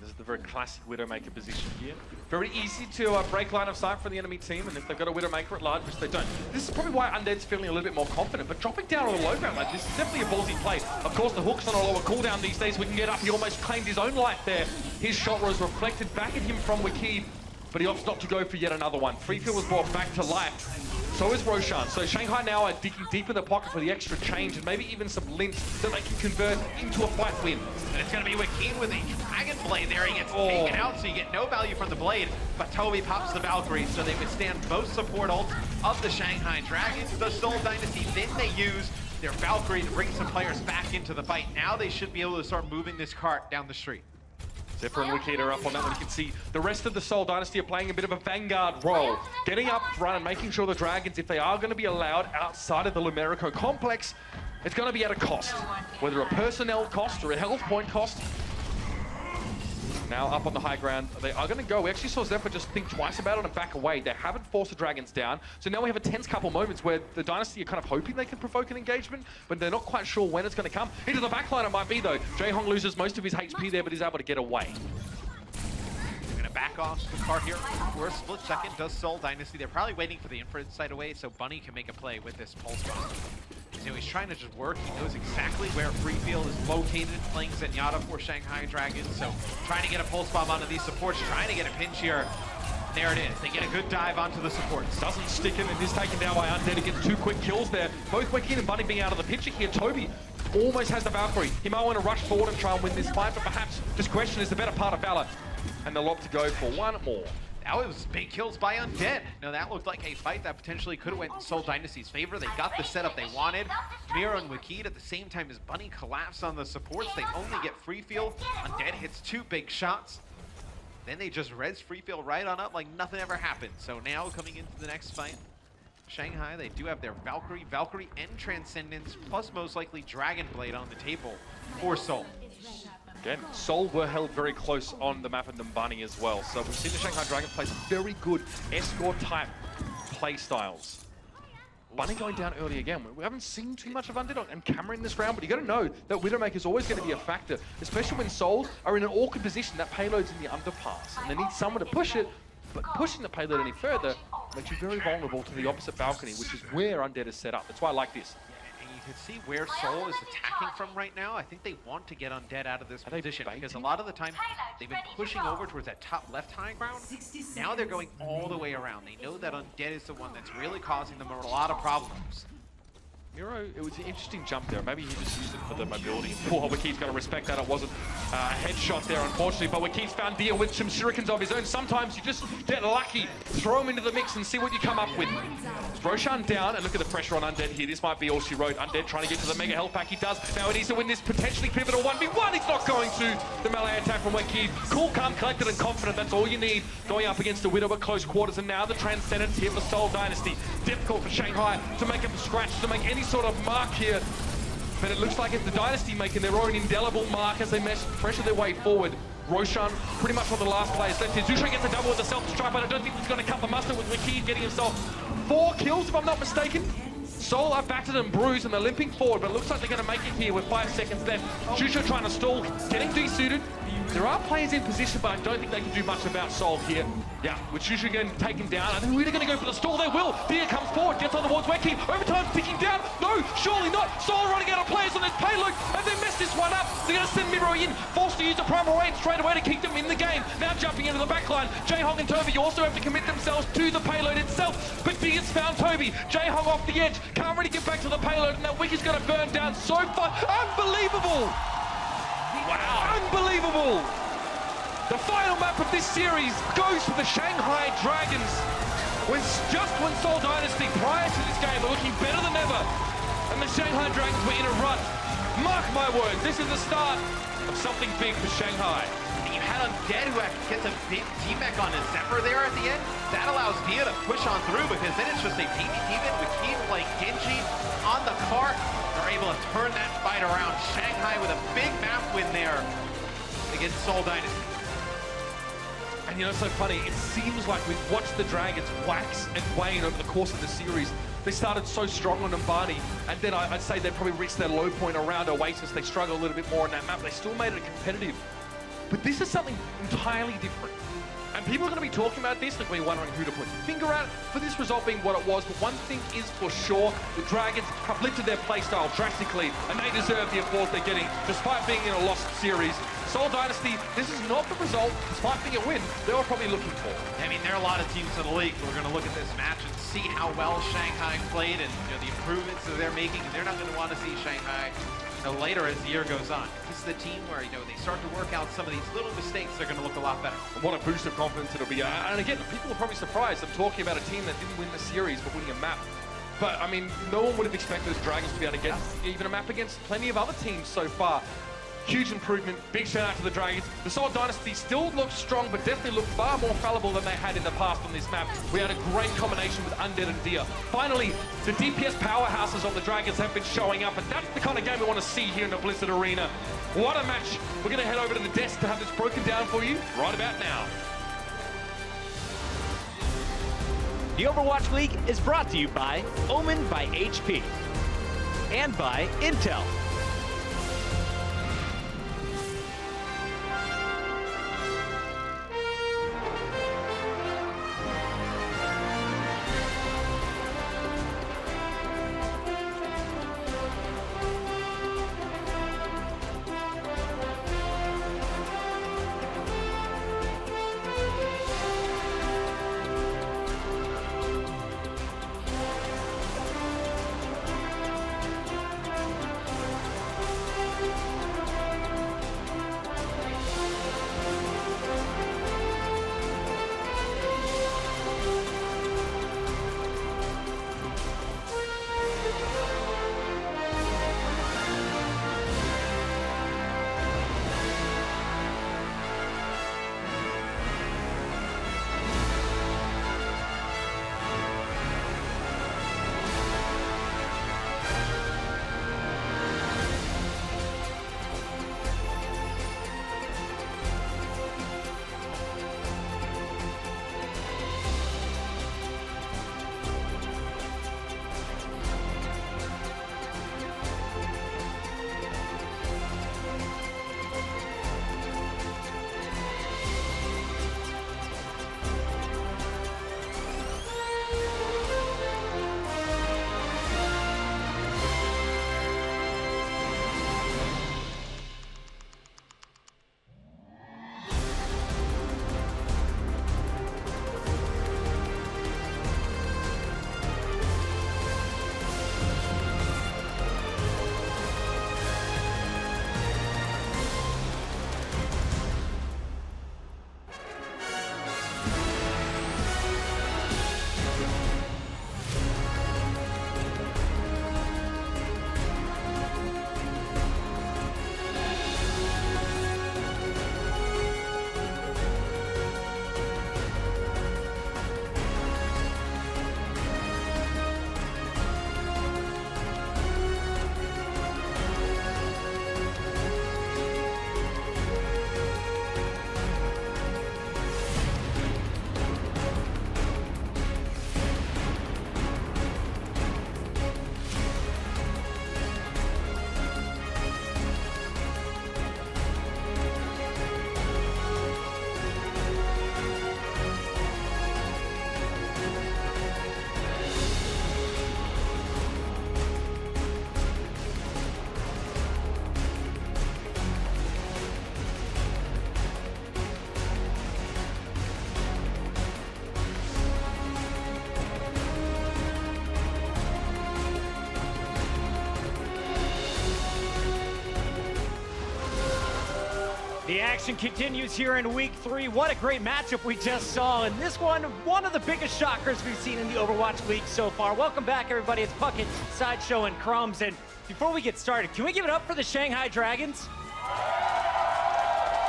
This is the very classic Widowmaker position here. Very easy to break line of sight for the enemy team, and if they've got a Widowmaker at large, which they don't. This is probably why Undead's feeling a little bit more confident, but dropping down on a low ground like this is definitely a ballsy play. Of course, the hook's on a lower cooldown these days. We can get up. He almost claimed his own life there. His shot was reflected back at him from Wikid, but he opts not to go for yet another one. Freefield was brought back to life. So is Roshan. So Shanghai now are digging deep in the pocket for the extra change and maybe even some links that they can convert into a fight win. And it's going to be Wikid with a Dragon Blade there. He gets taken out, so you get no value from the blade. But Toby pops the Valkyrie, so they withstand both support ults of the Shanghai Dragons. The Seoul Dynasty, then they use their Valkyrie to bring some players back into the fight. Now they should be able to start moving this cart down the street. Zephyr and Wikid are up on that one. You can see the rest of the Seoul Dynasty are playing a bit of a vanguard role. Getting up front and making sure the Dragons, if they are going to be allowed outside of the Lumerico complex, it's going to be at a cost. Whether a personnel cost or a health point cost. Now up on the high ground, they are going to go. We actually saw Zephyr just think twice about it and back away. They haven't forced the Dragons down. So now we have a tense couple moments where the Dynasty are kind of hoping they can provoke an engagement, but they're not quite sure when it's going to come. Into the backline it might be though. Jaehong loses most of his HP there, but he's able to get away. They're going to back off the cart here for a split second. Does Seoul Dynasty. They're probably waiting for the infrared sight away so Bunny can make a play with this pulse bomb. So he's trying to just work. He knows exactly where Freefield is located, playing Zenyatta for Shanghai Dragons. So trying to get a pulse bomb onto these supports, trying to get a pinch here. There it is. They get a good dive onto the supports. Doesn't stick him and is taken down by Undead. He gets 2 quick kills there. Both Wikid and Bunny being out of the picture here. Toby almost has the Valkyrie. He might want to rush forward and try and win this fight, but perhaps discretion is the better part of valor. And they'll opt to go for one more. That was big kills by Undead. Now that looked like a fight that potentially could have went in Seoul Dynasty's favor. They got the setup they wanted. Miro and Wikid at the same time as Bunny collapse on the supports. They only get Freefield. Undead hits 2 big shots. Then they just res Freefield right on up like nothing ever happened. So now coming into the next fight, Shanghai, they do have their Valkyrie and Transcendence, plus most likely Dragon Blade on the table for Seoul. Again, Seoul were held very close on the map of Numbani as well. So we've seen the Shanghai Dragon play some very good escort-type play styles. Bunny going down early again. We haven't seen too much of Undead and Camera in this round, but you got to know that Widowmaker is always going to be a factor, especially when Souls are in an awkward position. That payload's in the underpass, and they need someone to push it, but pushing the payload any further makes you very vulnerable to the opposite balcony, which is where Undead is set up. That's why I like this. You can see where Seoul is attacking from right now. I think they want to get Undead out of this position because a lot of the time they've been pushing over towards that top left high ground. Now they're going all the way around. They know that Undead is the one that's really causing them a lot of problems. Miro, it was an interesting jump there. Maybe he just used it for the mobility. Poor Wikid's going to respect that. It wasn't a headshot there, unfortunately, but Wikid's found deal with some shurikens of his own. Sometimes you just get lucky. Throw him into the mix and see what you come up with. Roshan down, and look at the pressure on Undead here. This might be all she wrote. Undead trying to get to the mega health pack. He does. Now he needs to win this potentially pivotal 1v1. He's not going to. The melee attack from Wikid. Cool, calm, collected, and confident. That's all you need. Going up against the Widow at close quarters, and now the Transcendence here for Seoul Dynasty. Difficult for Shanghai to make up a scratch, to make any sort of mark here. But it looks like it's the Dynasty making their own indelible mark as they pressure their way forward. Roshan pretty much on the last players left here. Zusha gets a double with the self-destruct, but I don't think he's going to cut the mustard with Wikid getting himself 4 kills, if I'm not mistaken. Seoul are battered and bruised and they're limping forward, but it looks like they're going to make it here with 5 seconds left. Zusha trying to stall, getting desuited. There are players in position, but I don't think they can do much about Seoul here. Yeah, with Zusha getting taken down, I think we're going to go for the stall. They will. Dia comes forward, gets on the walls. Wekid, overtime's ticking down. No, surely not. Seoul running out of players on this payload, and they messed this one up. They're going to send Miro in, forced to use the primal range straight away to keep them in the game. Now jumping into the backline. Jaehong and Toby also have to commit themselves to the payload itself. But Dia's found Toby. Jaehong off the edge, can't really get back to the payload, and that Wikid's going to burn down so far. Unbelievable! Wow, unbelievable! The final map of this series goes to the Shanghai Dragons. Just when Seoul Dynasty, prior to this game, are looking better than ever, and the Shanghai Dragons were in a run. Mark my words, this is the start of something big for Shanghai. And you had Undead who gets a big T-Mech on his Zephyr there at the end. That allows Dia to push on through because then it's just a PvP with Keith playing Genji on the cart. They're able to turn that fight around. Shanghai with a big map win there against Seoul Dynasty. And you know, it's so funny, it seems like we've watched the Dragons wax and wane over the course of the series. They started so strong on Numbani, and then I'd say they probably reached their low point around Oasis. They struggled a little bit more on that map. They still made it competitive. But this is something entirely different. And people are going to be talking about this, they're going to be wondering who to put finger at for this result being what it was. But one thing is for sure, the Dragons have lifted their playstyle drastically, and they deserve the applause they're getting, despite being in a lost series. Seoul Dynasty, this is not the result, despite being a win, they were probably looking for. I mean, there are a lot of teams in the league who are going to look at this match and see how well Shanghai played and the improvements that they're making, and they're not going to want to see Shanghai later as the year goes on. This is the team where, they start to work out some of these little mistakes, they're going to look a lot better. What a boost of confidence it'll be. And again, people are probably surprised. I'm talking about a team that didn't win the series, but winning a map. But, I mean, no one would have expected the Dragons to be able to get even a map against plenty of other teams so far. Huge improvement. Big shout out to the Dragons. The Seoul Dynasty still looks strong, but definitely look far more fallible than they had in the past on this map. We had a great combination with Undead and Deer. Finally, the DPS powerhouses on the Dragons have been showing up, and that's the kind of game we want to see here in the Blizzard Arena. What a match. We're going to head over to the desk to have this broken down for you right about now. The Overwatch League is brought to you by Omen by HP and by Intel. The action continues here in week 3. What a great matchup we just saw. And this one of the biggest shockers we've seen in the Overwatch League so far. Welcome back, everybody. It's Puckett, Sideshow, and Crumbs. And before we get started, can we give it up for the Shanghai Dragons?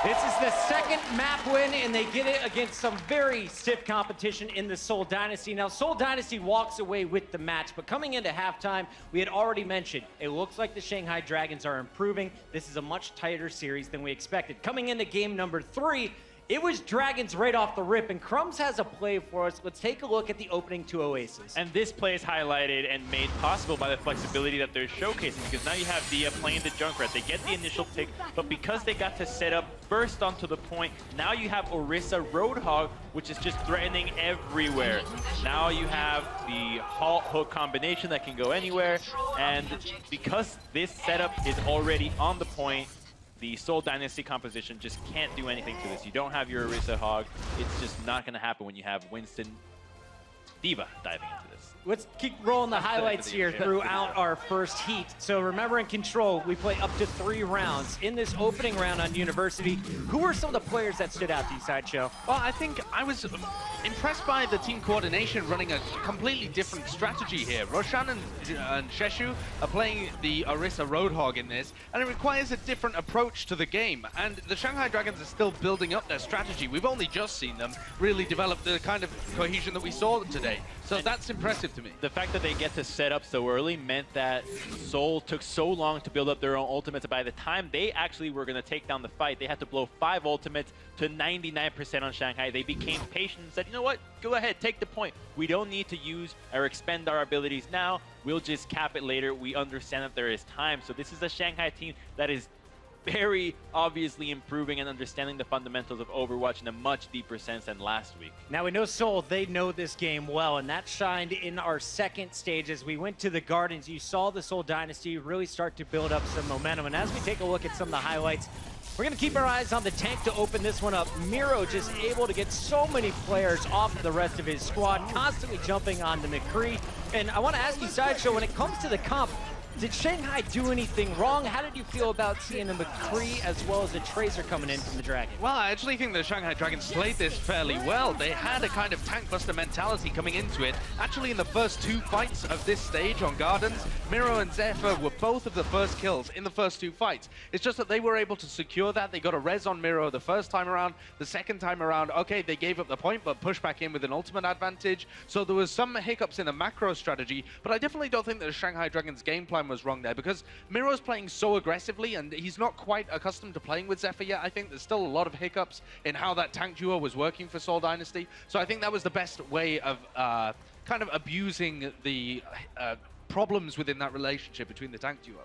This is the second map win, and they get it against some very stiff competition in the Seoul Dynasty. Now, Seoul Dynasty walks away with the match, but coming into halftime, we had already mentioned, it looks like the Shanghai Dragons are improving. This is a much tighter series than we expected. Coming into game number 3, It was Dragons right off the rip, and Crumbs has a play for us. Let's take a look at the opening to Oasis. And this play is highlighted and made possible by the flexibility that they're showcasing, because now you have Dia playing the Junkrat. They get the initial pick, but because they got to set up first onto the point, now you have Orisa Roadhog, which is just threatening everywhere. Now you have the halt hook combination that can go anywhere, and because this setup is already on the point, the Seoul Dynasty composition just can't do anything to this. You don't have your Orisa Hog. It's just not going to happen when you have Winston Diva diving into this. Let's keep rolling the highlights here throughout our first heat. So remember, in Control, we play up to 3 rounds. In this opening round on University, who were some of the players that stood out to you, Sideshow? Well, I think I was impressed by the team coordination running a completely different strategy here. Roshan and Sheshu are playing the Orisa Roadhog in this, and it requires a different approach to the game. And the Shanghai Dragons are still building up their strategy. We've only just seen them really develop the kind of cohesion that we saw today. So that's impressive to me. The fact that they get to set up so early meant that Seoul took so long to build up their own ultimates. By the time they actually were going to take down the fight, they had to blow 5 ultimates to 99% on Shanghai. They became patient and said, you know what, go ahead, take the point. We don't need to use or expend our abilities now. We'll just cap it later. We understand that there is time. So this is a Shanghai team that is very obviously improving and understanding the fundamentals of Overwatch in a much deeper sense than last week. Now we know Seoul, they know this game well, and that shined in our second stage. As we went to the Gardens, you saw the Seoul Dynasty really start to build up some momentum. And as we take a look at some of the highlights, we're going to keep our eyes on the tank to open this one up. Miro just able to get so many players off of the rest of his squad, constantly jumping on the McCree. And I want to ask you, Sideshow, when it comes to the comp, did Shanghai do anything wrong? How did you feel about seeing a McCree as well as a Tracer coming in from the Dragon? Well, I actually think the Shanghai Dragons played this fairly well. They had a kind of tank buster mentality coming into it. Actually, in the first 2 fights of this stage on Gardens, Miro and Zephyr were both of the first kills in the first 2 fights. It's just that they were able to secure that. They got a res on Miro the first time around. The second time around, okay, they gave up the point, but pushed back in with an ultimate advantage. So there was some hiccups in the macro strategy, but I definitely don't think that the Shanghai Dragons game plan was wrong there, because Miro's playing so aggressively and he's not quite accustomed to playing with Zephyr yet. I think there's still a lot of hiccups in how that tank duo was working for Seoul Dynasty. So I think that was the best way of kind of abusing the problems within that relationship between the tank duo.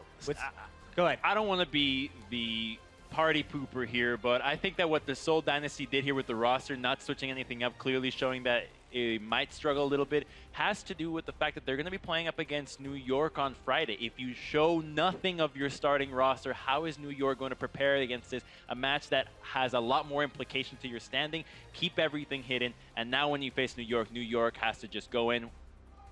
Go ahead. I don't want to be the party pooper here, but I think that what the Seoul Dynasty did here with the roster, not switching anything up, clearly showing that it might struggle a little bit, has to do with the fact that they're going to be playing up against New York on Friday. If you show nothing of your starting roster, how is New York going to prepare against this? A match that has a lot more implication to your standing. Keep everything hidden, and now when you face New York has to just go in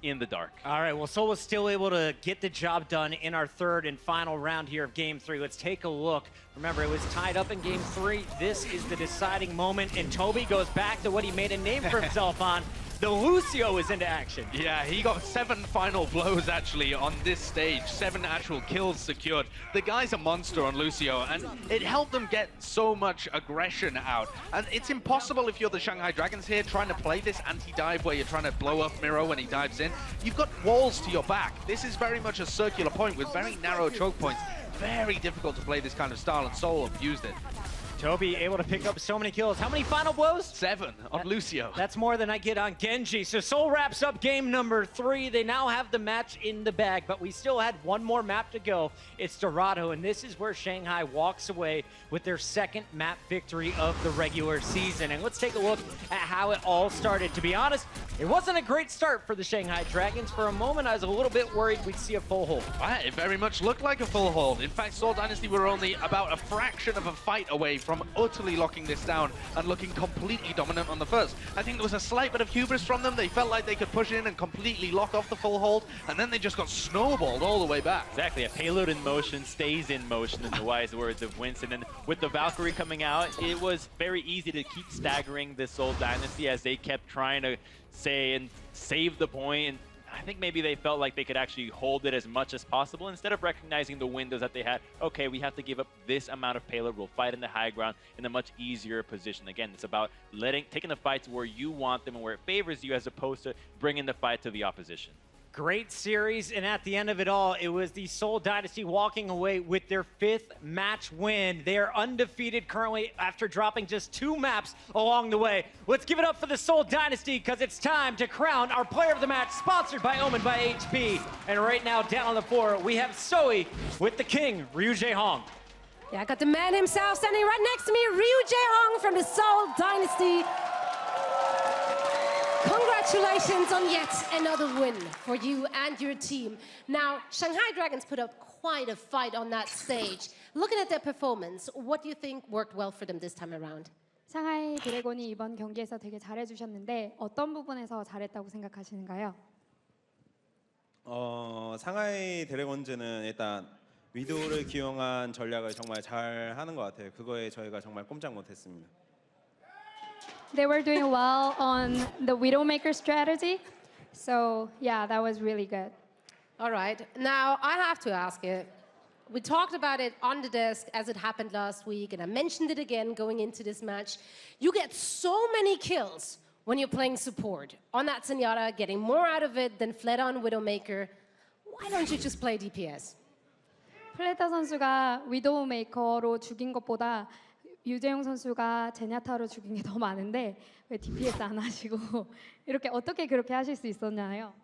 the dark. All right, well, Seoul was still able to get the job done in our third and final round here of Game 3. Let's take a look. Remember, it was tied up in Game 3. This is the deciding moment, and Toby goes back to what he made a name for himself on. The Lucio is into action. Yeah, he got 7 final blows actually on this stage, 7 actual kills secured. The guy's a monster on Lucio, and it helped them get so much aggression out. And it's impossible if you're the Shanghai Dragons here trying to play this anti-dive where you're trying to blow up Miro when he dives in. You've got walls to your back. This is very much a circular point with very narrow choke points. Very difficult to play this kind of style, and Seoul abused it. Toby able to pick up so many kills. How many final blows? 7 on Lucio. That's more than I get on Genji. So Seoul wraps up game number 3. They now have the match in the bag, but we still had one more map to go. It's Dorado, and this is where Shanghai walks away with their second map victory of the regular season. And let's take a look at how it all started. To be honest, it wasn't a great start for the Shanghai Dragons. For a moment, I was a little bit worried we'd see a full hold. It very much looked like a full hold. In fact, Seoul Dynasty were only about a fraction of a fight away from utterly locking this down and looking completely dominant on the first. I think there was a slight bit of hubris from them. They felt like they could push in and completely lock off the full hold, and then they just got snowballed all the way back. Exactly. A payload in motion stays in motion, in the wise words of Winston. And with the Valkyrie coming out, it was very easy to keep staggering the Seoul Dynasty as they kept trying to say and save the point. And I think maybe they felt like they could actually hold it as much as possible instead of recognizing the windows that they had. Okay, we have to give up this amount of payload. We'll fight in the high ground in a much easier position. Again, it's about taking the fights where you want them and where it favors you, as opposed to bringing the fight to the opposition. Great series, and at the end of it all, it was the Seoul Dynasty walking away with their 5th match win. They are undefeated currently after dropping just 2 maps along the way. Let's give it up for the Seoul Dynasty because it's time to crown our player of the match, sponsored by Omen by HP. And right now, down on the floor, we have Seoul with the king, Ryu Jae-hong. Yeah, I got the man himself standing right next to me, Ryu Jae-hong from the Seoul Dynasty. Congratulations on yet another win for you and your team. Now, Shanghai Dragons put up quite a fight on that stage. Looking at their performance, what do you think worked well for them this time around? 상하이 드래곤이 이번 경기에서 되게 잘해주셨는데 어떤 부분에서 잘했다고 생각하시는가요? 상하이 드래곤즈는 일단 위도우를 기용한 전략을 정말 잘 하는 것 같아요. 그거에 저희가 정말 꼼짝 못했습니다. They were doing well on the Widowmaker strategy. So, yeah, that was really good. All right. Now, I have to ask you, we talked about it on the desk as it happened last week, and I mentioned it again going into this match. You get so many kills when you're playing support. On that Zenyatta, getting more out of it than Fled on Widowmaker. Why don't you just play DPS? 플레타 선수가 위도우메이커로 죽인 것보다 유재용 선수가 제냐타로 죽인 게 더 많은데 왜 DPS 안 하시고 이렇게 어떻게 그렇게 하실 수 있었나요?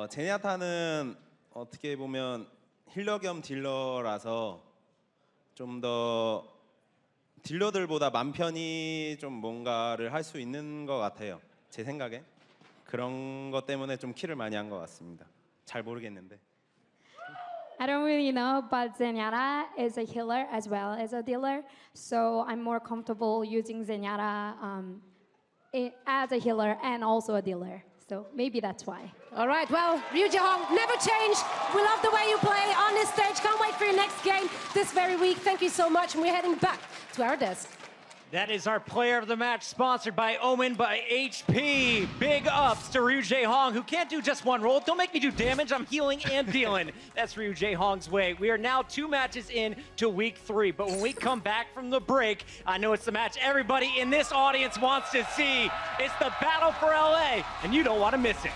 제냐타는 어떻게 보면 힐러 겸 딜러라서 좀 더 딜러들보다 맘 편히 좀 뭔가를 할 수 있는 것 같아요. 제 생각에 그런 것 때문에 좀 킬을 많이 한 것 같습니다. 잘 모르겠는데. I don't really know, but Zenyatta is a healer as well as a dealer, so I'm more comfortable using Zenyatta as a healer and also a dealer. So maybe that's why. All right, well, Ryu Jae-hong, never change. We love the way you play on this stage. Can't wait for your next game this very week. Thank you so much, and we're heading back to our desk. That is our player of the match, sponsored by Omen by HP. Big ups to Ryu Jae-hong, who can't do just one role. Don't make me do damage. I'm healing and dealing. That's Ryu Jae-hong's way. We are now 2 matches in to week 3. But when we come back from the break, I know it's the match everybody in this audience wants to see. It's the battle for LA, and you don't want to miss it.